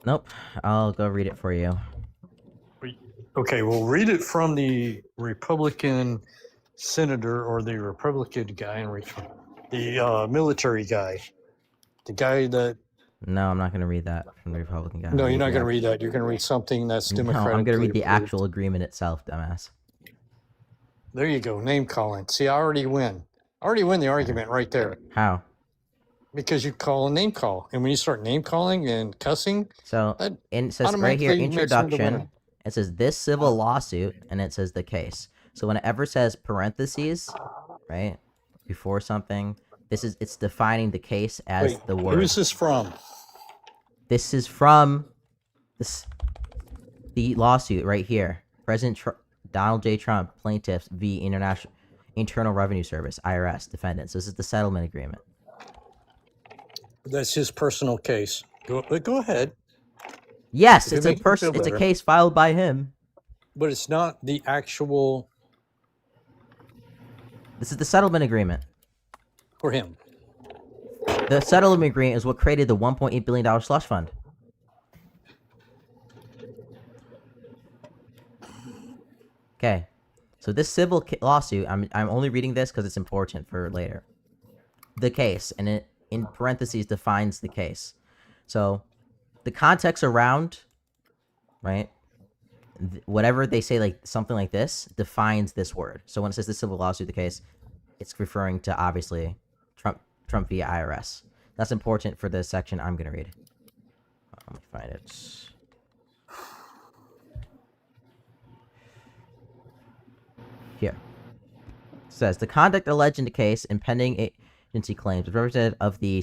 Nope. I'll go read it for you. Okay, we'll read it from the Republican senator or the Republican guy in Richmond, the military guy, the guy that. No, I'm not going to read that from the Republican guy. No, I'll you're not the going to act- read that. You're going to read something that's No, democratic. I'm going to read the actual agreement itself, dumbass. There you go, name calling. See, I already win. I already win the argument right there How? because you call a name call, and when you start name calling and cussing, So, that it says right here, automatically makes him the winner. introduction, it says this civil lawsuit, and it says the case. So when it ever says parentheses, right, before something, it's defining the case as Wait, the word. who is this from? This is from the lawsuit right here. President Donald J. Trump, plaintiffs v. Internal Revenue Service, IRS, defendants. This is the settlement agreement. That's his personal case. Go ahead. Yes, If it it's a makes you person. feel It's a better. case filed by him. But it's not the actual This is the settlement agreement. for him. The settlement agreement is what created the $1.8 billion slush fund. Okay, so this civil lawsuit, I'm only reading this because it's important for later. The case, and it in parentheses defines the case. So, the context around right? Whatever they say, like something like this, defines this word. So when it says this civil lawsuit, the case, it's referring to obviously Trump via IRS. That's important for the section I'm gonna read. Let me find it. Here. It says the conduct alleged in the case and pending agency claims is representative of the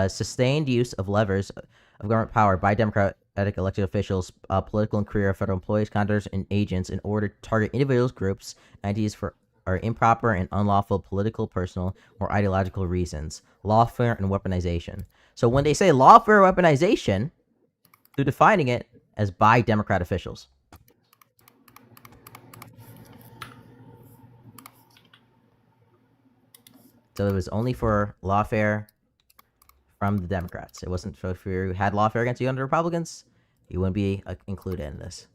sustained use of levers of government power by Democratic elected officials, political and career federal employees, contractors, and agents in order to target individuals, groups, and entities for improper and unlawful political, personal, or ideological reasons, lawfare and weaponization. So when they say lawfare weaponization, they're defining it as by Democrat officials. So it was only for lawfare from the Democrats. It wasn't so if you had lawfare against you under Republicans, you wouldn't be included in this.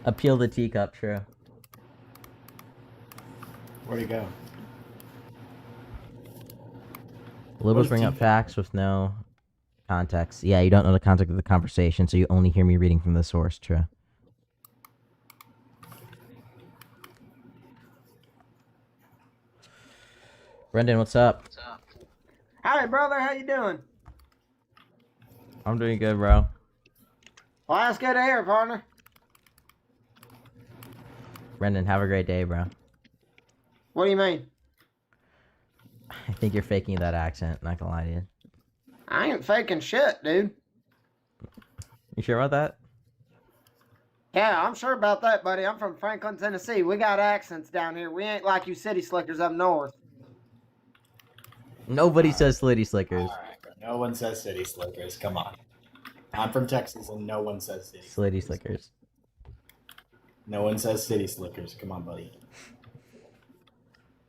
Appeal the teacup, true. Where'd he go? Liberals bring up facts with no context. Yeah, you don't know the context of the conversation, so you only hear me reading from the source, true. Brendan, what's up? Hi, brother. How you doing? I'm doing good, bro. Well, that's good to hear, partner. Brendan, have a great day, bro. What do you mean? I think you're faking that accent, not gonna lie to you. I ain't faking shit, dude. You sure about that? Yeah, I'm sure about that, buddy. I'm from Franklin, Tennessee. We got accents down here. We ain't like you city slickers up north. Nobody says City Slickers. No one says city slickers. Come on. I'm from Texas and no one says city. City Slickers. No one says city slickers. Come on, buddy.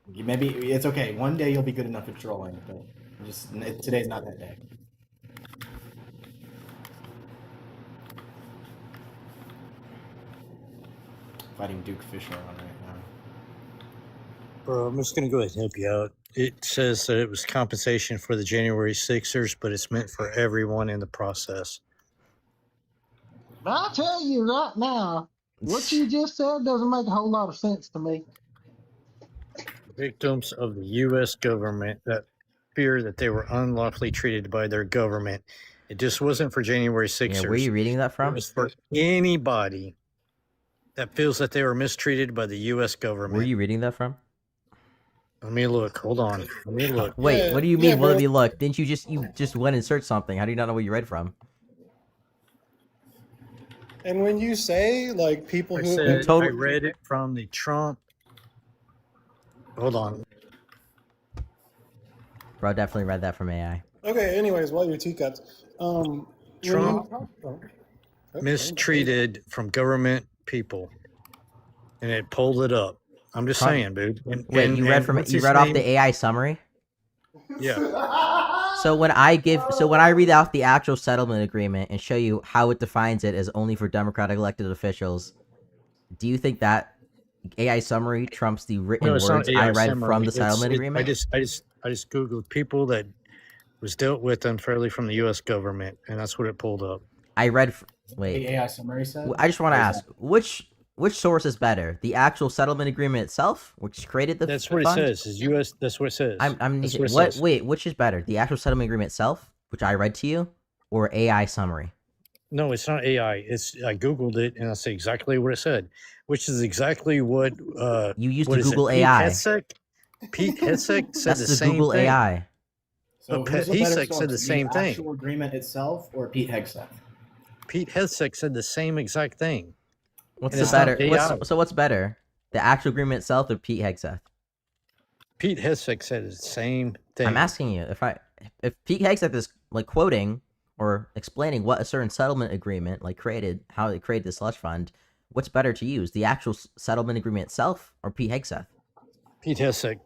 Maybe it's okay. One day you'll be good enough at trolling, but just today's not that day. Fighting Duke Fisher on right now. Bro, I'm just gonna go ahead and help you out. It says that it was compensation for the January 6ers, but it's meant for everyone in the process. I'll tell you right now, what you just said doesn't make a whole lot of sense to me. Victims of the U.S. government that fear that they were unlawfully treated by their government. It just wasn't for January 6ers. Yeah, where are you reading that It from? was for anybody that feels that they were mistreated by the U.S. government. Where are you reading that from? Let me look. Hold on. Let me look. Wait, what do you mean? Let me look. Didn't you just went and searched something? How do you not know where you read from? And when you say like people I who said I read it from the Trump. Hold on. Bro, definitely read that from AI. okay, anyways, while you're teacups, Trump mistreated from government people, and it pulled it up. I'm just Trump- saying, dude. Wait, you read from it? what's You his read off name? the AI summary? Yeah. So when I read out the actual settlement agreement and show you how it defines it as only for Democratic elected officials, do you think that AI summary trumps the written No, it's not words AI I read summary. from the settlement agreement? I just googled people that was dealt with unfairly from the U.S. government, and that's what it pulled up. I read. The Wait. AI summary said. I just want to ask which source is better, the actual settlement agreement itself, which created the. That's what fund? it says. Is U.S. That's what it says. I'm That's what? what it says. Wait, which is better, the actual settlement agreement itself, which I read to you, or AI summary? No, it's not AI. I googled it and I say exactly what it said, which is exactly what you used what to is it? Google Pete AI. Pete Hegseth said That's the the same Google thing. AI. So But who's the better Hegseth said source, the same thing. actual agreement itself or Pete Hegseth? Pete Hegseth said the same exact thing. What's And the it's not better? AI. What's better, the actual agreement itself or Pete Hegseth? Pete Hegseth said the same thing. I'm asking you if Pete Hegseth is like quoting or explaining what a certain settlement agreement like created, how it created the slush fund. What's better to use, the actual settlement agreement itself or Pete Hegseth? Pete Hegseth.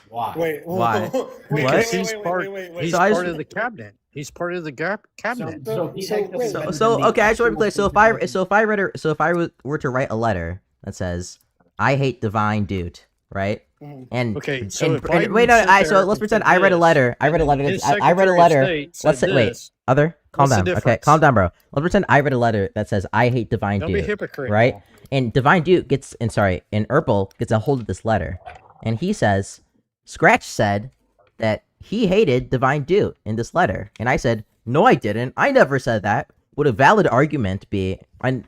Why? Wait, Why? Because What? he's part. He's So I part just- of the cabinet. He's part of the cabinet. So okay, I just want to be clear. So if I were to write a letter that says I hate Divine Dude, right? And Okay, so and, if Biden wait, no, sat so there let's and pretend said I read a this, letter. I read a letter. his I read a Secretary of letter. State said Let's say, wait, this. other, calm What's the down. Okay, difference? calm down, bro. Let's pretend I read a letter that says I hate Divine Don't be Dude, hypocritical. right? And Divine Dude gets, and Urkel gets a hold of this letter, and he says, Scratch said that he hated Divine Dude in this letter, and I said, no, I didn't. I never said that. Would a valid argument be, and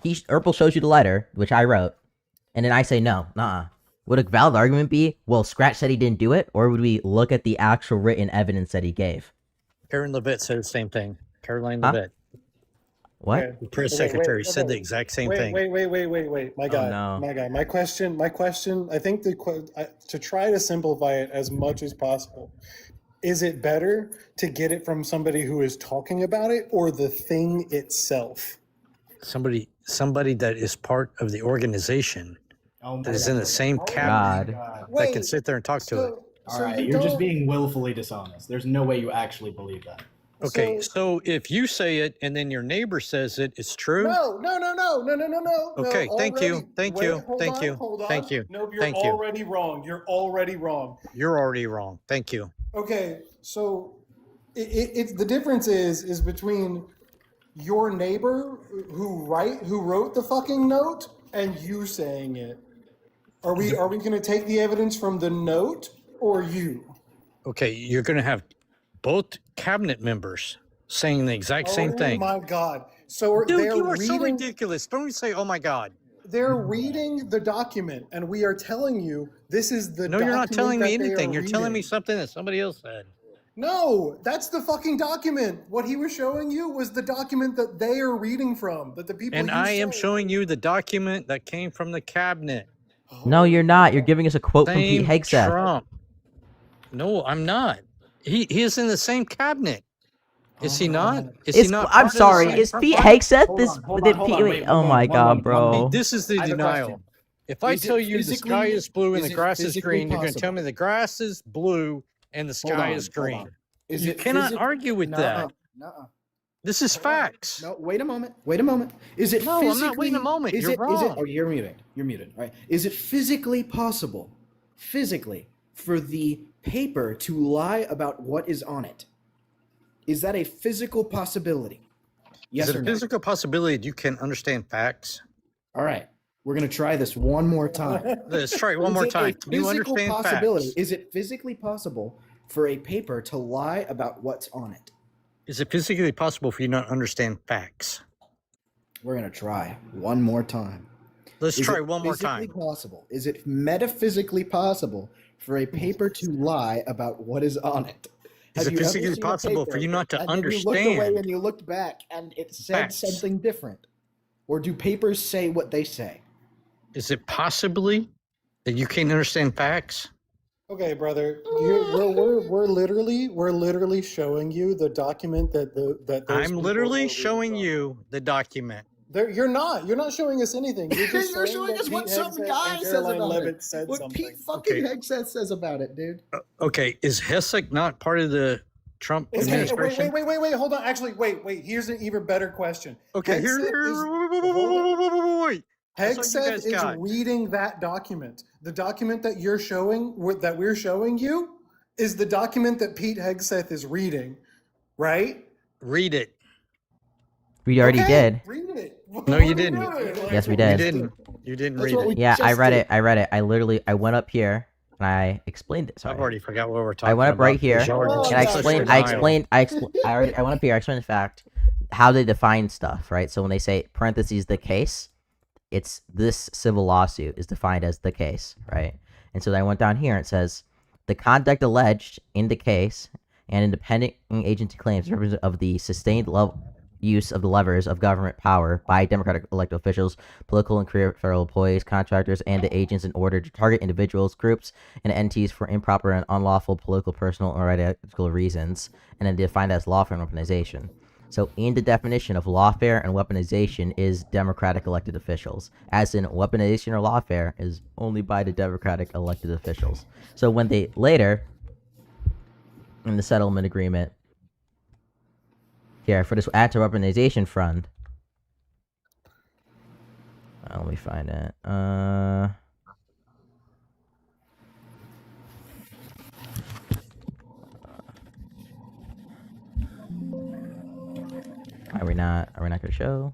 Urkel shows you the letter, which I wrote, and then I say no, nuh-uh. Would a valid argument be, well, Scratch said he didn't do it, or would we look at the actual written evidence that he gave? Karen Levitt said the same thing. Caroline Huh? Levitt, What? the press Okay, secretary, wait, said the okay. exact same Wait, thing. wait. My guy, no. my guy. My question. I think to try to simplify it as much as possible. Is it better to get it from somebody who is talking about it or the thing itself? Somebody that is part of the organization Oh that is in the same God. cabinet that can Wait, sit there and talk to it. All right, you're just being willfully dishonest. There's no way you actually believe that. Okay, so if you say it and then your neighbor says it, it's true. No. Okay, thank you, thank you, hold thank on, you, hold on. thank you, No, you're thank you. already wrong. You're already wrong. You're already wrong. Thank you. Okay, so it's the difference is between your neighbor who wrote the fucking note and you saying it. Are we going to take the evidence from the note or you? Okay, you're going to have both cabinet members saying the exact same thing. Oh my God! So Dude, they're you are so reading. ridiculous. Don't even say, "Oh my God." They're reading the document, and we are telling you this is the. No, you're not document telling me that they anything. are You're telling me reading. something that somebody else said. No, that's the fucking document. What he was showing you was the document that they are reading from. That the people. And you I am say- showing you the document that came from the cabinet. No, you're not. You're giving us a quote from Same Pete Hegseth. Trump. No, I'm not. He is in the same cabinet. Is he not? Is he not? I'm part of the sorry. same Is Trump Pete cabinet? Hegseth this? Oh my God, bro. This is the I have a denial. question. If I Is it tell you the physically- sky is blue and is the it grass is physically green, you're going to tell possible? me the grass is blue and the Hold sky on, is hold green. on. Is You it cannot physic- argue with that. Nuh-uh. This is facts. No, wait a moment. Wait a moment. Is it No, I'm physically? not waiting a moment. Is You're it? wrong. Oh, you're muted. You're muted. All right. Is it physically possible, for the paper to lie about what is on it? Is that a physical possibility? Yes is it or a no? physical possibility that you can understand facts? All right. We're gonna try this one more time. Let's try it one more Is it a time. Can you physical understand possibility? facts? Is it physically possible for a paper to lie about what's on it? Is it physically possible for you not to understand facts? We're gonna try one more time. Let's Is try it one more physically time. Possible? Is it metaphysically possible for a paper to lie about what is on it? Is Have it you ever physically seen a possible for paper you not to and then you looked away understand and you looked back and it said facts? something different? Or do papers say what they say? Is it possibly that you can't understand facts? Okay, brother. We're literally showing you the document that those I'm people literally are showing reading you the document. from. You're not showing us anything. You're just You're saying showing that us what Pete some Hegseth guy and says Caroline about Levitt it. said What something. Pete fucking Okay. Hegseth says about it, dude. Okay, is Hessek not part of the Trump Wait, administration? wait. Hold on. Actually, wait. Here's an even better question. Okay, wait. That's what you Hegseth guys is got. reading that document. The document that you're showing, that we're showing you, is the document that Pete Hegseth is reading, right? Read it. We already did. Read it. No, you didn't. Yes, we You did. didn't. You didn't That's read what it. we Yeah, I just read did. it. I went up here and I explained it. Sorry. I've already forgot what we're talking I went up about. right here You're and just I such explained. denial. I went up here. I explained the fact how they define stuff, right? So when they say parentheses the case, it's this civil lawsuit is defined as the case, right? And so I went down here and it says the conduct alleged in the case and independent agency claims of the sustained use of the levers of government power by democratic elected officials, political and career federal employees, contractors, and the agents in order to target individuals, groups, and entities for improper and unlawful political, personal, or ethical reasons, and then defined as lawful organization. So in the definition of lawfare and weaponization is Democratic elected officials, as in weaponization or lawfare is only by the Democratic elected officials. So when they later, in the settlement agreement, here for this anti-weaponization fund, let me find it. Are we not gonna show?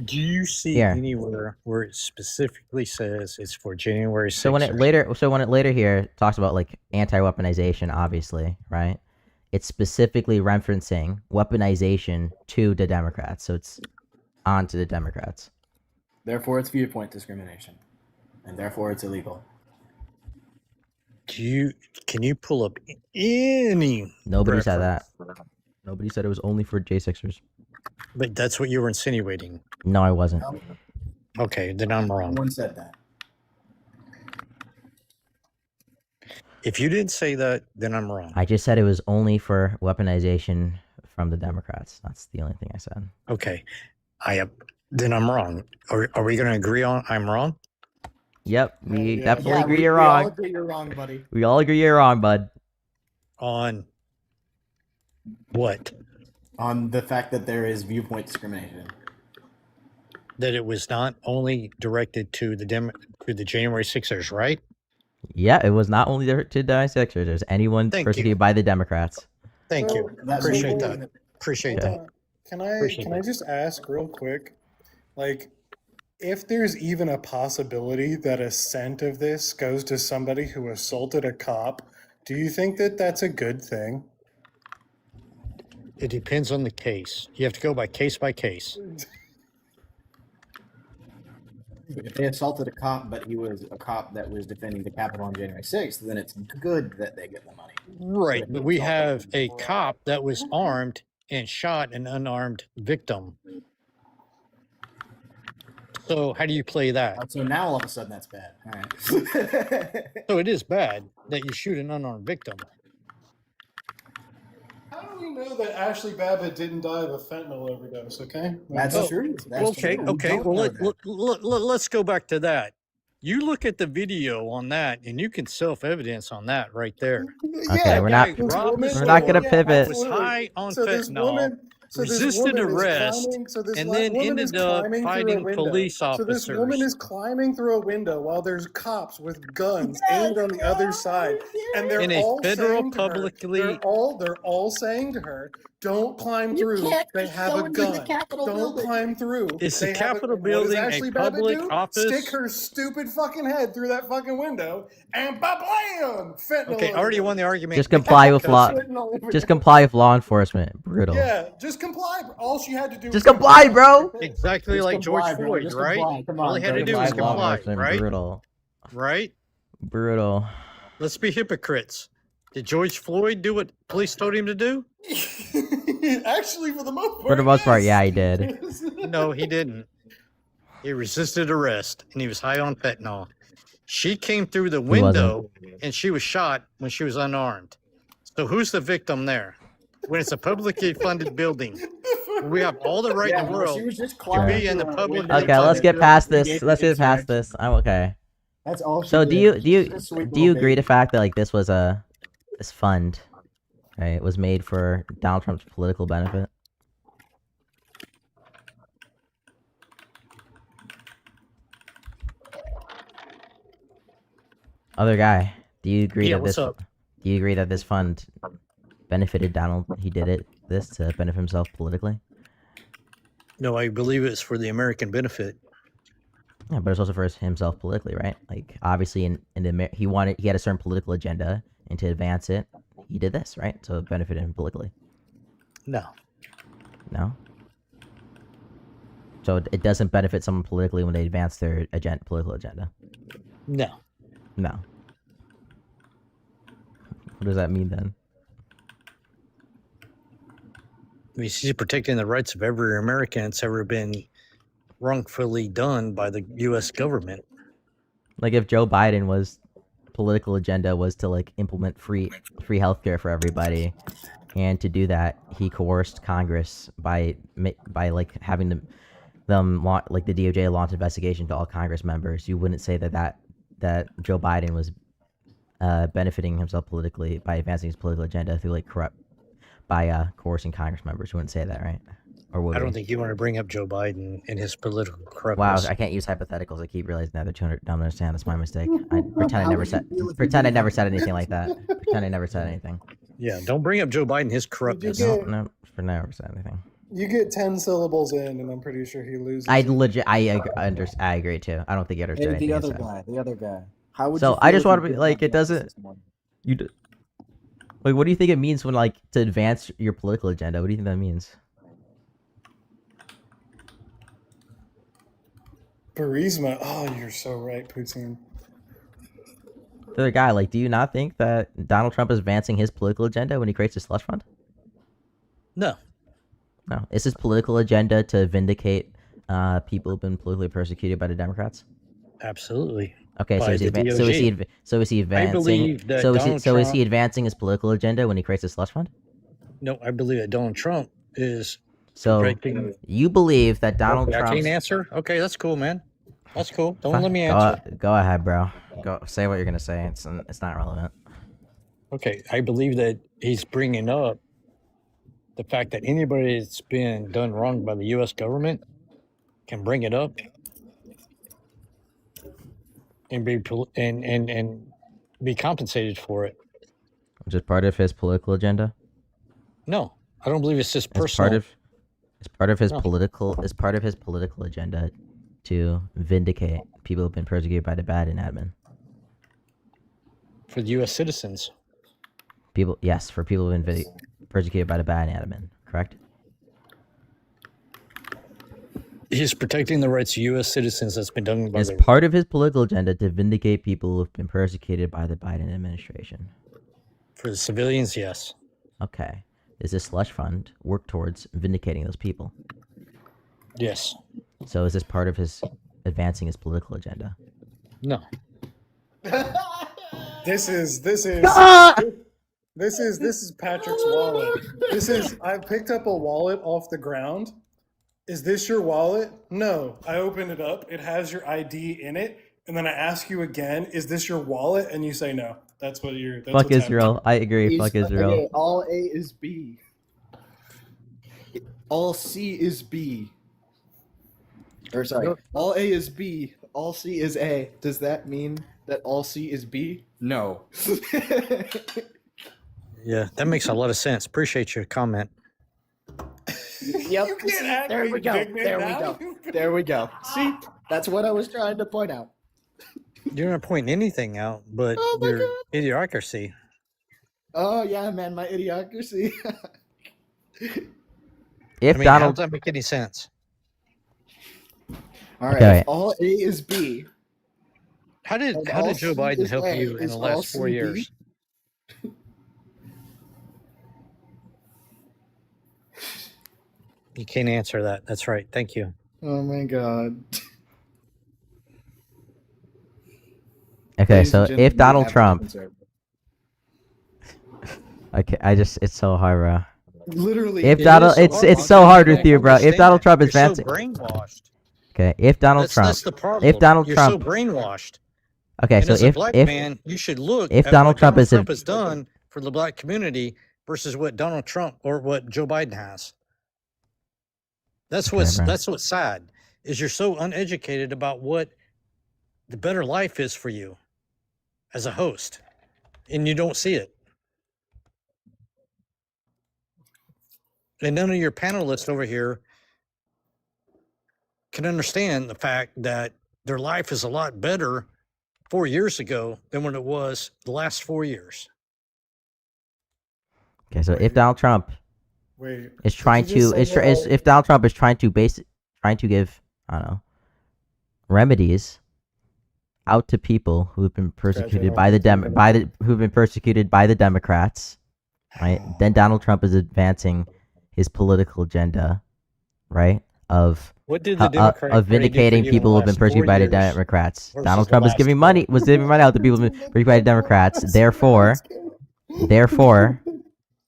Do you see Here. anywhere where it specifically says it's for January 6th? So when it later here talks about like anti-weaponization, obviously, right? It's specifically referencing weaponization to the Democrats, so it's on to the Democrats. Therefore, it's viewpoint discrimination, and therefore it's illegal. Can you pull up any? Nobody said reference? that. Nobody said it was only for J6ers. But that's what you were insinuating. No, I wasn't. Okay, then I'm wrong. No one said that. If you didn't say that, then I'm wrong. I just said it was only for weaponization from the Democrats. That's the only thing I said. Okay, then I'm wrong. Are we going to agree on I'm wrong? Yep, we definitely agree we you're all wrong. agree you're wrong, buddy. We all agree you're wrong, bud. On what? On the fact that there is viewpoint discrimination. That it was not only directed to the January 6ers, right? Yeah, it was not only to the J6ers. There's anyone Thank persecuted you. by the Democrats. Thank you. That's Appreciate legal. that. Appreciate Yeah. that. Can I Appreciate can I that. just ask real quick, like, if there's even a possibility that a cent of this goes to somebody who assaulted a cop, do you think that that's a good thing? It depends on the case. You have to go by case. If they assaulted a cop, but he was a cop that was defending the Capitol on January 6th, then it's good that they get the money. Right, but we have a cop that was armed and shot an unarmed victim. So how do you play that? So now all of a sudden that's bad. All right. So it is bad that you shoot an unarmed victim. How do we know that Ashley Babbitt didn't die of a fentanyl overdose? Okay, That's true. That's Okay, true. okay. We Well, don't know let's go back to that. You look at the video on that, and you can self-evidence on that right there. Okay, we're not this woman- gonna pivot. Was high on So this fentanyl, woman- this resisted woman is arrest, climbing- so this and la- then woman is ended up climbing through a fighting window. police So this woman officers. is climbing through a window while there's cops with guns aimed on the other side, and they're In a all federal saying to her, publicly- they're all saying to her, "Don't climb through. They have a gun. Don't climb through." Is the They have Capitol what does building a Ashley Babbitt public do? office? Stick her stupid fucking head through that fucking window, and ba-blam! Fentanyl Okay, I already won the argument. Just comply with law. Fentanyl Just comply with law enforcement. Brutal. Yeah, just comply. All she had to do Just was comply, bro. Exactly Just like comply, George bro. Floyd, Just right? comply. Come All on, he had bro. to do Comply was with law comply, enforcement. right? Brutal. Right? Brutal. Let's be hypocrites. Did George Floyd do what police told him to do? Actually, for the most part. For the most part, yeah, he did. No, he didn't. He resisted arrest, and he was high on fentanyl. She came through the window, and she was shot when she was unarmed. So who's the victim there? When it's a publicly funded building, we have all the right in the world she was just to climbing be in the through a public. window. Okay, let's get past this. Let's get past this. I'm okay. That's all. She So did. do you She's just a sweet do you little agree baby. the fact that like this was this fund, right? It was made for Donald Trump's political benefit. Other guy, do you agree Yeah, that what's this? up? Do you agree that this fund benefited Donald? He did this to benefit himself politically. No, I believe it's for the American benefit. Yeah, but it's also for himself politically, right? Like obviously, in the he had a certain political agenda, and to advance it, he did this, right? So it benefited him politically. No. No. So it doesn't benefit someone politically when they advance their political agenda. No. No. What does that mean then? I mean, she's protecting the rights of every American that's ever been wrongfully done by the U.S. government. Like if Joe Biden was political agenda was to like implement free healthcare for everybody, and to do that, he coerced Congress by like having them like the DOJ launch investigation to all Congress members. You wouldn't say that Joe Biden was benefiting himself politically by advancing his political agenda through like coercing Congress members. You wouldn't say that, right? Or would I we? don't think you want to bring up Joe Biden and his political Wow, corruptness. I can't use hypotheticals. I keep realizing that. Don't understand. That's my mistake. I pretend I never said anything like that. Pretend I never said anything. Yeah, don't bring up Joe Biden, his corruptness. No, for never said anything. You get 10 syllables in, and I'm pretty sure he loses. I agree too. I don't think he understood Hey, anything. the I other said. guy, the other guy. How would So you I feel just if want you to be didn't like, have it doesn't. justice anymore? Like, what do you think it means when like to advance your political agenda? What do you think that means? Burisma. Oh, you're so right, Poutine. The other guy, like, do you not think that Donald Trump is advancing his political agenda when he creates a slush fund? No. No. Is his political agenda to vindicate people who've been politically persecuted by the Democrats? Absolutely. Okay, so By is he the advancing? believe that So is Donald he advancing his political agenda when he creates a slush fund? No, I believe that Donald Trump is So correcting. you believe that Donald Okay, I Trump? can't answer. Okay, that's cool, man. That's cool. Don't let me answer. Go ahead, bro. Go say what you're gonna say. It's not relevant. Okay, I believe that he's bringing up the fact that anybody that's been done wrong by the U.S. government can bring it up and be compensated for it. Which is part of his political agenda. No, I don't believe it's just It's personal. part of his No. political agenda to vindicate people who've been persecuted by the Biden admin. For the U.S. citizens. For people who've been persecuted by the Biden admin, correct? He's protecting the rights of U.S. citizens that's been done by It's the part of his political agenda to vindicate people who've been persecuted by the Biden administration. For the civilians, yes. Okay. Does this slush fund work towards vindicating those people? Yes. So is this part of his advancing his political agenda? No. This is Patrick's wallet. I picked up a wallet off the ground. Is this your wallet? No. I opened it up. It has your ID in it. And then I ask you again, is this your wallet? And you say no. That's what you're. That's Fuck what's Israel. I agree. Fuck Israel. Okay, all A is B. All C is B. Or sorry, all A is B. All C is A. Does that mean that all C is B? No. Yeah, that makes a lot of sense. Appreciate your comment. Yep. There we go. There we go. There we go. See, that's what I was trying to point out. You're not pointing anything out, but your idiocracy. Oh yeah, man, my idiocracy. If I mean, how Donald, does that make any sense? All right. Okay. All A is B. How did all Joe C Biden is help A. you in Is the all last 4 C B? years? You can't answer that. That's right. Thank you. Oh my god. okay, Ladies so and gentlemen, if we Donald have a Trump, conservative. okay, it's so hard, bro. Literally, If it Donald, is so it's hard. it's so hard with you, bro. If Understand Donald that. Trump is You're advancing, so brainwashed. okay, if Donald Trump, That's the problem. if Donald You're Trump, so brainwashed. okay, And so as a if black if man, you should look if at Donald what Trump Donald is a- Trump has done for the black community versus what Donald Trump or what Joe Biden has. That's Okay, what's bro. that's what's sad is you're so uneducated about what the better life is for you as a host, and you don't see it. And none of your panelists over here can understand the fact that their life is a lot better 4 years ago than what it was the last 4 years. okay, so if Donald Trump Wait. is trying you just to, say that if Donald Trump is trying to give, I don't know, remedies out to people who've been persecuted by the who've been persecuted by the Democrats, right? Then Donald Trump is advancing his political agenda, right? Of What did the Democratic Party do for vindicating you in the people who have been last 4 persecuted by the years Democrats. versus Donald the Trump is last giving 4? money, was giving money out to people who have been persecuted by the Democrats. Therefore,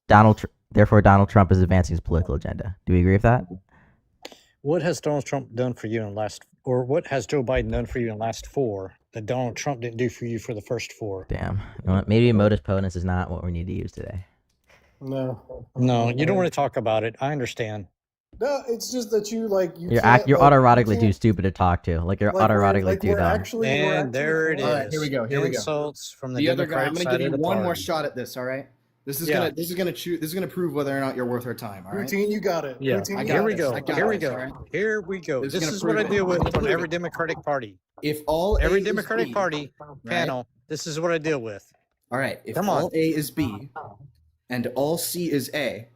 Donald Trump is advancing his political agenda. Do we agree with that? What has Donald Trump done for you in the last, or what has Joe Biden done for you in the last 4 that Donald Trump didn't do for you for the first 4? Damn. You know what? Maybe modus ponens is not what we need to use today. No. No, you don't want to talk about it. I understand. No, it's just that you You're can't, you're like, autoerotically you too can't- stupid to talk to. Like you're like, we're- autoerotically like, too we're dumb. actually- we're And actually- there it is. All right, here we go. Here we go. Insults from the, The other guy. Democratic I'm going to side give of you the one more party. shot at this. All right. This is Yeah. gonna prove whether or not you're worth our time. All right. Routine, you got it. Yeah. Routine, you Here got we it. go. I got Here we this, go. all right? Here we go. This is This gonna is what I prove it. deal with Prove from it. every Democratic Party. If all Every A is Democratic B, Party right? panel, this is what I deal with. All right. If Come on. all A is B, and all C is A,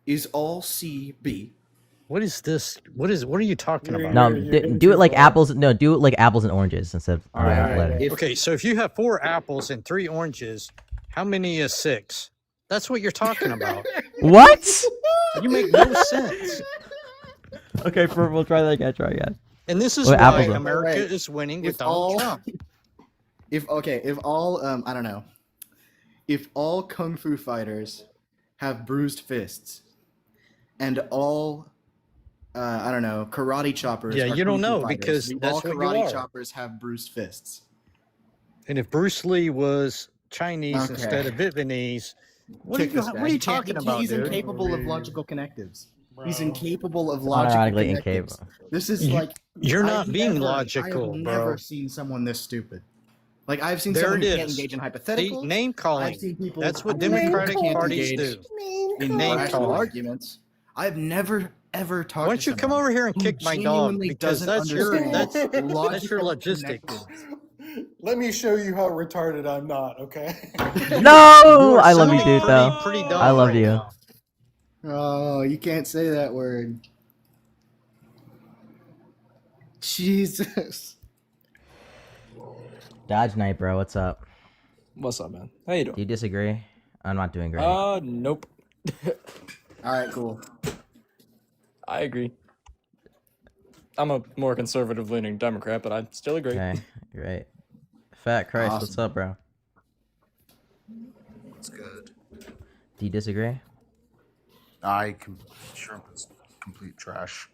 is all C B? What is this? What are you talking about? No, do it like apples. No, do it like apples and oranges instead of All right, all right. letters. Okay, so if you have 4 apples and 3 oranges, how many is 6? That's what you're talking about. What? You make no sense. Okay, we'll try that again. Try again. And this is What why apples are- America Wait, is winning if with Donald all- Trump. If all I don't know, if all kung fu fighters have bruised fists, and all I don't know, karate choppers. Yeah, are you don't kung fu know fighters, because do that's all what you karate are. choppers have bruised fists. And if Bruce Lee was Chinese Okay. instead of Vietnamese, what are Kick you, this guy. what are you He can't- talking about, He's dude? incapable of logical connectives. He's Bro. incapable of logical Unironically connectives. incapable. This is You- like You're I've not being never- logical, I've bro. never seen someone this stupid. Like I've seen There someone it who can't is. engage in See, hypotheticals. name calling. I've seen people. That's what I've seen people Democratic who can't parties engage do. in Name rational calling. arguments. I've never ever talked. Why don't to you come someone over here and who kick my dog? genuinely Because doesn't that's your understand that's your logical logistics. connectives. Let me show you how retarded I'm not, okay? No, are I love you, sounding dude. Though pretty dumb I love right you. now. Oh, you can't say that word. Jesus. Dodge Knight, bro. What's up? What's up, man? How you Do doing? you disagree? I'm not doing great. Nope. All right, cool. I agree. I'm a more conservative leaning Democrat, but I still agree. Okay, great. Fat Christ, what's Awesome. up, bro? It's good. Do you disagree? Trump is complete trash.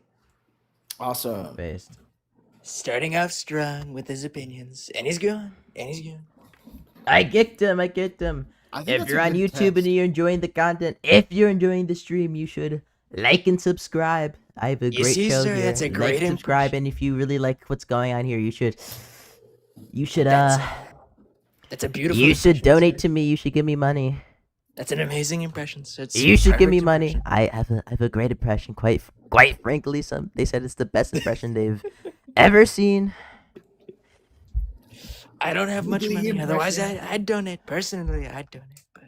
Awesome. Based. Starting off strong with his opinions, and he's gone, and he's gone. I get them. I get them. I think If that's you're a on good YouTube test. and you're enjoying the content, if you're enjoying the stream, you should like and subscribe. I have a You great see, show sir, here. that's a great like, subscribe, and if you really like what's going on here, you should That's a beautiful. you should impression, donate sir. to me. You should give me money. That's an amazing impression. So it's You should give me perfect money. impression. I have a great impression. Quite frankly, they said it's the best impression they've ever seen. I don't have much The money. Otherwise, impression. I'd donate. Personally, I'd donate. But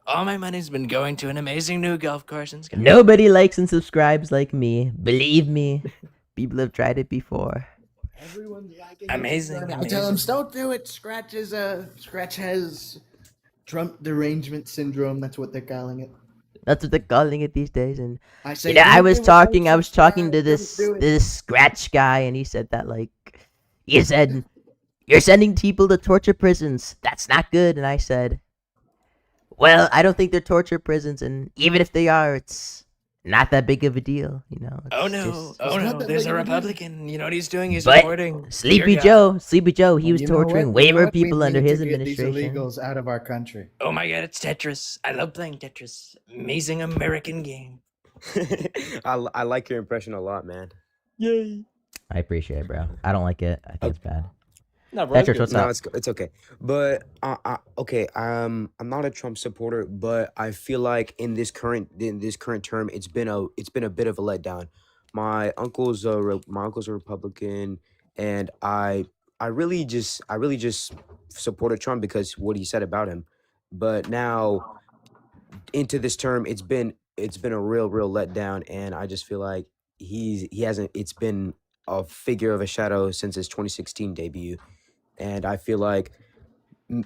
all my money's been going to an amazing new golf course in Scotland. Nobody likes and subscribes like me. Believe me, people have tried it before. Everyone's liking Amazing, I tell amazing. him, don't do it. Scratch has Trump derangement syndrome. That's what they're calling it. That's what they're calling it these days. And I say, you know, I don't was do it, don't talking to subscribe, this don't do it. this Scratch guy, and he said that he said, "You're sending people to torture prisons. That's not good." And I said, "Well, I don't think they're torture prisons, and even if they are, it's not that big of a deal, you know." Oh It's no! just- Oh not no! that There's big a of a deal. Republican. You know what he's doing? He's But supporting Sleepy your guy. Joe, he was You know what? torturing You way know more what? We people under need to his get administration. These illegals out of our country. Oh my God! It's Tetris. I love playing Tetris. Amazing American game. I like your impression a lot, man. Yay. I appreciate it, bro. I don't like it. I think it's bad. No, bro. it's Tetris, good. what's No, up? it's okay. But okay. I'm not a Trump supporter, but I feel like in this current term, it's been a bit of a letdown. My uncle's a Republican, and I really just supported Trump because what he said about him. But now into this term, it's been a real letdown, and I just feel like he hasn't. It's been a figure of a shadow since his 2016 debut. And I feel like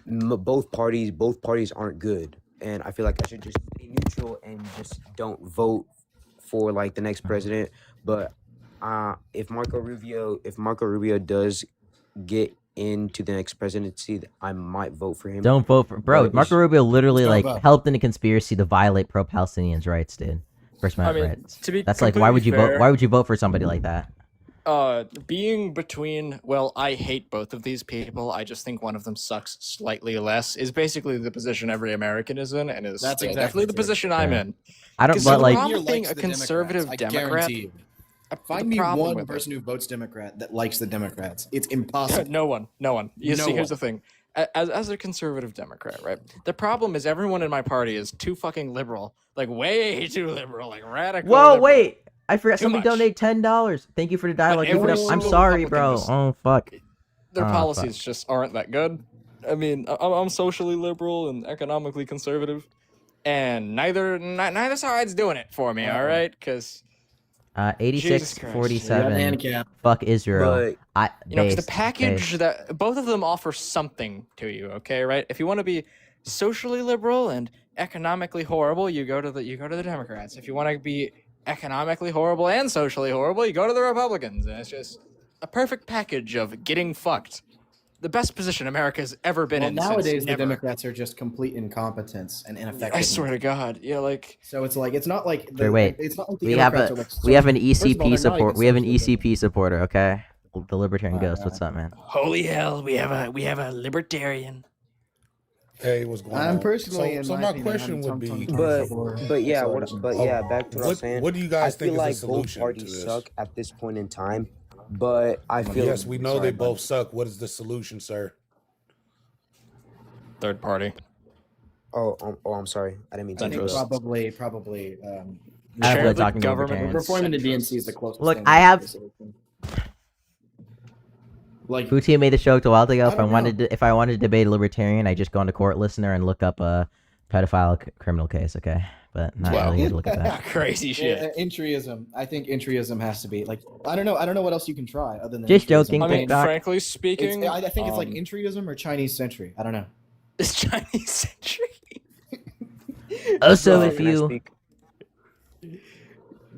both parties aren't good, and I feel like I should just stay neutral and just don't vote for like the next president. But if Marco Rubio does get into the next presidency, I might vote for him. Don't vote for bro. But Marco Rubio literally Don't like vote. helped in a conspiracy to violate pro-Palestinians' rights, dude. First I Amendment mean, rights. to be That's like why would you completely vote? fair- Why would you vote for somebody like that? Being between, well, I hate both of these people. I just think one of them sucks slightly less. Is basically the position every American is in, and is That's still exactly definitely the true. position I'm Yeah. in. I don't- 'Cause but, the like- problem with being Likes a the conservative Democrats, I Democrat. guarantee you. the Find me problem one with person who votes Democrat that likes the Democrats. It's impossible. No one. You No see, here's one. the thing. As a conservative Democrat, right? The problem is everyone in my party is too fucking liberal, like way too liberal, like radical. Whoa, liberal. wait! I forgot Too somebody much. donated $10. Thank you for the dialogue. Keep it up. every I'm single sorry, Republican bro. just- Oh fuck. Their Oh, policies fuck. just aren't that good. I mean, I'm socially liberal and economically conservative, and neither side's doing it for me. All right, because 86-47. Fuck Israel. because the Based, package based. that both of them offer something to you. Okay, right? If you want to be socially liberal and economically horrible, you go to the Democrats. If you want to be economically horrible and socially horrible, you go to the Republicans. And it's just a perfect package of getting fucked. The best position America's ever been Well, in. nowadays since the never. Democrats are just complete incompetence and ineffective. I swear to God, yeah, like. So it's like it's not like the, Wait, it's not like the we have Democrats a are like we have an First of all, ECP they're not support. even We have an socialist. ECP supporter. Okay, the Libertarian Ghost. What's up, man? Holy hell, we have a libertarian. Hey, what's going on? I'm personally, So my question would be, But yeah, back to what I was saying. What do you guys I think feel is the like both solution to parties this? suck at this point in time, but I feel Yes, we know sorry, they bud. both suck. What is the solution, sir? Third party. I'm sorry. I didn't mean to I think interrupt. probably. I have talking to government. libertarians. Reforming the DNC is the closest. Look, thing I to have. the solution. Like Booty made a joke a while ago. If I don't know. if I wanted to debate a libertarian, I just go into Court Listener and look up a pedophile criminal case. Okay, but not really here to look at that. Crazy shit. Entryism. I think entryism has to be like I don't know what else you can try other than Just entryism. joking, I mean, TikTok. frankly speaking, I think it's like um, entryism or Chinese century. I don't know. It's Chinese century. Also, Sorry, if can I you speak?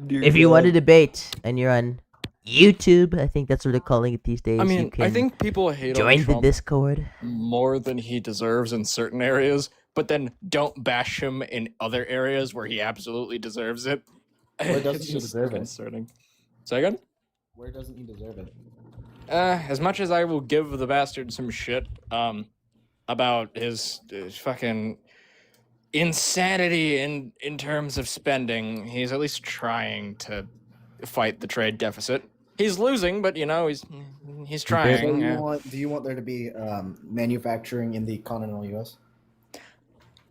if you want to debate and you're on YouTube, I think that's what they're calling it these days. I you mean, I can think people hate on join the Trump Discord. more than he deserves in certain areas, but then don't bash him in other areas where he absolutely deserves it. Where doesn't It's he just deserve it? concerning. Second, Where doesn't he deserve it? as much as I will give the bastard some shit, about his fucking insanity in terms of spending, he's at least trying to fight the trade deficit. He's losing, but you know he's So trying. do you want there to be manufacturing in the continental U.S.?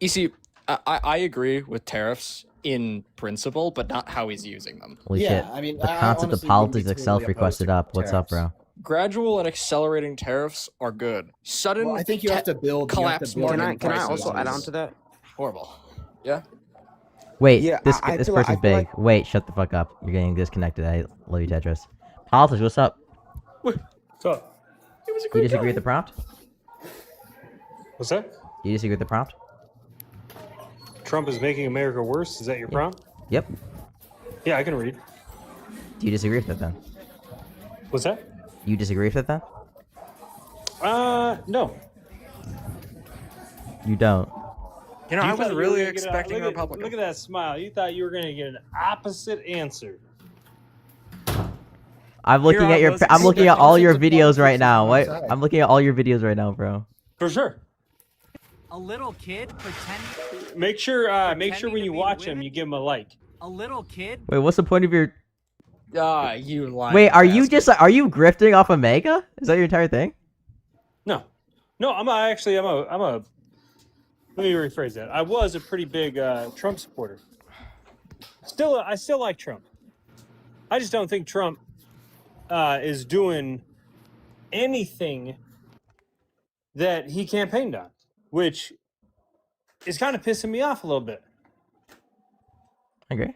You see, I agree with tariffs in principle, but not how he's using them. Holy Yeah, shit. I mean, the I concept of honestly wouldn't be politics totally itself opposed requested to up. What's up, bro? Gradual and accelerating tariffs are good. Sudden Well, I think you have to build collapse you have to build market Can I prices also add is on to that? horrible. Yeah. Wait, Yeah, this I this feel like- person's I feel big. Wait, shut the fuck up. You're getting disconnected. I love you, Tetris. Politics, what's up? What's up? You disagree with the prompt? What's that? You disagree with the prompt? Trump is making America worse. Is that your prompt? Yep. Yeah, I can read. Do you disagree with it then? What's that? You disagree with it then? No. You don't. You know, You I was thought you really were gonna get expecting a look Republican. Look at that smile. You thought you were going to get an opposite answer. I'm looking Here I at your. was I'm looking at expecting all your some videos right now. What? outside. I'm looking at all your videos right now, bro. For sure. A little kid pretending. Make sure when you watch him, you give him a like. A little kid. Wait, what's the point of your? Ah, you lie. Wait, are you just are you grifting off of Mega? Is that your entire thing? No, I'm a. Let me rephrase that. I was a pretty big Trump supporter. I still like Trump. I just don't think Trump is doing anything that he campaigned on, which is kind of pissing me off a little bit. Okay.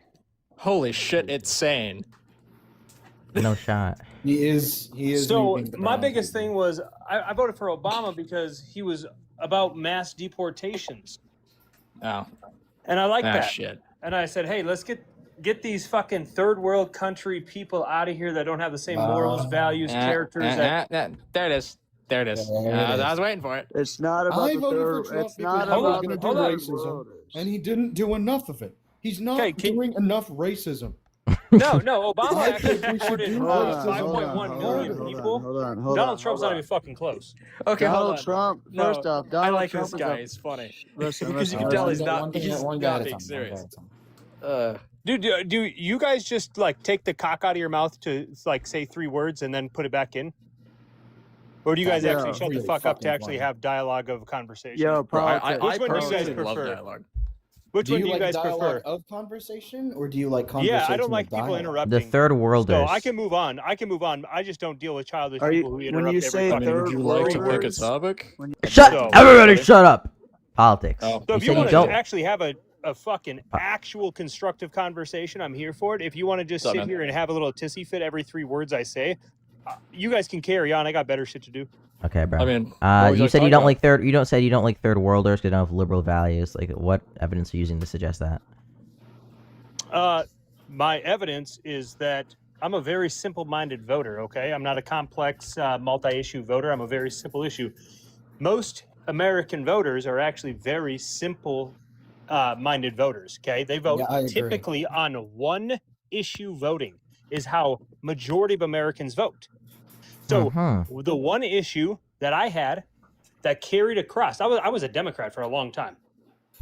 Holy shit, it's sane. No shot. He is. So moving the my boundaries. biggest thing was I voted for Obama because he was about mass deportations, Oh. and I like Ah, that. shit. And I said, hey, let's get get these fucking third world country people out of here that don't have the same morals, values, characters. There it is. There it is. I was waiting for it. It's not about I the voted third. for Trump It's because not he was about going the to do third racism, worlders. and he didn't do enough of it. He's not doing enough racism. No, Obama I actually think we should deported do 5.1 million people. Donald Trump's not even fucking close. Okay, Donald hold on. Trump. No, First off, Donald I like Trump this is guy. a- He's funny. Listen, Because you listen, can tell listen. he's not being serious. Dude, do you guys just like take the cock out of your mouth to like say 3 words and then put it back in? Or do you guys Yeah, actually shut the really fuck up to fucking actually funny. have dialogue of conversation? Yo, Bro, I Which one do you guys personally love prefer? dialogue. Which Do one you do you like guys dialogue prefer? of conversation, or do you like conversation? Yeah, I don't with like people dialogue? interrupting. The third So worlders. I can move on. I just don't deal with childish Are you- people who when interrupt you every say fucking third Would you like to pick a worlders- topic? Shut! So- Everybody, shut up. Politics. Oh. So You if you said you want to don't. actually have a fucking actual constructive conversation, I'm here for it. If you want to just What's up, sit man? here and have a little tissy fit every 3 words I say, you guys can carry on. I got better shit to do. Okay, bro. I mean, what would you like said to you talk don't about? like third. You don't say you don't like third worlders because they don't have liberal values. Like, what evidence are you using to suggest that? My evidence is that I'm a very simple-minded voter, okay? I'm not a complex, multi-issue voter. I'm a very simple issue. Most American voters are actually very simple minded voters, okay? They vote Yeah, I agree. typically on one issue voting is how majority of Americans vote. So the one issue that I had that carried across, I was a Democrat for a long time.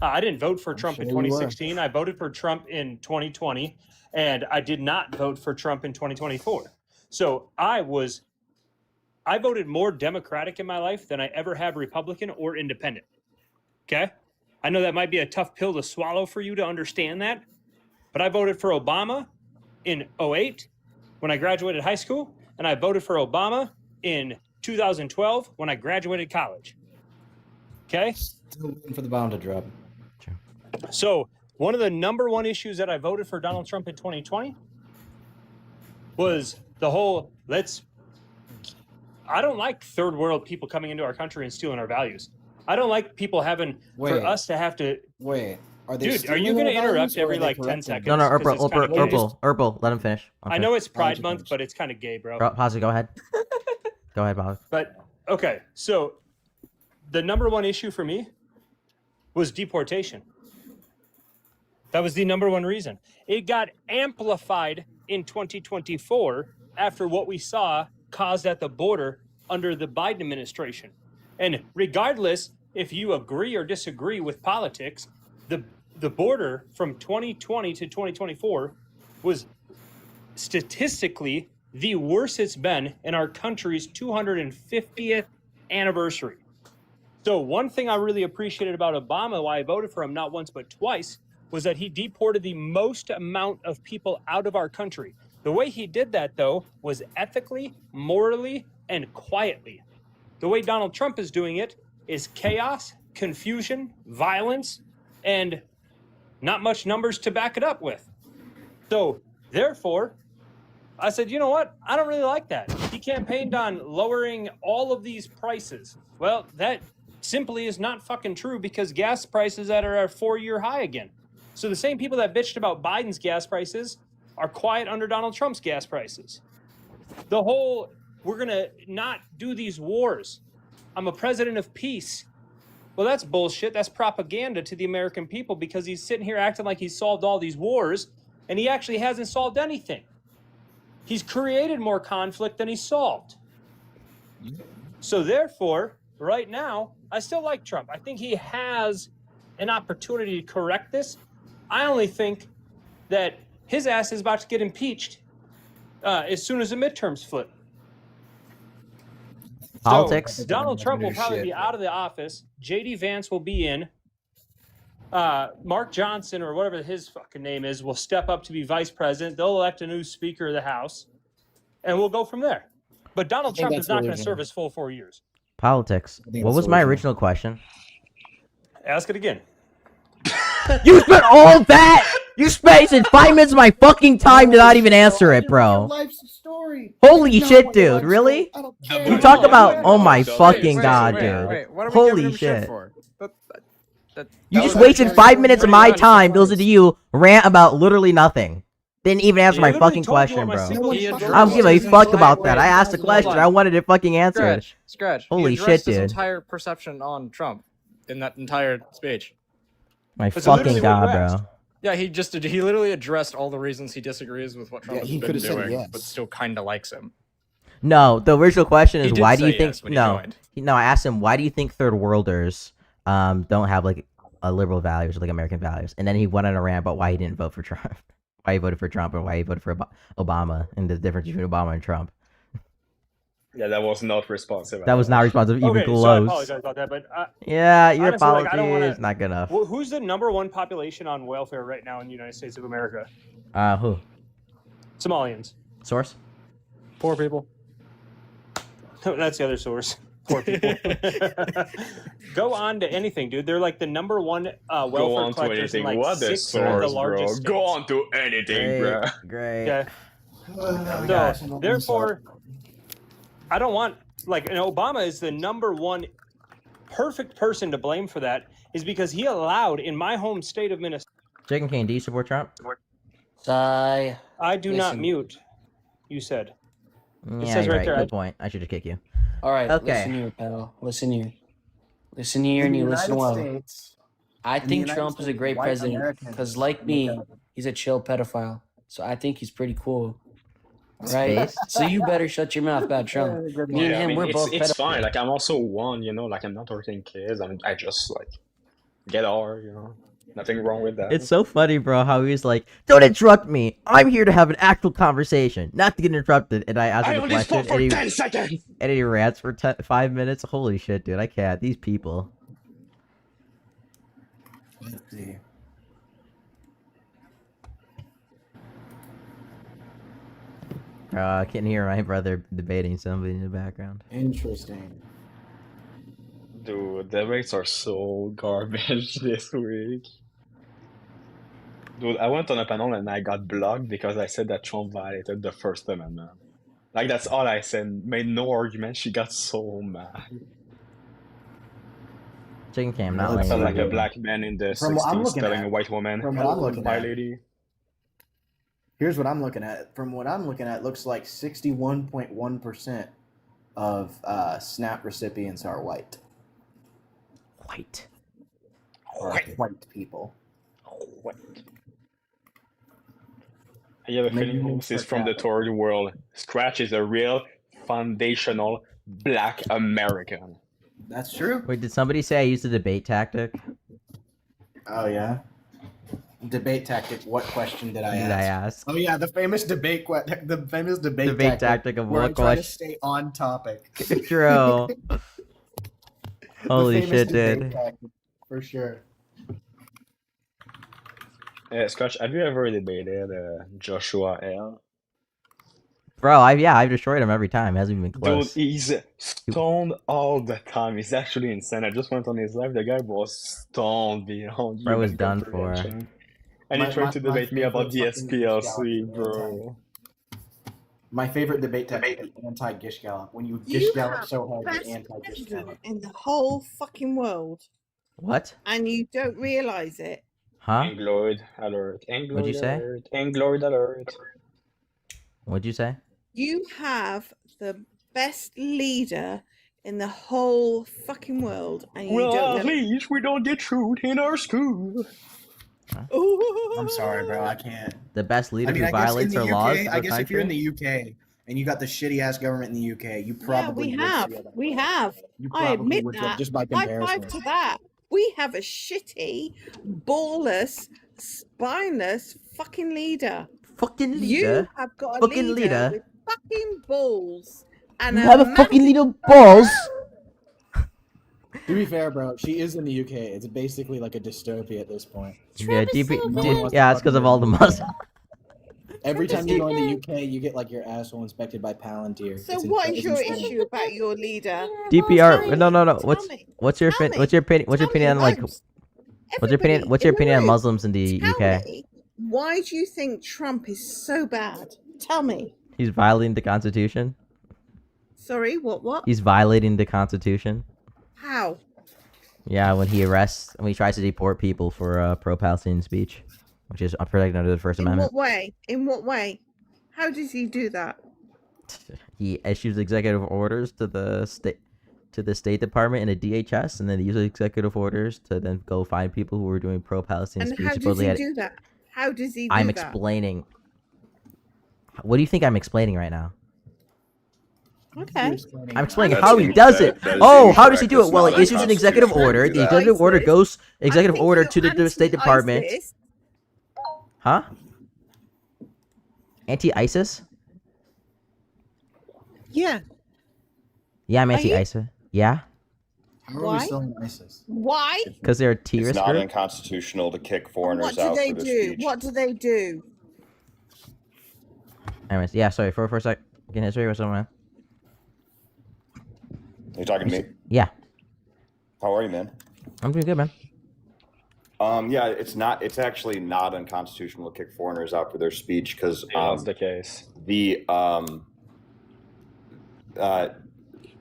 I didn't vote for Trump in sure you were. 2016. I voted for Trump in 2020, and I did not vote for Trump in 2024. So I voted more Democratic in my life than I ever have Republican or Independent. Okay? I know that might be a tough pill to swallow for you to understand that, but I voted for Obama in 2008 when I graduated high school, and I voted for Obama in 2012 when I graduated college. Okay? Still waiting for the bomb to drop. So one of the number one issues that I voted for Donald Trump in 2020 was the whole I don't like third world people coming into our country and stealing our values. I don't like people having for us to have to wait. Are they dude, are you stealing going to our values, interrupt or every are they like 10 correcting seconds? No, no, 'Cause Urpel, it's kinda gay. Urpel, let him finish. I know it's Pride Month, but it's kind of gay, bro. Pause it. Go ahead. Go ahead, Bob. But okay, so the number one issue for me was deportation. That was the number one reason. It got amplified in 2024 after what we saw caused at the border under the Biden administration. And regardless if you agree or disagree with politics, the border from 2020 to 2024 was statistically the worst it's been in our country's 250th anniversary. So one thing I really appreciated about Obama, why I voted for him not once but twice, was that he deported the most amount of people out of our country. The way he did that, though, was ethically, morally, and quietly. The way Donald Trump is doing it is chaos, confusion, violence, and not much numbers to back it up with. So, therefore, I said, you know what? I don't really like that. He campaigned on lowering all of these prices. Well, that simply is not fucking true because gas prices that are at a 4-year high again. So the same people that bitched about Biden's gas prices are quiet under Donald Trump's gas prices. The whole, we're going to not do these wars. I'm a president of peace. Well, that's bullshit. That's propaganda to the American people because he's sitting here acting like he's solved all these wars, and he actually hasn't solved anything. He's created more conflict than he's solved. So therefore, right now, I still like Trump. I think he has an opportunity to correct this. I only think that his ass is about to get impeached as soon as the midterms flip. Politics. So Donald Trump will probably be out of the office. J.D. Vance will be in. Mark Johnson, or whatever his fucking name is, will step up to be vice president. They'll elect a new Speaker of the House, and we'll go from there. But Donald Trump is not going to serve his full 4 years. Politics. What was my original question? Ask it again. You spent all that! You spent 5 minutes of my fucking time to not even answer it, bro. Life's story. Holy shit, dude. Really? You talk about, oh my fucking god, dude. What are we giving Holy him shit. for? You just wasted 5 minutes of my time to listen to you rant about literally nothing. Didn't even answer He my literally fucking told you what question, my bro. single He issue addressed- I don't give a was. fuck about that. Wait, I asked a hold question. on. I wanted it fucking answered. Scratch. Holy He shit, addressed his dude. entire perception on Trump in that entire speech. My That's literally fucking what you god, asked. bro. Yeah, he literally addressed all the reasons he disagrees with what Trump Yeah, he has been could've said doing, yes. but still kind of likes him. No, the original question He is did why do you say think yes when he no? joined. No, I asked him why do you think third worlders don't have like a liberal values or like American values, and then he went on a rant about why he didn't vote for Trump, why he voted for Trump, and why he voted for Obama, and the difference between Obama and Trump. Yeah, that was not responsive. That was not responsive even Okay, so I close. apologize about that, but Yeah, your honestly, like, apology I don't wanna- is not good enough. Who's the #1 population on welfare right now in the United States of America? Who? Somalians. Source? Poor people. That's the other source. Poor people. Go on to anything, dude. They're like the #1 Go welfare on to collectors in anything. like What a 6 of the source, bro. largest Go states. on to anything, Great, bro. great. Yeah. So, therefore, I don't want like, and Obama is the #1 perfect person to blame for that is because he allowed in my home state of Minnesota. Chicken King, do you support Trump? I do not Listen. mute. You said. Yeah, says you're right right. there, Good point. I should just kick you. All right, Okay. listen here, pal. Listen here. Listen here, In and the you listen United well. States, I in the think United Trump is a States, great white president Americans because, like look me, at- he's a chill pedophile. So I think he's pretty cool. Right? Space? So you better shut your mouth about Trump. Me and Yeah, I him, mean, we're both it's pedophiles. fine. Like I'm also one, you know. Like I'm not hurting kids. I just like get hard, you know. Nothing wrong with that. It's so funny, bro, how he's like, don't interrupt me. I'm here to have an actual conversation, not to get interrupted. And I ask I him a only question, spoke for and 10 seconds. and he rants for 5 minutes. Holy shit, dude. I can't. These people. Let's see. I can hear my brother debating somebody in the background. Interesting. Dude, the rates are so garbage this week. Dude, I went on a panel and I got blocked because I said that Trump violated the First Amendment. Like that's all I said. Made no argument. She got so mad. Chicken Cam, not I letting felt you like do a it. black man in the From what I'm 60s looking telling at- a white woman, from what I'm "Hello, looking my at- lady." Here's what I'm looking at. From what I'm looking at, it looks like 61.1% of SNAP recipients are white. White. Or white people. I have a Maybe feeling we'll this is start from the third world. Scratch is a real foundational black American. That's true. Wait, did somebody say I used a debate tactic? Oh yeah. Debate tactic. What question did I Did I ask? Oh yeah, the famous debate. The famous debate. Debate tactic of where what I try to question? stay on topic. True. The Holy famous shit, debate dude. tactic, for sure. Scotch, have you ever debated Joshua L? Bro, I've destroyed him every time. It hasn't even been Dude, close. he's stoned all the time. He's actually insane. I just went on his live. The guy was stoned beyond Bro was human done for. comprehension. And he tried to debate me about the SPLC, bro. My favorite debate tactic is anti-Gish Gallop. When you Gish Gallop so hard, best you're anti-Gish Gallop. in the whole fucking world, What? and you don't realize it. Huh? Angloid alert. Angloid What'd you say? alert. Angloid alert. What'd you say? You have the best leader in the whole fucking world, and you Well, don't at know. least we don't get shoot in our school. I'm sorry, bro. I can't. The best leader I mean, who I guess in violates the our UK, laws of I the guess if you're in country? the UK and you got the shitty ass government in the UK, you probably Yeah, would we have. feel that. We have. You I probably admit would feel- that. just by High comparison. five to that. We have a shitty, ballless, spineless fucking leader. Fucking You leader? have got a Fucking leader, leader? with fucking balls. And You have a massive fucking little balls? To be fair, bro, she is in the UK. It's basically like a dystopia at this point. Yeah, DP, No one wants to yeah, it's because fucking of all the live in Muslims. Every time you go in the UK, you get like your asshole inspected by Palantir. So It's what it's is your insane. issue about your leader? DPR, no. Tell What's me. what's your Tell opinion? What's your opinion? What's your Tell me, opinion on like? Holmes. What's your opinion? What's your Everybody, opinion on in the room, Muslims in the Tell UK? me, why do you think Trump is so bad? Tell me. He's violating the Constitution. Sorry, what? He's violating the Constitution. How? Yeah, when he tries to deport people for pro-Palestinian speech. which is protected under the First In Amendment. what way? In what way? How does he do that? He issues executive orders to the State Department and the DHS, and then they use executive orders to then go find people who were doing pro-Palestinian And speech. how does supposedly he at- do that? How does he do I'm that? explaining. What do you think I'm explaining right now? Okay. I'm explaining That's how he in- does that- it. that is Oh, how does he incorrect. do it? It's Well, not he issues an executive unconstitutional order. to do The that. executive order goes I executive think order you're to the State Department. anti-ISIS. Huh? Anti-ISIS? Yeah. Yeah, I'm Are you? anti-ISIS. Yeah, How are Why? we still in ISIS? Why? because they're a It's terrorist not group. unconstitutional to kick What foreigners do out they for their do? speech. What do they do? Anyways, yeah. Sorry for a sec. Again, history or something. Man. You talking to me? Yeah, How are you, man? I'm doing good, man. Yeah, it's actually not unconstitutional to kick foreigners out for their speech because That's the case. the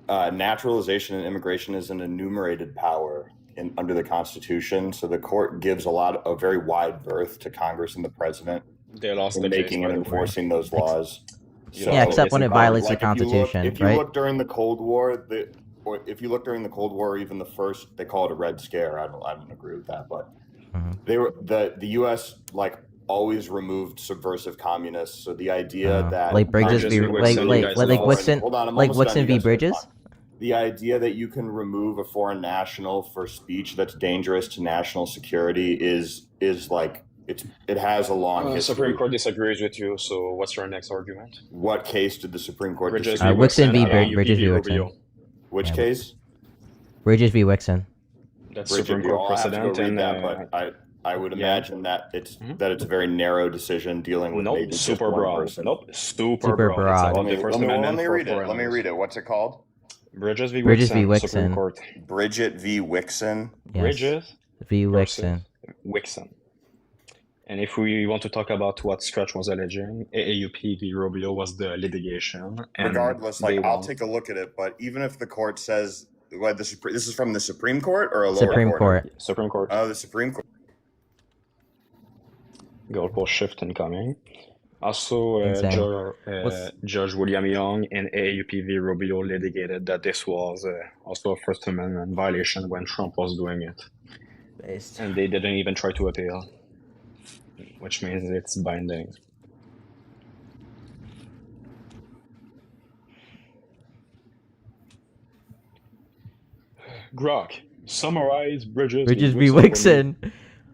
naturalization and immigration is an enumerated power under the Constitution. So the court gives a very wide berth to Congress and the president They lost in the case, making by and the way. enforcing those laws. Yeah, except when it violates the if you look- Constitution, if you right? look during the Cold War, or if you look during the Cold War, even the first, they call it a Red Scare. I don't agree with that, but they were the U.S. like always removed subversive communists. So the idea that like Bridges v. Like Wixon, Hold on, I'm like almost done, Wixon you v. guys Bridges. can talk. The idea that you can remove a foreign national for speech that's dangerous to national security is like it has a long history. Supreme Court disagrees with you, so what's your next argument? What case did the Supreme Court Bridges disagree v. with? Wixon v. AUP Bridges v. Rubio. Wixon. Which Yeah. case? Bridges v. Wixon. That's Bridget, Supreme you Court all have to go precedent, read and that, but I would yeah. imagine that it's a very narrow decision dealing with nope, maybe just super one broad. person. Nope, super Super broad. broad. It's about the First Amendment Let me for read it. Let me foreigners. read it. What's it called? Bridges v. Bridges v. Wixon, Supreme Wixon. Court. Bridget v. Wixon. Yes. Bridges v. versus Wixon. Wixon. And if we want to talk about what Stretch was alleging, AAUP v. Rubio was the litigation. And Regardless, they I'll won. take a look at it. But even if the court says, what, this is from the Supreme Court or a lower Supreme court? Court. Supreme Court. Oh, the Supreme Court. Goalpost shift incoming. Also, Insane. Judge William Young and AAUP v. Rubio litigated that this was also a First Amendment violation when Trump was doing it. Based. And they didn't even try to appeal, which means it's binding. Grok, summarize Bridges v. Wixon.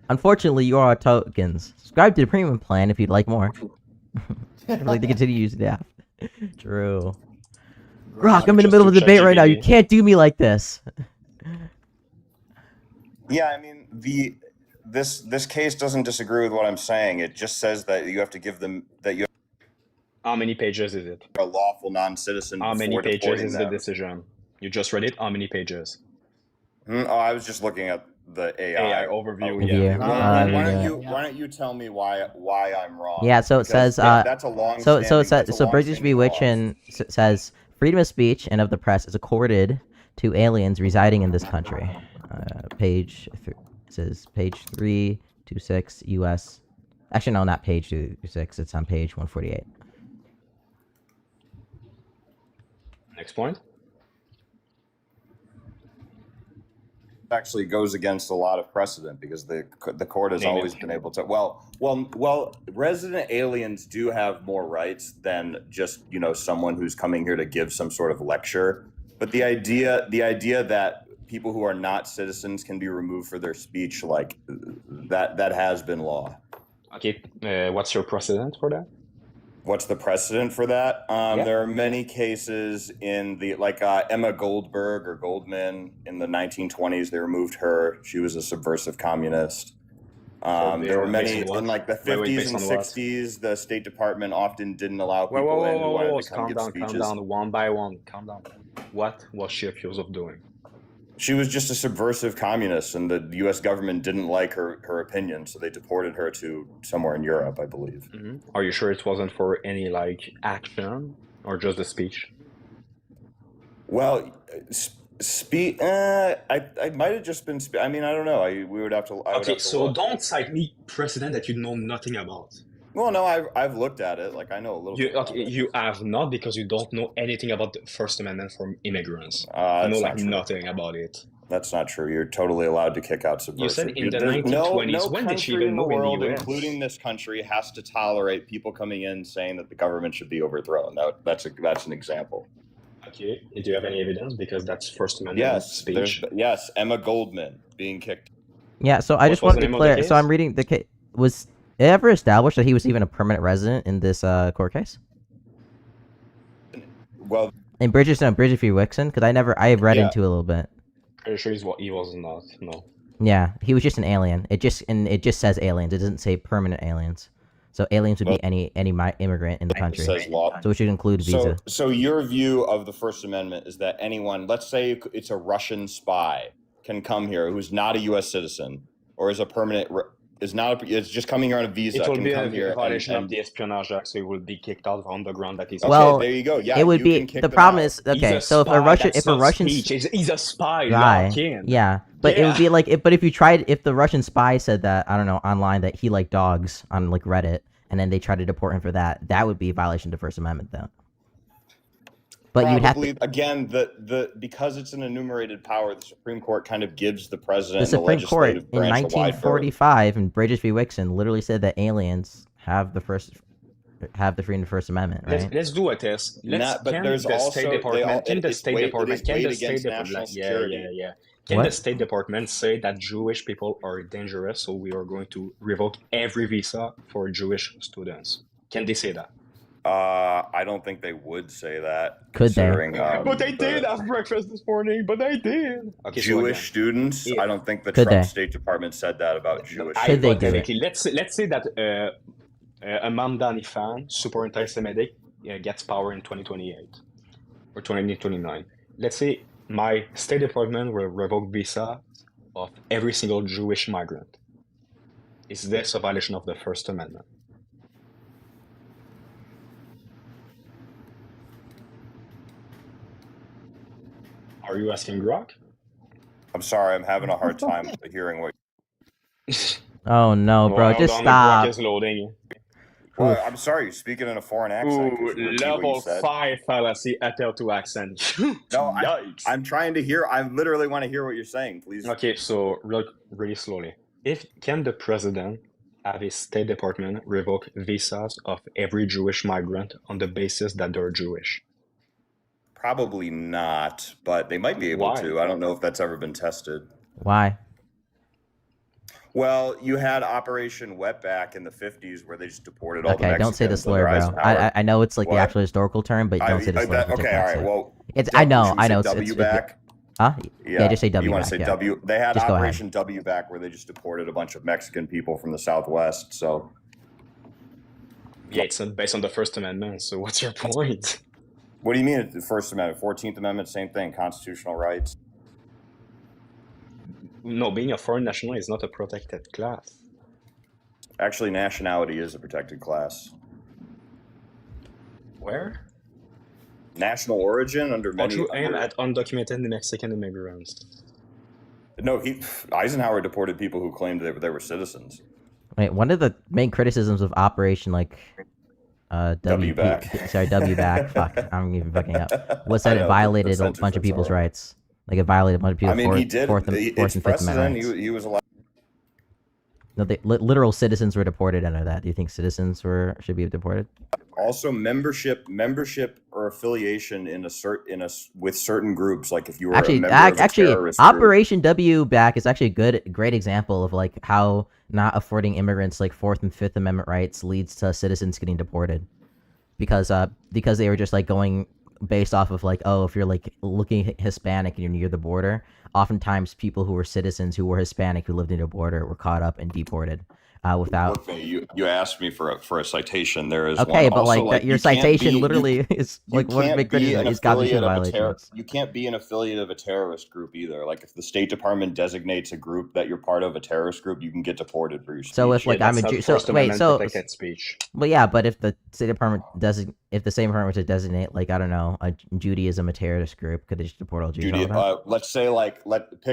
Unfortunately, you are our tokens. Subscribe to the premium plan if you'd like more. I'd like to continue using the app. True. Rock, I'm in the middle of a debate right now. You can't do me like this. Yeah, I mean this case doesn't disagree with what I'm saying. It just says that you have to give them that you How many pages is it? are a lawful non-citizen. How many before pages deporting is the them. decision? You just read it? How many pages? Oh, I was just looking at the AI, AI overview, yeah. Why don't you tell me why I'm wrong? Yeah, so it Because says that's a long. so it says so Bridges v. Wixon says freedom of speech and of the press is accorded to aliens residing in this country. It says page 326 U.S. Actually, no, not page 226. It's on page 148. Next point. Actually goes against a lot of precedent because the court has Name always it. been able to. Well, resident aliens do have more rights than just someone who's coming here to give some sort of lecture. But the idea that people who are not citizens can be removed for their speech, like that has been law. Okay, what's your precedent for that? What's the precedent for that? There are many cases in Emma Goldberg or Goldman in the 1920s. They removed her. She was a subversive communist. There were many in like the 50s and 60s. The State Department often didn't allow people in who wanted to come give speeches. Calm down, one by one. Calm down. What was she accused of doing? She was just a subversive communist, and the U.S. government didn't like her opinion, so they deported her to somewhere in Europe, I believe. Are you sure it wasn't for any action or just a speech? Well, I might have just been. I mean, I don't know. We would have to. I would Okay, have to so look. don't cite me precedent that you know nothing about. Well, no, I've looked at it. Like I know a little bit. Okay, you have not because you don't know anything about the First Amendment for immigrants. You That's know not like true. nothing about it. That's not true. You're totally allowed to kick out You said subversive. in the There's 1920s. no When did you country even in the know in world, the US? including this country, has to tolerate people coming in saying that the government should be overthrown. That's an example. Okay, do you have any evidence? Because that's First Amendment Yes, speech. yes, Emma Goldman being kicked. Yeah, so I What just was the wanted to name of the clear. So case? I'm reading the case. Was it ever established that he was even a permanent resident in this court case? Well, In Bridges v. Wixon? Because I read Yeah. into it a little bit. Pretty sure he was not. No. Yeah, he was just an alien. It just says aliens. It doesn't say permanent aliens. So aliens would Well, be any immigrant in the country. says law. So it should include visa. So your view of the First Amendment is that anyone, let's say it's a Russian spy, can come here who's not a U.S. citizen or is a permanent, is just coming here on a visa. It will can be come a here violation and of the Espionage Act, so he will be kicked out on the ground that he's. Okay, Well, there you go. Yeah, it would you be can kick the them problem out. is okay. He's a So if a spy, Russian, that's not speech. He's a spy. Right. Lock in. Yeah, but it would Yeah. be like, but if you tried, if the Russian spy said that, I don't know, online that he liked dogs on like Reddit, and then they tried to deport him for that, that would be a violation of the First Amendment, though. But you'd have Probably to, again because it's an enumerated power, the Supreme Court kind of gives the president the and the Supreme Court legislative in branch a wide berth. 1945 in Bridges v. Wixon literally said that aliens have the freedom of First Amendment, right? Let's do a test. But Can there's the also State Department? Can the it's State weighed Department? Can the State against Department? national Yeah, security. yeah, yeah. Can What? the State Department say that Jewish people are dangerous, so we are going to revoke every visa for Jewish students? Can they say that? I don't think they would say that. Could they? considering, But they the did have breakfast this morning. But they did. Okay, so Jewish again, students. Yeah. I don't think the Could Trump they? State Department said that about Jewish. Could they do it? hypothetically, let's say that a Mamdani fan, super anti-Semitic, gets power in 2028 or 2029. Let's say my State Department will revoke visa of every single Jewish migrant. Is this a violation of the First Amendment? Are you asking Grok? I'm sorry, I'm having a hard time hearing what. Oh no, bro, Well, just hold on, stop. Grok is loading. Well, I'm sorry, you're speaking in a foreign accent. Ooh, Could you repeat what you level said? 5 fallacy, ATL2 accent. No, Yikes. I'm trying to hear. I literally want to hear what you're saying. Please. Okay, so really slowly. Can the president have his State Department revoke visas of every Jewish migrant on the basis that they're Jewish? Probably not, but they might be able Why? to. I don't know if that's ever been tested. Why? Well, you had Operation Wetback in the 50s where they just deported all the Okay, Mexicans. don't say the slur, under bro. Eisenhower. I know it's like the What? actual historical term, but don't say the slur. for Okay, taking all that right. slur. Well, It's should we I know say it's W back? Huh? Yeah, just say W You want back. to say yeah. W? They had Just go ahead. Operation W back where they just deported a bunch of Mexican people from the Southwest. So Yeah, it's not based on the First Amendment, so what's your point? what do you mean? The First Amendment, 14th Amendment, same thing. Constitutional rights. No, being a foreign national is not a protected class. Actually, nationality is a protected class. Where? National origin under Don't many. you aim at undocumented Mexican immigrants? No, Eisenhower deported people who claimed they were citizens. Wait, one of the main criticisms of Operation W back. W back. Fuck, I'm even fucking up. Was that I know, it the violated a sentence, bunch of that's people's all right. rights? Like it violated a bunch of people's I mean, he did. fourth and It's fifth precedent. amendment rights. He was allowed. No, literal citizens were deported under that. Do you think citizens should be deported? Also, membership or affiliation with certain groups, like if you were a Actually, member of a terrorist group. Operation W back is actually a great example of like how not affording immigrants like Fourth and Fifth Amendment rights leads to citizens getting deported, because they were just like going based off of like, oh, if you're like looking Hispanic and you're near the border, oftentimes people who were citizens who were Hispanic who lived near the border were caught up and deported without. Okay, you asked me for a citation. There is Okay, one. but Also, like your you can't citation be- literally you- is you like one can't big be criticism an is constitutional affiliate of a violations. You can't be an affiliate of a terrorist group either. Like if the State Department designates a group that you're part of a terrorist group, you can get deported for your speech. So if like I'm a Jew, so wait, so protected speech. well, yeah, but if the State Department if the same department were to designate, like, I don't know, Judaism a terrorist group, could they just deport all Jews? All of that? Let's say like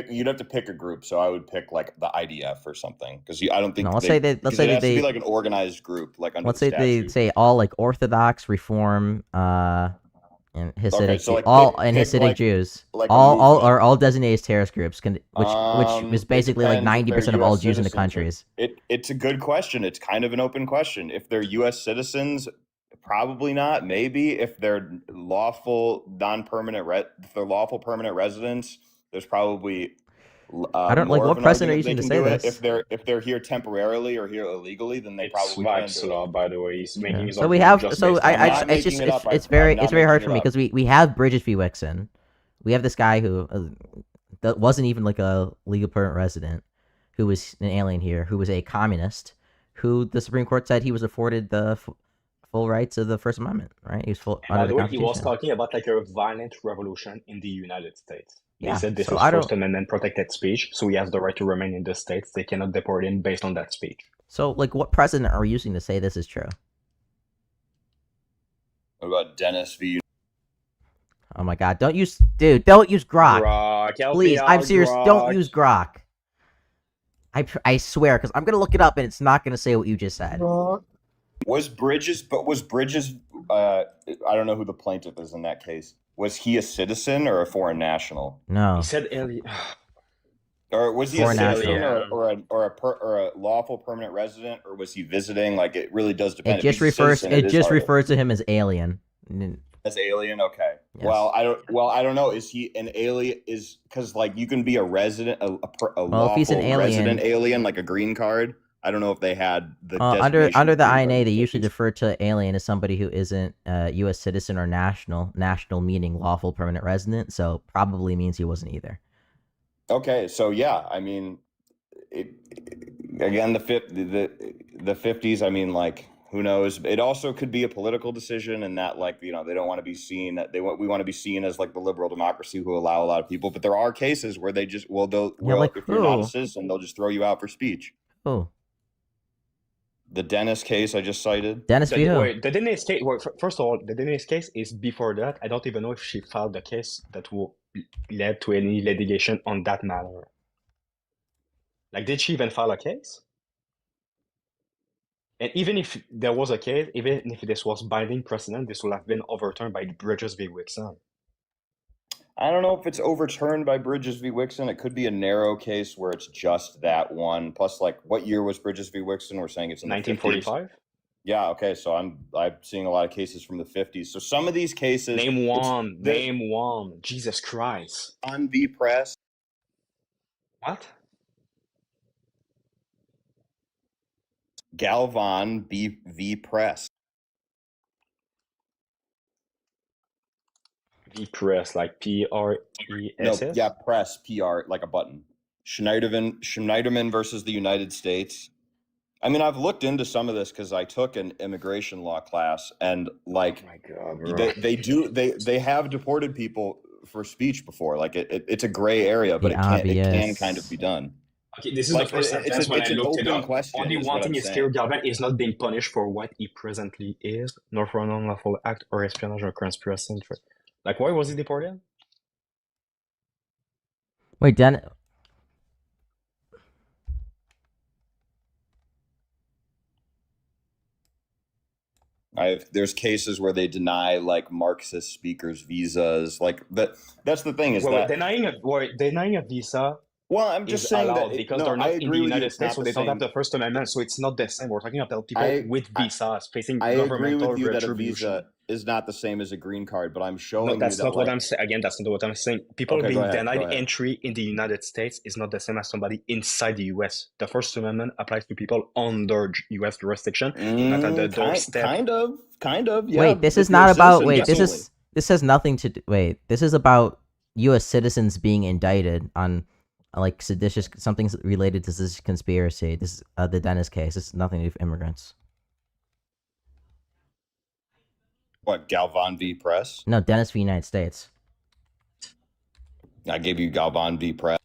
you'd have to pick a group. So I would pick like the IDF or something because I don't think. No, let's say that it has to they be like an organized group, like under let's the say they statute. say all like Orthodox, Reform, and Hasidic, so, like, Hasidic like- Jews, like a all designated as terrorist groups, which is It basically like depends if 90% they're of all US Jews in the citizens or- countries. It's a good question. It's kind of an open question. If they're U.S. citizens, probably not. Maybe if they're lawful if they're lawful permanent residents, there's probably. I don't like more what of an precedent are argument you they using can to say do it. this? If they're here temporarily or here illegally, then they It's probably can Vibes do it. law, by the way. He's making his So we have so I I'm not it's just making it up. it's I'm very not hard making for it me up. because we have Bridges v. Wixon. We have this guy who that wasn't even like a legal permanent resident, who was an alien here, who was a communist, who the Supreme Court said he was afforded the full rights of the First Amendment. Right? He was full By under the the way, he was Constitution. talking about like a violent revolution in the United States. They Yeah, said this so is I don't- First Amendment protected speech, so he has the right to remain in the States. They cannot deport him based on that speech. So like, what precedent are we using to say this is true? What about Dennis v. Oh my God! Don't use Grok. Grok, help me Please, I'm out, serious. Grok. Don't use Grok. I swear, because I'm gonna look it up and it's not gonna say what you just said. Was Bridges? I don't know who the plaintiff is in that case. Was he a citizen or a foreign national? No. He said alien. Or was he Foreign a citizen national. or a lawful permanent resident, or was he visiting? Like it really does depend. It If just he's a refers. citizen, It is just harder. refers to him as alien. As alien. Okay. Yes. Well, I don't know. Is he an alien? Is because like you can be a resident, a Well, if he's an lawful alien- resident alien, like a green card. I don't know if they had the Under designation the green card INA, they in the usually 50s. refer to alien as somebody who isn't a U.S. citizen or national. National meaning lawful permanent resident. So probably means he wasn't either. Okay, so yeah, I mean, again, the 50s. I mean, like, who knows? It also could be a political decision, and that, like, they don't want to be seen. We want to be seen as like the liberal democracy who allow a lot of people. But there are cases where they just like if you're not a who? citizen, they'll just throw you out for speech. Oh, The Dennis case I just cited. Dennis v. who? Wait, the Dennis case. Wait, first of all, the Dennis case is before that. I don't even know if she filed the case that led to any litigation on that matter. Like, did she even file a case? And even if there was a case, even if this was binding precedent, this would have been overturned by Bridges v. Wixon. I don't know if it's overturned by Bridges v. Wixon. It could be a narrow case where it's just that one. Plus, like, what year was Bridges v. Wixon? We're saying it's in the 1945. Yeah. Okay. So I'm seeing a lot of cases from the 50s. So some of these cases. Name one. the- Name one. Jesus Christ. On the press. What? Galvan v. Press. V press, like P-R-E-S-S? No, yeah, press, PR, like a button. Schneiderman versus the United States. I mean, I've looked into some of this because I took an immigration law class, and like, my God, bro. they have deported people for speech before. Like, it's a gray area, but it can obvious. kind of be done. Okay, this is Like, the first it's sentence when I an looked it open up. question, Only is one what thing I'm is saying. clear: Galvan is not being punished for what he presently is, nor for an unlawful act or espionage or conspiracy. Like, why was he deported? Wait, Den. There's cases where they deny like Marxist speakers visas. Like that's the thing is Wait, that. denying a visa. Well, I'm just is saying allowed that because no, they're not I in the agree with you, United it's States, not so the they don't have same. the First Amendment. So it's not the same. We're talking about people with visas facing I agree governmental with you that a retribution. visa is not the same as a green card, but I'm showing No, you that's that not what like, I'm saying. Again, that's not what I'm saying. People Okay, go being ahead, denied go ahead. entry in the United States is not the same as somebody inside the U.S. The First Amendment applies to people under U.S. jurisdiction, not at the doorstep. Kind of. Yeah. Wait, this if is you're not a about. citizen, Wait, definitely. this has nothing to do. Wait, this is about U.S. citizens being indicted on like seditious something related to this conspiracy. This is the Dennis case. This is nothing to do with immigrants. What, Galvan v. Press? No, Dennis v. United States. I gave you Galvan v. Press.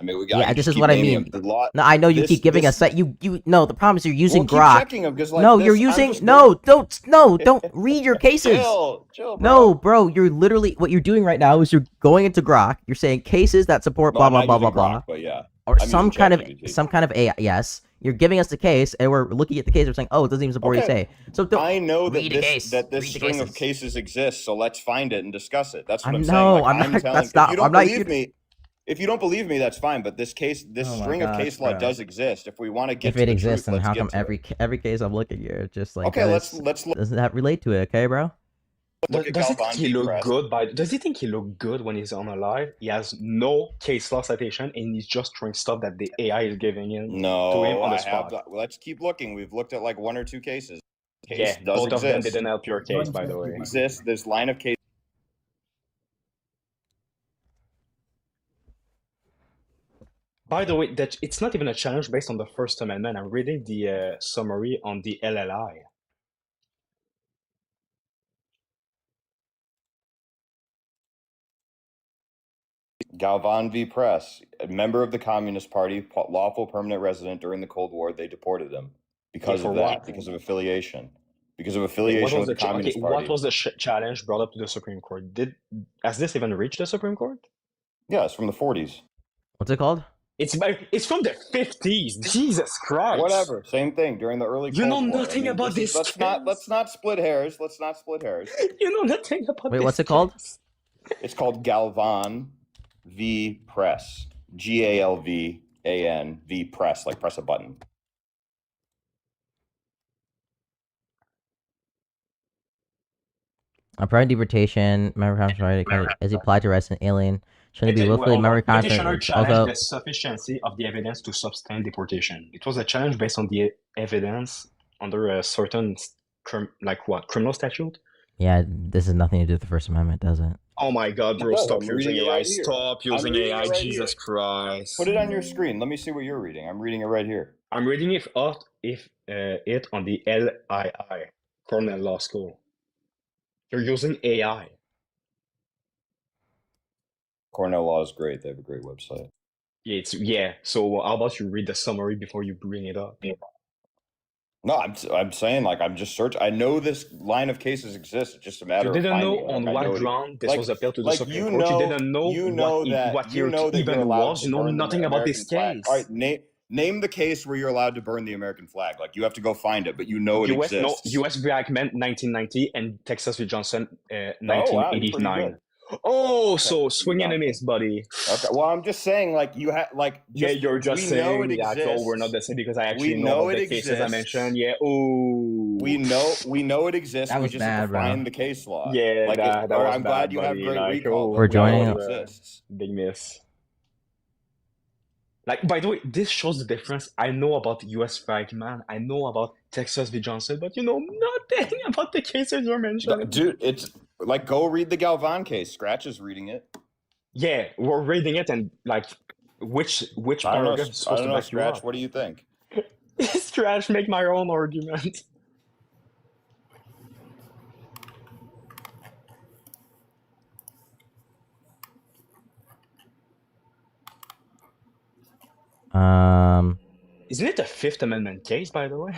I mean, Yeah, you this just is keep what I naming mean. them. The law. No, I know you This- keep giving this- us that. No, the problem is you're using Well, keep Grok. checking 'em, 'cause, like, no, this- you're I'm using. just No, don't read your cases. Chill, bro. No, bro, you're literally what you're doing right now is you're going into Grok. You're saying cases that support No, blah I'm blah not blah blah using blah, Grok, but yeah, or I'm some using kind of ChatGPT. AI. Yes, you're giving us the case, and we're looking at the case. We're saying, oh, it doesn't even support what you Okay. say. So don't I know that read the case. this Read the string of cases. cases exists, so let's find it and discuss it. That's what I'm saying. No, Like, I'm not. telling, That's if not. you don't I'm not. believe me, if you don't believe me, that's fine. But this Oh my string of gosh, case law bro. does exist. If we want to get If to it the exists, truth, then let's how get come to every case I'm looking at just like Okay, let's doesn't that relate to it? Okay, bro. look at Does he think Galvan he v. look Press. good does he think he look good when he's on a live? He has no case law citation and he's just throwing stuff that the AI is giving him to him No, on the I spot. have. Let's keep looking. We've looked at like 1 or 2 cases. Case Yeah, does both of them exist. didn't help your case, by the way. Exists. This line of case. By the way, that it's not even a challenge based on the First Amendment. I'm reading the summary on the LLI. Galvan v. Press, a member of the Communist Party, lawful permanent resident during the Cold War. They deported him because for of that, what? because of affiliation. Because of What affiliation was with the the Communist what Party. was the challenge brought up to the Supreme Court? Has this even reached the Supreme Court? Yeah, it's from the 40s. What's it called? It's from the 50s. Jesus Christ. Whatever, same thing during the early. You know Cold War. nothing about this Let's not split hairs. Let's not split hairs. You know nothing about Wait, this what's it called? It's called Galvan v. Press. Galvan v. Press, like press a button. Upon deportation, memory confidence right as applied to resident alien shouldn't be willfully memory Petitioner confident. challenged Also, the sufficiency of the evidence to sustain deportation. It was a challenge based on the evidence under a certain criminal statute. yeah, this has nothing to do with the First Amendment, does it? Oh my God, bro! It does, Stop I'm using reading it AI! right here. Stop I'm using reading it AI! right Jesus here. Christ! Put it on your screen. Let me see what you're reading. I'm reading it right here. I'm reading it on the LII, Cornell Law School. You're using AI. Cornell Law is great. They have a great website. Yeah. So how about you read the summary before you bring it up? No, I'm saying like I'm just searching. I know this line of cases exists. It's just a matter You of didn't know finding it. on Like, I what know it- ground this like- was appealed to the like, Supreme you Court. know- You didn't know you know what that what you it know that you're even allowed was. to You know burn the nothing about this American flag. case. All right, name the case where you're allowed to burn the American flag. Like you have to go find it, but you know it exists. U.S. v. Eichmann 1990 and Texas v. Johnson Oh, wow, you're pretty 1989. good. Oh, Okay, so swing you and a got miss, buddy. Okay, well, I'm just saying, like you have, like Yeah, you're just we know saying it that exists. we're not the same because I actually We know know about the it cases I exists. mentioned. Yeah. Ooh. We know it exists. That we was just have bad, to bro. find the case law. Yeah, like that or was I'm glad bad, you have buddy. great Like, recall. oh, For but we know joining- it exists. Big miss. Like, by the way, this shows the difference. I know about U.S. Fragman. I know about Texas v. Johnson, but you know nothing about the cases you're mentioning. Dude, it's like go read the Galvan case. Scratch is reading it. Yeah, we're reading it and like, which I don't know. paragraph is I supposed don't to know. back you Scratch. up? What do you think? Scratch, make my own argument. Isn't it a Fifth Amendment case, by the way?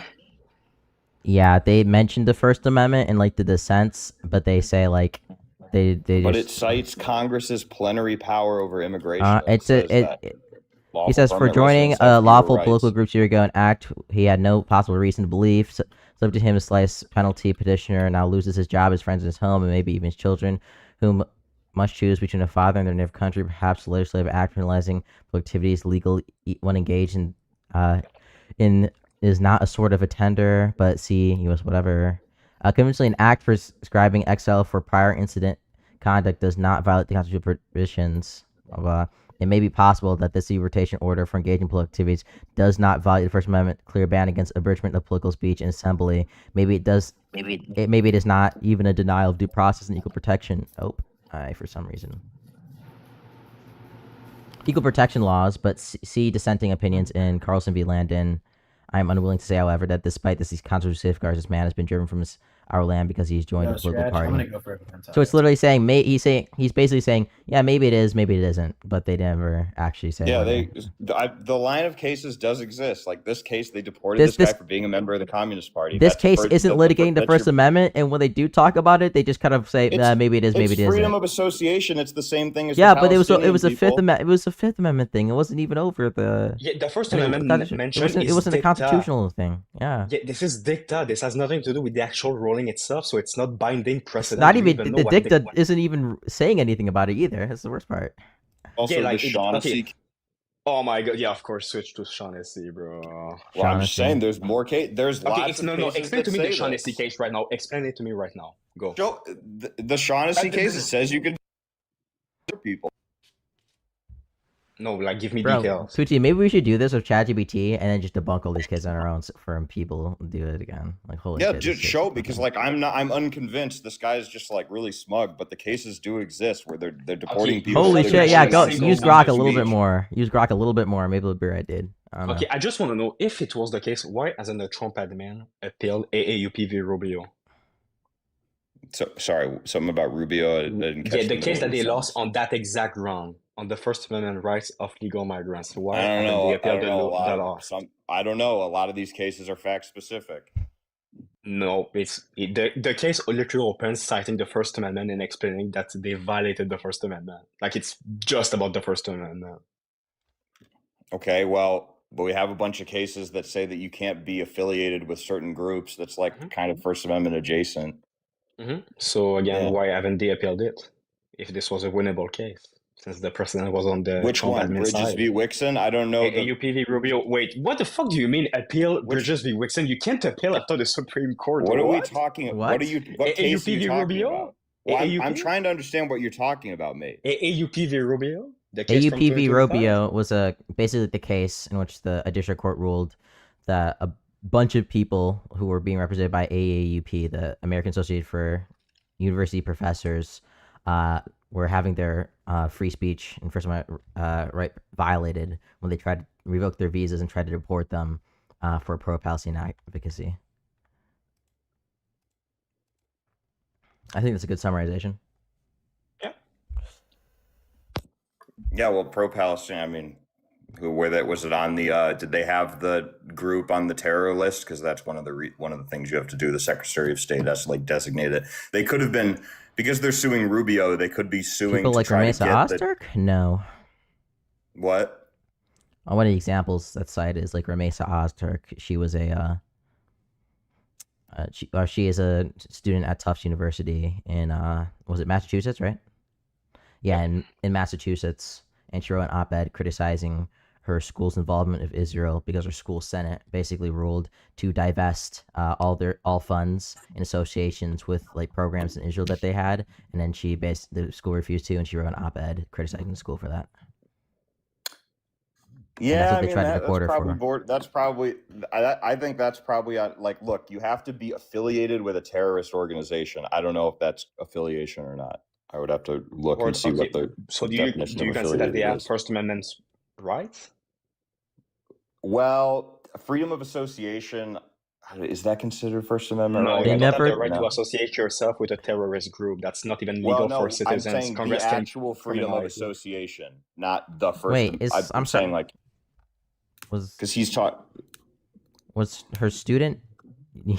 Yeah, they mentioned the First Amendment in like the dissents, but they say like they But just it cites Congress's plenary power over immigration. it's says a that it. lawful He says for permanent joining residents have a fewer lawful rights. political group to ago an act he had no possible reason to believe. Subject to him to slice penalty, petitioner now loses his job, his friends, his home, and maybe even his children, whom must choose between a father and their native country. Perhaps the legislative act penalizing activities legal when engaged in is not a sort of a tender, but see U.S. whatever. Conventionally, an act prescribing exile for prior incident conduct does not violate the constitutional provisions. It may be possible that this deportation order for engaging in political activities does not violate the First Amendment clear ban against abridgment of political speech in assembly. Maybe it does. Maybe it is not even a denial of due process and equal protection. For some reason. Equal protection laws, but see dissenting opinions in Carlson v. Landon. I am unwilling to say, however, that despite these constitutional safeguards, this man has been driven from his our land because he's joined No, a political Scratch, party. I'm gonna go for a So it's literally saying he's basically saying, yeah, maybe it is, maybe it isn't, but they never actually say. Yeah, whether. the line of cases does exist. Like this case, they deported This- this this- guy for being a member of the Communist Party. This That's case for- isn't litigating the that's First your- Amendment, and when they do talk about it, they just kind of say, It's- maybe it is, maybe it's it freedom isn't. of association. It's the same thing as Yeah, the but it was a Palestinian Fifth people. Amendment. It was a Fifth Amendment thing. It wasn't even over the. Yeah, the First I mean, Amendment it mentioned wasn't, it is wasn't a dicta. constitutional thing. Yeah. Yeah, this is dicta. This has nothing to do with the actual ruling itself, so it's not binding precedent. Not You even don't the know what dicta isn't even saying anything about it either. That's the worst part. Also, Yeah, the like, Shaughnessy. okay. Oh my god! Yeah, of course, switch to Shaughnessy, bro. Well, I'm just saying, there's more case. There's Okay, lots of no, cases explain that to me the say Shaughnessy this. case right now. Explain it to me right now. Go. The Shaughnessy case, it says you can people. No, like give me Bro, details. Tucci, maybe we should do this with ChatGPT and then just debunk all these kids on our own for people do it again. Like holy Yeah, shit. just this shit's show because like I'm unconvinced. This guy's just like really smug, but the cases do exist where they're deporting people. Holy they're shit, yeah, deporting go use people Grok for a little bit speech. more. Use Grok a little bit more. Maybe it'll be right, dude. I don't know. Okay, I just want to know if it was the case, why hasn't the Trump admin appealed AAUP v. Rubio? So sorry, something about Rubio. I didn't catch Yeah, the case that they sentence. lost on that exact ground on the First Amendment rights of legal migrants. Why I don't haven't know. they I appealed don't know. the law? I don't know. A lot of these cases are fact specific. No, the case literally opens citing the First Amendment and explaining that they violated the First Amendment. Like it's just about the First Amendment. Okay, well, but we have a bunch of cases that say that you can't be affiliated with certain groups. That's like kind of First Amendment adjacent. So again, Yeah. why haven't they appealed it? If this was a winnable case, since the precedent was on the Which Trump one? admin Bridges side. v. Wixon? I don't know. AAUP v. Rubio. Wait, what the fuck do you mean appeal Bridges v. Wixon? You can't appeal after the Supreme Court. What are we talking? What are you? What case AAUP are you v. talking Rubio? about? Well, I'm AAUP? trying to understand what you're talking about, mate. AAUP v. Rubio? The case from AUP v. 2025? Rubio was basically the case in which a district court ruled that a bunch of people who were being represented by AAUP, the American Association for University Professors, were having their free speech and First Amendment right violated when they tried to revoke their visas and tried to deport them for pro-Palestinian advocacy. I think that's a good summarization. Yeah, well, pro-Palestine. I mean, where that was it on the? Did they have the group on the terror list? Because that's one of the things you have to do. The Secretary of State has to like designate it. They could have been because they're suing Rubio. They could be suing People to like try to Ramesa get the, Ozturk? No. what? One of the examples that's cited is like Ramesa Ozturk. She was she is a student at Tufts University in was it Massachusetts, right? Yeah, in Massachusetts, and she wrote an op-ed criticizing her school's involvement of Israel because her school senate basically ruled to divest all funds and associations with like programs in Israel that they had, and then the school refused to, and she wrote an op-ed criticizing the school for that. And that's Yeah, what I they mean tried to that's deport her probably for. that's probably. I think that's probably like. Look, you have to be affiliated with a terrorist organization. I don't know if that's affiliation or not. I would have to look Or, and see okay, what the so what do you definition of consider that they affiliated have is. First Amendment rights? Well, freedom of association is that considered First Amendment? No, right? you don't have the right No. to associate yourself with a terrorist group. That's not even legal Well, no, for I'm citizens. saying Congress the can actual freedom of criminalize it. association, not the First. Wait, I'm saying like because he's taught. Was her student?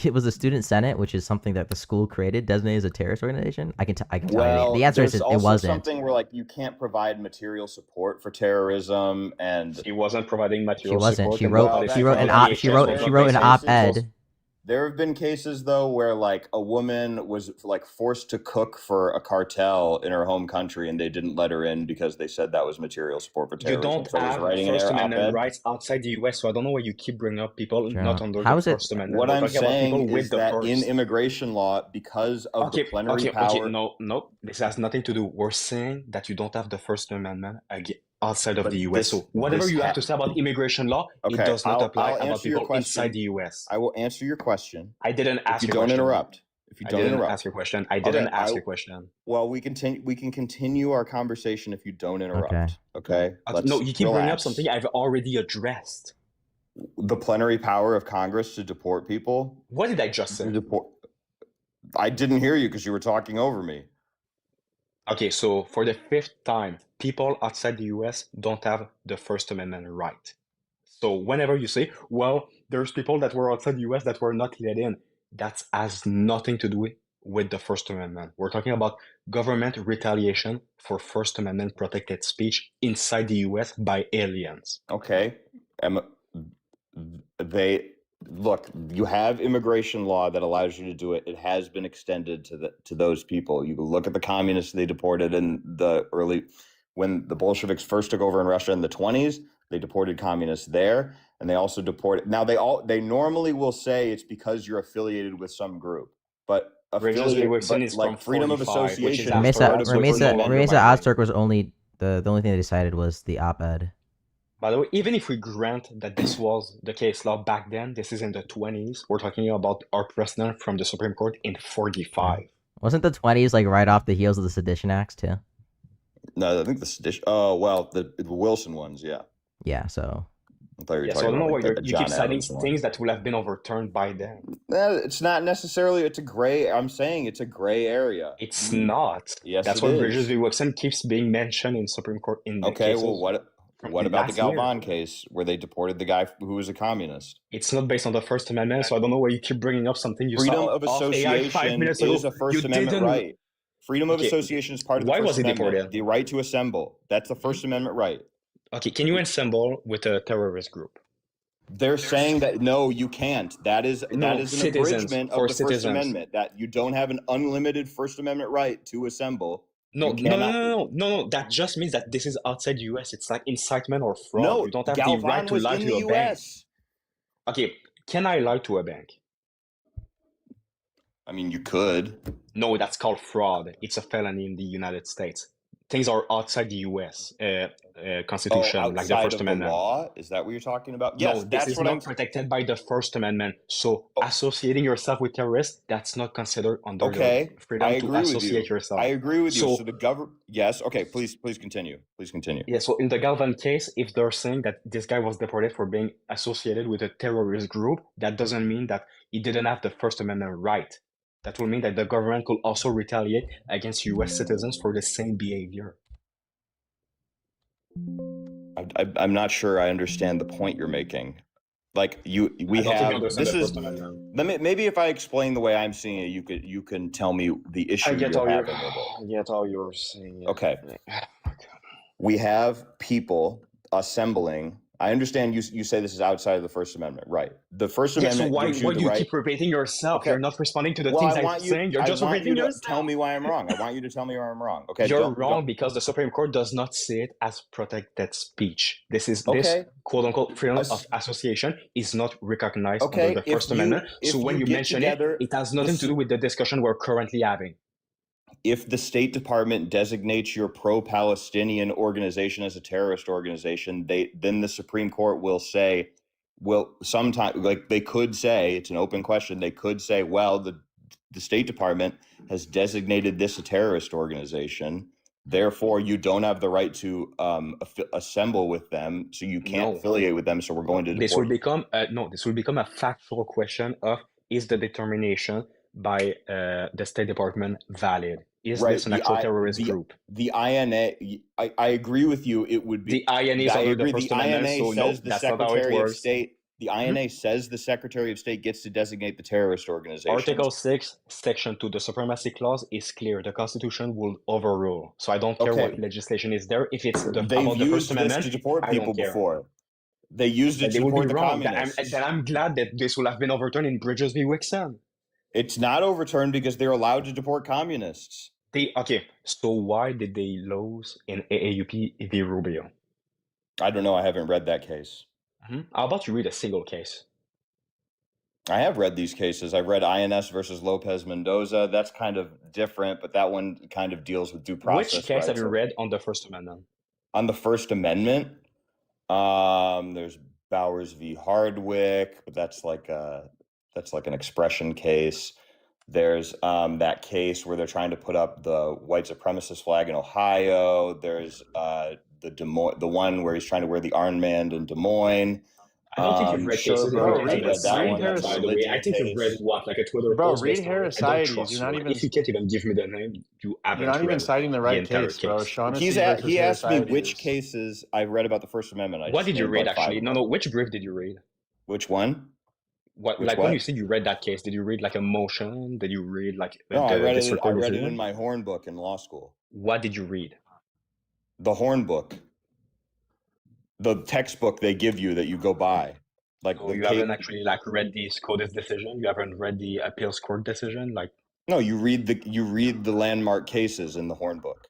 It was a student senate, which is something that the school created, designated as a terrorist organization. I can tell Well, you. The answer is there's it also wasn't. something where like you can't provide material support for terrorism, and He wasn't providing She material wasn't. support. She and wrote. nobody She wrote an provided op. She VHS wrote. or She wrote an something. op-ed. there have been cases though where like a woman was like forced to cook for a cartel in her home country, and they didn't let her in because they said that was material support for You terrorism. don't So I was have writing an First Amendment op-ed. rights outside the US, so I don't know why you keep bringing up people Sure. not under How the is it? First Amendment. What We're I'm talking about people saying with is the that in first. immigration law, because of the plenary Okay, power. no, this has nothing to do. We're saying that you don't have the First Amendment outside of But the US. this- So whatever this you have ha- to say about immigration law, it Okay, does not apply I'll about answer your people question. inside the US. I will answer your question. I didn't If ask you your don't question. interrupt. If you I don't didn't interrupt. ask your question. I didn't Okay, ask your question. Well, we can continue our conversation if you don't interrupt. Okay. Let's No, you keep bringing up relax. something I've already addressed. The plenary power of Congress to deport people. What did I just say? I didn't hear you because you were talking over me. Okay, so for the 5th time, people outside the US don't have the First Amendment right. So whenever you say, well, there's people that were outside the US that were not let in, that has nothing to do with the First Amendment. We're talking about government retaliation for First Amendment protected speech inside the US by aliens. Okay. Look, you have immigration law that allows you to do it. It has been extended to those people. You look at the communists they deported in the when the Bolsheviks first took over in Russia in the 1920s, they deported communists there, and they also deported. Now they normally will say it's because you're affiliated with some group, but like freedom of association. Remesa Ozturk was only the only thing they decided was the op-ed. By the way, even if we grant that this was the case law back then, this is in the 1920s. We're talking about our precedent from the Supreme Court in 1945. Wasn't the 1920s like right off the heels of the Sedition Acts too? No, I think the Sedition. Oh well, the Wilson ones, yeah. Yeah, so. I thought you were Yeah, so I talking don't know about why you John keep citing Adams one. things that will have been overturned by then. It's not necessarily. It's a gray. I'm saying it's a gray area. It's not. Yes, That's it why is. Bridges v. Wilson keeps being mentioned in Supreme Court in the Okay, cases well, what from about the last year. Galvan case where they deported the guy who was a communist? It's not based on the First Amendment, so I don't know why you keep bringing up something you Freedom saw of off AI 5 association minutes ago. is a First You Amendment didn't- right. Freedom of Okay, association is part of the why First was he Amendment. deported? The right to assemble. That's the First Amendment right. Okay, can you assemble with a terrorist group? They're saying that no, you can't. That is No, an citizens, abridgment for of the First citizens. Amendment. That you don't have an unlimited First Amendment right to assemble. No, You cannot- no. That just means that this is outside the US. It's like incitement or fraud. No, You don't have the Galvan right to was lie in to the a bank. US. Okay, can I lie to a bank? I mean, you could. No, that's called fraud. It's a felony in the United States. Things are outside the US Constitution, like the outside First of the Amendment. law? Is that what you're talking about? Yes, No, this that's is what not I'm. protected by the First Amendment. So associating yourself with terrorists, that's not considered under Okay, the freedom I to agree with associate you. yourself. I agree with you. So So the government. Yes. Okay. Please continue. Please continue. yeah, so in the Galvan case, if they're saying that this guy was deported for being associated with a terrorist group, that doesn't mean that he didn't have the First Amendment right. That will mean that the government could also retaliate against US citizens for the same behavior. I'm not sure I understand the point you're making. Like we I don't think you have. understand This the is. First Amendment. Maybe if I explain the way I'm seeing it, you can tell me the issue I get you're all your, having with it. I get all you're saying. Yeah. Okay. We have people assembling. I understand you say this is outside of the First Amendment, right? The First Yeah, so Amendment why gives you do the you right. keep repeating yourself? Okay. You're not responding to the Well, things I I'm want you. saying. You're I just want repeating you to yourself. tell me why I'm wrong. I want you to tell me why I'm wrong. Okay. You're don't- wrong because the Supreme Court does not see it as protected speech. This Okay. quote unquote freedom As- of association is not recognized Okay, under the if First you- Amendment. if So when you you get mention together, it has nothing to do with the discussion we're currently having. If the State Department designates your pro-Palestinian organization as a terrorist organization, then the Supreme Court will say, sometime, like they could say, it's an open question. They could say, well, the State Department has designated this a terrorist organization. Therefore, you don't have the right to assemble with them, so you can't No. affiliate with them. So we're going to This will deport. become a factual question of is the determination by the State Department valid? Is Right, this an the actual I- terrorist group? The INA, I agree with you. It would be The INA is I under agree. the First The Amendment, INA so no, says the that's not how it Secretary of works. State. The INA says the Secretary of State gets to designate the terrorist organization. Article 6, Section 2, the Supremacy Clause is clear. The Constitution will overrule. So I don't care Okay. what legislation is there. If it's They've about the First used this Amendment, to deport I people don't care. before. They used it But to they will deport be the wrong. communists. Then I'm glad that this will have been overturned in Bridges v. Wixon. It's not overturned because they're allowed to deport communists. Okay, so why did they lose in AAUP v. Rubio? I don't know. I haven't read that case. How about you read a single case? I have read these cases. I read INS versus Lopez Mendoza. That's kind of different, but that one kind of deals with due process. Which case have rights. you read on the First Amendment? On the First Amendment, there's Bowers v. Hardwick, but that's like an expression case. There's that case where they're trying to put up the white supremacist flag in Ohio. There's the one where he's trying to wear the armband in Des Moines. I don't think you've read Sure, cases. bro. If you I can't read that read one. That's by the the way, I Lydia think you've read case. what, like a Twitter Bro, post read based on it. I don't Heresides. trust You're you. not Like, even if you can't even give me the name, you you're haven't not even read citing the the right entire case, bro. case. Shaughnessy He versus asked me which Heresides. cases I read about the First Amendment. I What just did you named read like 5 actually? of No, them. no. Which brief did you read? Which one? What, Which like when you what? said you read that case, did you read like a motion? Did you read like No, I the read it. district I court read it in decision? my Horn book in law school. What did you read? The Horn book, the textbook they give you that you go by. Like So the you case. haven't actually like read the SCOTUS decision? You haven't read the appeals court decision? Like, No, you read the landmark cases in the Horn book.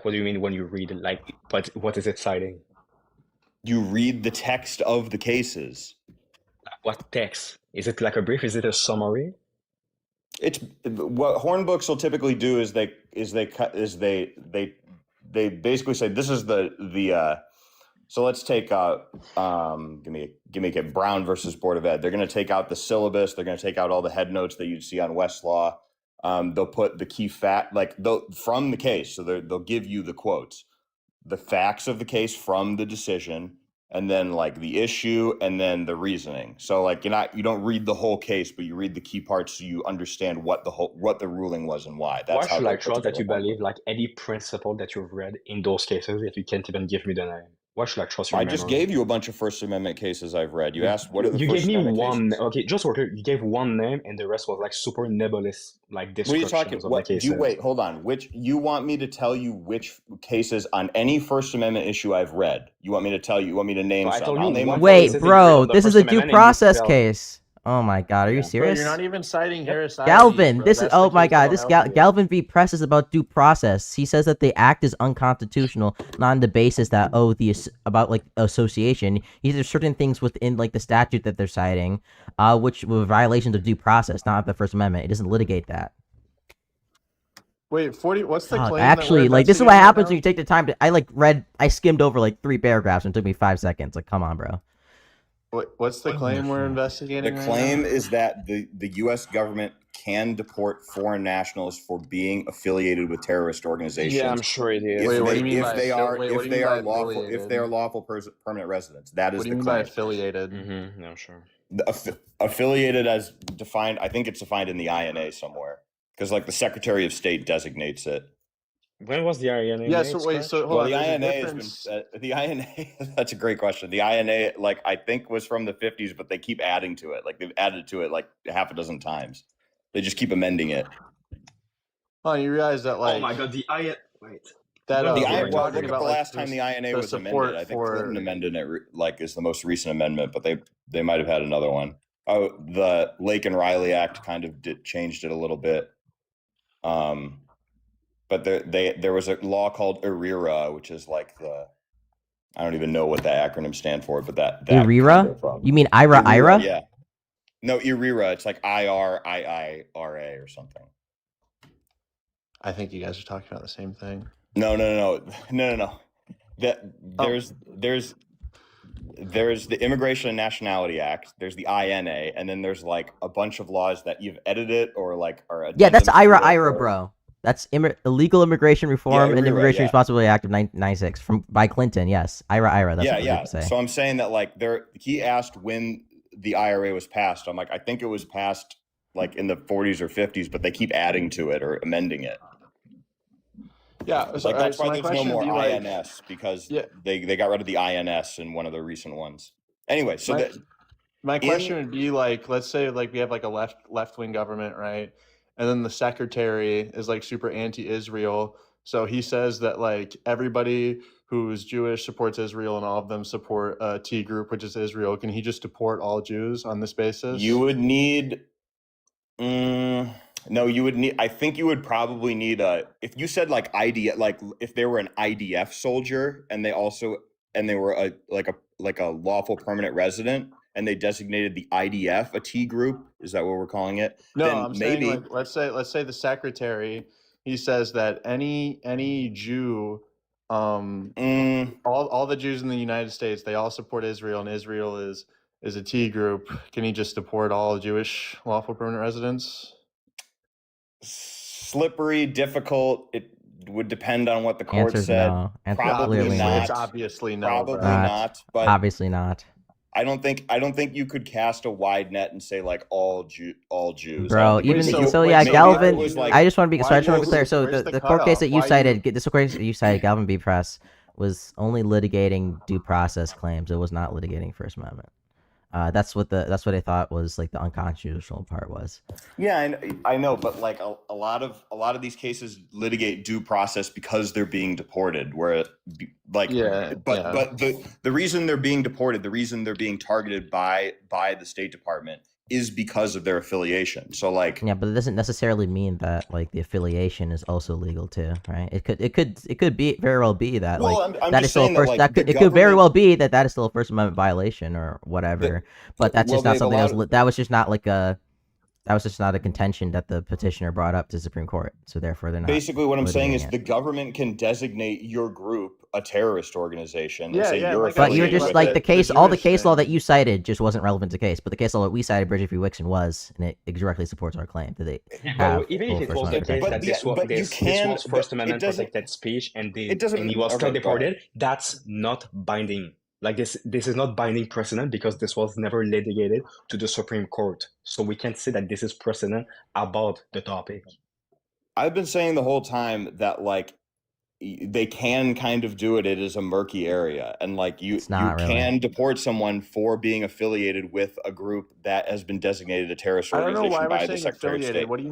what do you mean when you read it? Like, what is it citing? You read the text of the cases. What text? Is it like a brief? Is it a summary? It's what Horn books will typically do is they basically say this is the so let's take give me a Brown versus Board of Ed. They're going to take out the syllabus. They're going to take out all the head notes that you'd see on Westlaw. They'll put the key fact from the case. So they'll give you the quotes, the facts of the case from the decision, and then like the issue and then the reasoning. So like you don't read the whole case, but you read the key parts so you understand what the ruling was and why. That's Why how should they I put trust that together you Horn believe book. like any principle that you've read in those cases if you can't even give me the name? Why should I trust your I memory? just gave you a bunch of First Amendment cases I've read. You asked what are the You First gave me Amendment one. cases? Okay, just work. You gave one name, and the rest was like super nebulous, like What are you descriptions talking? of the What? cases. Wait, hold on. Which you want me to tell you which cases on any First Amendment issue I've read? You want me to tell you? You want me to name So I some? told I'll you name one them for you. Wait, bro, this is a due process case. Oh my god, are you Bro, serious? you're not even citing Heresides. Galvin, bro. this is That's the oh my case god, that'll this help you. Galvin v. Press is about due process. He says that the act is unconstitutional, not on the basis that about like association. There's certain things within like the statute that they're citing, which were violations of due process, not of the First Amendment. It doesn't litigate that. Wait, 40. What's the Fuck, claim? actually, that we're like this is what investigating right happens now? when you take the time to. I skimmed over like 3 paragraphs and it took me 5 seconds. Like, come on, bro. What's the claim we're investigating? The right claim now? is that the U.S. government can deport foreign nationals for being affiliated with terrorist organizations. Yeah, I'm sure it is. If Wait, what do they you mean if by they are wait, what do if you they mean are by lawful if affiliated? they are lawful permanent residents, that is What do the you mean by claim. affiliated? Mm-hmm. Yeah, I'm sure. Affiliated as defined, I think it's defined in the INA somewhere because like the Secretary of State designates it. When was the INA Yeah. made, So wait. Scratch? So hold Well, on. the There's a INA has difference. been the INA. That's a great question. The INA, like I think, was from the 50s, but they keep adding to it. Like they've added to it like half a dozen times. They just keep amending it. Oh, you realize that like Oh my god, the INA. Wait. that When was The we're INA, INA well, talking look at about the like last time the INA the was support amended. I think for Clinton amended it like is the most recent amendment, but they might have had another one. Oh, the Lake and Riley Act kind of changed it a little bit. But there was a law called ERIRA, which is like I don't even know what the acronym stand for, but that Irira? You mean Ira? Yeah. No, ERIRA. It's like IRIIRA or something. I think you guys are talking about the same thing. No. That there's the Immigration and Nationality Act. There's the INA, and then there's like a bunch of laws that you've edited or like are Yeah, that's addendums to it, IRA, or- bro. That's Illegal Immigration Reform and IRIRA, Immigration yeah. Responsibility Act of 1996 by Clinton. Yes, IRA. That's what yeah. people say. So I'm saying that like he asked when the IRA was passed. I'm like, I think it was passed like in the 40s or 50s, but they keep adding to it or amending it. Yeah. So, Like that's so why my there's no question more would be like, INS because Yeah. they got rid of the INS in one of the recent ones. Anyway, so my question would be like, let's say like we have like a left wing government, right? And then the secretary is like super anti-Israel. So he says that like everybody who's Jewish supports Israel and all of them support T group, which is Israel. Can he just deport all Jews on this basis? you would need. No, you would need. I think you would probably need if you said like IDF, like if they were an IDF soldier and they were a lawful permanent resident and they designated the IDF a T group. Is that what we're calling it? No, then I'm maybe. saying like let's say the secretary, he says that any Jew, all the Jews in the United States, they all support Israel, and Israel is a T group. Can he just deport all Jewish lawful permanent residents? Slippery, difficult. It would depend on what the court Answer's said. no. Answer's Probably clearly not. It's obviously no. Probably bro. not. But Obviously not. I don't think you could cast a wide net and say like all Jews. Bro, even so yeah, Galvin. I just want to be clear. So the court case that you cited, this court case that you cited, Galvin B. Press, was only litigating due process claims. It was not litigating First Amendment. That's what I thought was like the unconstitutional part was. Yeah, I know, but like a lot of these cases litigate due process because they're being deported. Where like, but the reason they're being deported, the reason they're being targeted by the State Department is because of their affiliation. So like, yeah, but it doesn't necessarily mean that like the affiliation is also legal too, right? It could be very well be that I'm that just is still saying first that, like, it could very well be that is still a First Amendment violation or whatever. But that's just not something that was just not like a. That was just not a contention that the petitioner brought up to the Supreme Court. So therefore, they're not. Basically, what I'm saying is litigating it. the government can designate your group a terrorist organization. Yeah, and say you're but you were just affiliated like with the it. case. All the case law that you cited just wasn't relevant to the case. But the case law that we cited, Bridget v. Wixon, was, and it directly supports our claim that they have. Even if it full was First the case Amendment that this was First Amendment protected speech and he was still deported, that's not binding. Like this is not binding precedent because this was never litigated to the Supreme Court. So we can't say that this is precedent about the topic. I've been saying the whole time that like they can kind of do it. It is a murky area, and like you can deport someone for being affiliated with a group that has been designated a terrorist I don't know organization why by we're the saying Secretary of affiliated. State. What do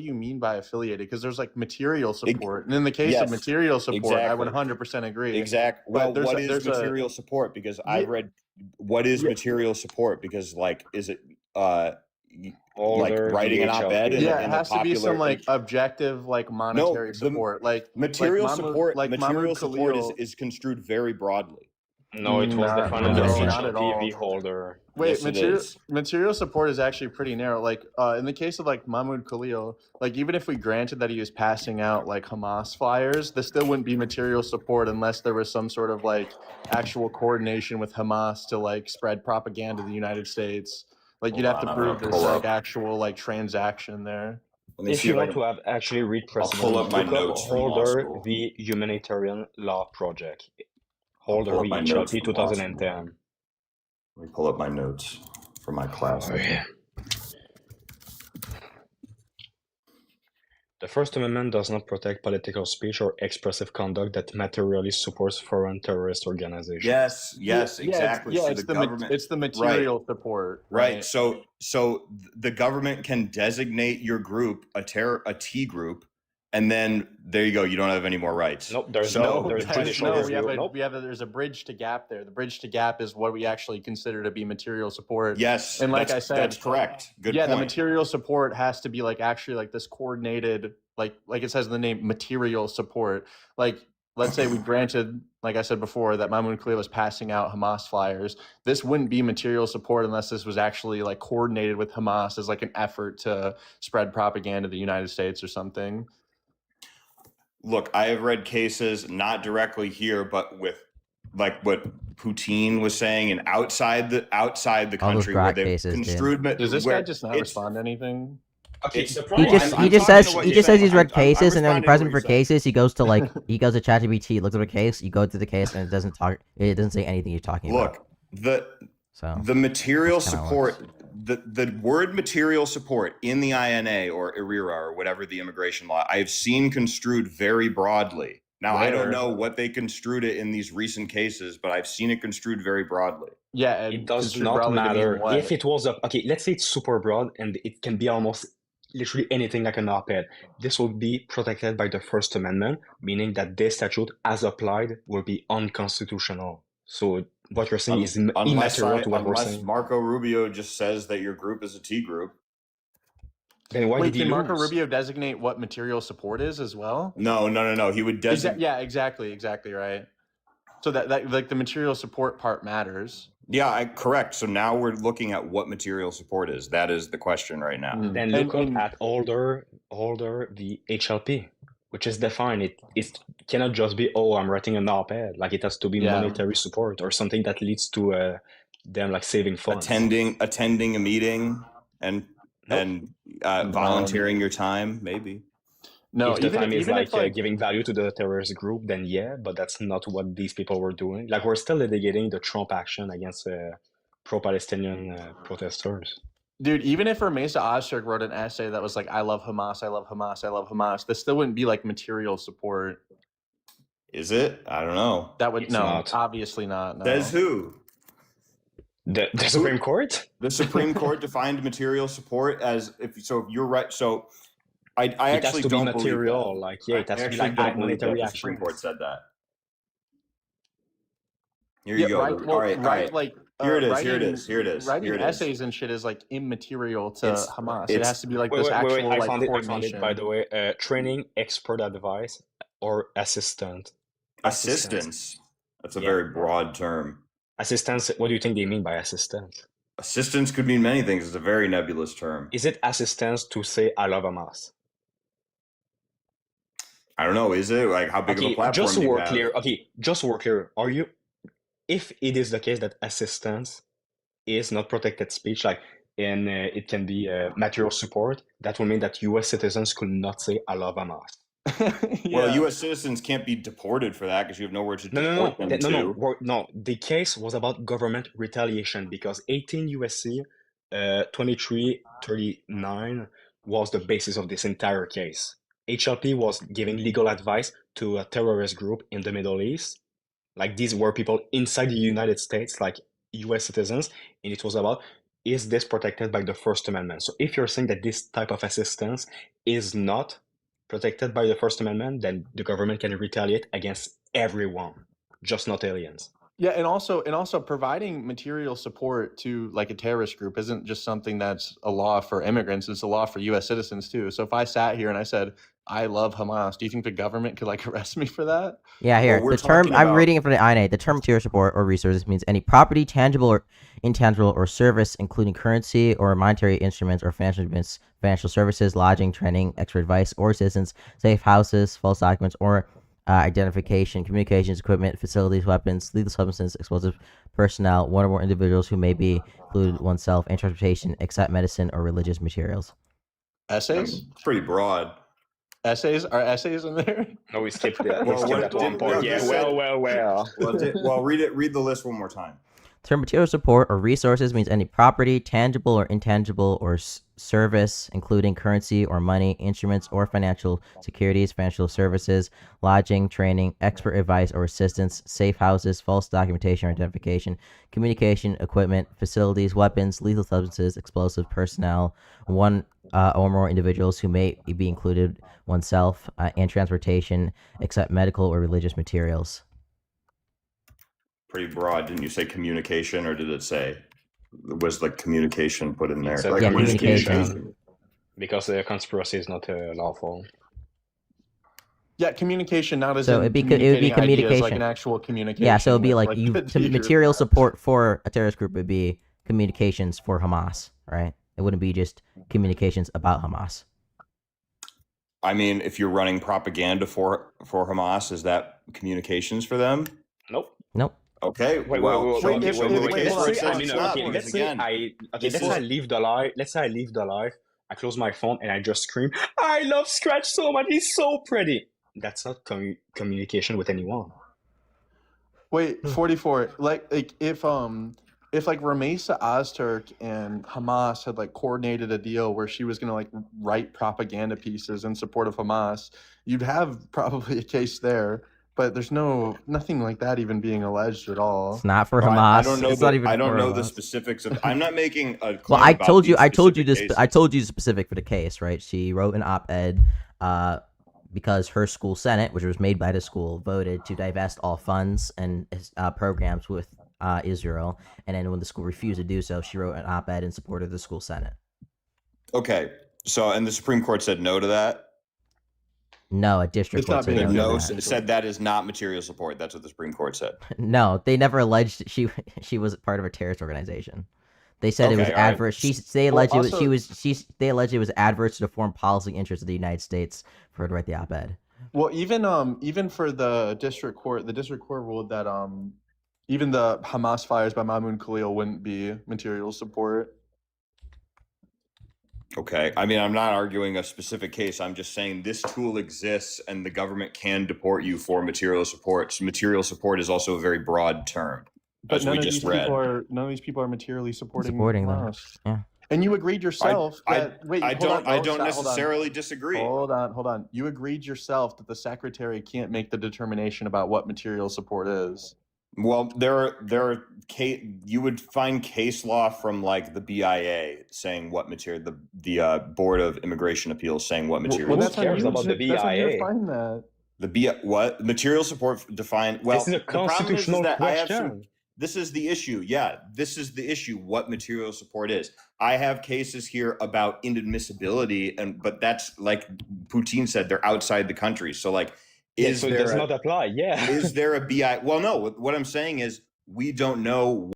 you mean by affiliated? Because there's like material support, and in the case of material support, I would 100% agree. Exactly. But Well, what is material support? Because I read what is material support? Because like, is it like writing an op-ed? It has to be some like objective, like monetary support. Like material like support. like material Mahmoud support Khalil. is construed very broadly. No, it was defined as not at all. TV holder. Wait, Yes, material support is actually pretty narrow. Like in the case of like Mahmoud Khalil, like even if we granted that he was passing out like Hamas flyers, this still wouldn't be material support unless there was some sort of like actual coordination with Hamas to like spread propaganda to the United States. Like you'd have to prove there's like actual like transaction there. If you want to have actually read precedent, pull up my look notes from law Holder school. the Humanitarian Law Project. Holder pull up v. my notes HLP from law 2010. Let me pull up my notes from my class. The First Amendment does not protect political speech or expressive conduct that materially supports foreign terrorist organizations. Yes, exactly. So it's the material support. Right. So the government can designate your group a T group, and then there you go. You don't have any more rights. Nope. There's There's there's a bridge to gap there. The bridge to gap is what we actually consider to be material support. Yes, and like I that's- said, that's correct. Good Yeah, the point. material support has to be like actually like this coordinated, like it says in the name, material support. Like let's say we granted, like I said before, that Mahmoud Khalil was passing out Hamas flyers. This wouldn't be material support unless this was actually like coordinated with Hamas as like an effort to spread propaganda to the United States or something. Look, I have read cases not directly here, but with like what Putin was saying, and outside the All those country where Grok they cases, dude. construed. Does this where guy just not it's- respond to anything? Okay, He just says he's read cases, and then when present for cases, he goes to like he goes to ChatGPT, looks at a case, you go to the case, and it doesn't say anything you're talking about. Look, the material That's kinda support, the word material support in the INA or IRERA or whatever the immigration law, I've seen construed very broadly. Now, I don't Where? know what they construed it in these recent cases, but I've seen it construed very broadly. Yeah, It does not matter if it was okay. Let's say it's super broad and it can be almost literally anything like an op-ed. This will be protected by the First Amendment, meaning that this statute, as applied, will be unconstitutional. So what you're saying is immaterial to what we're Unless saying. Marco Rubio just says that your group is a T group. Then why Wait, did he can Marco lose? Rubio designate what material support is as well? No. He would designate. Yeah, exactly right. So that like the material support part matters. Yeah, correct. So now we're looking at what material support is. That is the question right now. Then look at Holder the HLP, which is defined. It cannot just be, oh, I'm writing an op-ed. Like it has to be monetary support or something that leads to them like saving funds. Attending a meeting and volunteering your time, maybe. No, if the even time is even like, if like giving value to the terrorist group, then yeah, but that's not what these people were doing. Like we're still litigating the Trump action against pro-Palestinian protesters. dude, even if Ramesa Ozturk wrote an essay that was like, "I love Hamas, I love Hamas, I love Hamas," this still wouldn't be like material support. Is it? I don't know. That would It's no, not. obviously not. No. Says who? The Supreme Court? The Supreme Court defined material support as if you're right. So I It has actually to be don't material. believe that. Like yeah, it I has to be actually like don't believe that monetary the action. Supreme Court said that. Here Yeah, you go. right. All Well, right, all right. right. Like Here it is. writing, Here it is. Here it is. Writing Here it is. essays and shit is like immaterial to It's- Hamas. It it's- has to be like Wait, this wait, actual wait, wait. like I found it, coordination. by the way. Training, expert advice, or assistant. Assistance. That's a Yeah. very broad term. Assistance, what do you think they mean by assistance? Assistance could mean many things. It's a very nebulous term. Is it assistance to say I love Hamas? I don't know. Is it like how big of a platform just do you work have? clear. Okay, just work clear. Are you, if it is the case that assistance is not protected speech, like, and it can be material support, that will mean that U.S. citizens could not say I love Hamas. Well, U.S. citizens can't be deported for that because you have nowhere to deport them to. No. The case was about government retaliation because 18 USC 2339 was the basis of this entire case. HLP was giving legal advice to a terrorist group in the Middle East. Like these were people inside the United States, like US citizens, and it was about, is this protected by the First Amendment? So if you're saying that this type of assistance is not protected by the First Amendment, then the government can retaliate against everyone, just not aliens. Yeah, and also providing material support to like a terrorist group isn't just something that's a law for immigrants, it's a law for US citizens too. So if I sat here and I said, I love Hamas, do you think the government could like arrest me for that? Yeah, here. we're The term, talking I'm about- reading it from the INA. The term material support or resources means any property, tangible or intangible, or service, including currency or monetary instruments or financial instruments, financial services, lodging, training, expert advice, or assistance, safe houses, false documents, or identification, communications, equipment, facilities, weapons, lethal substances, explosive personnel, one or more individuals who may be included oneself, and transportation, except medicine or religious materials. Essays? It's pretty broad. Essays? Are essays in there? No, we skipped that. Well, what- one point. well, Yeah, this said- well. Read the list one more time. Term material support or resources means any property, tangible or intangible, or service, including currency or money, instruments or financial securities, financial services, lodging, training, expert advice or assistance, safe houses, false documentation or identification, communication, equipment, facilities, weapons, lethal substances, explosive personnel, one or more individuals who may be included oneself, and transportation, except medical or religious materials. Pretty broad. Didn't you say communication, or did it say was the communication put in there? Said Like, Yeah, what is communication. Because the conspiracy is not lawful. Yeah, communication, not as So in it'd be co- it would be communicating ideas, like communication. an actual communication. Yeah, so it'd be with, like you the to teacher. material support for a terrorist group would be communications for Hamas, right? It wouldn't be just communications about Hamas. I mean, if you're running propaganda for Hamas, is that communications for them? Nope. Nope. Okay. Wait, well, show me the case where it let's say, says it's not, because let's say again, let's say I leave the live. Let's say I leave the live. I close my phone and I just scream, "I love Scratch so much. He's so pretty." That's not communication with anyone. Wait, 44. Like if like Ramesa Ozturk and Hamas had like coordinated a deal where she was gonna like write propaganda pieces in support of Hamas, you'd have probably a case there. But there's nothing like that even being alleged at all. It's not for Well, Hamas. I don't know. It's not even I don't for know the Hamas. specifics of. I'm not making a. Claim Well, I about told you. these I told you specific this. cases. I told you the specific for the case, right? She wrote an op-ed, because her school senate, which was made by the school, voted to divest all funds and programs with Israel, and then when the school refused to do so, she wrote an op-ed in support of the school senate. Okay. So, and the Supreme Court said no to that. No, a district court said The no to no that. said that is not material support. That's what the Supreme Court said. No, they never alleged she was part of a terrorist organization. They said it was Okay, all right. adverse. They Well, alleged also- they alleged it was adverse to the foreign policy interests of the United States for her to write the op-ed. Well, even for the district court ruled that even the Hamas fires by Mahmoud Khalil wouldn't be material support. Okay. I mean, I'm not arguing a specific case. I'm just saying this tool exists and the government can deport you for material support. So material support is also a very broad term, But as we none of just these read. people are materially supporting them. Hamas. Yeah. And you agreed yourself I that wait, I hold don't on, bro. I don't Hold on. necessarily disagree. Hold on. You agreed yourself that the secretary can't make the determination about what material support is. Well, you would find case law from like the BIA saying what material, the Board of Immigration Appeals saying what material. Well, that's how you define that. What material support defined? Well, This is a the problem constitutional that I have question. this is the issue. Yeah, this is the issue. What material support is? I have cases here about inadmissibility, but that's like Putin said, they're outside the country. So like, So it does not apply. Yeah. is there a BI? Well, no. What I'm saying is we don't know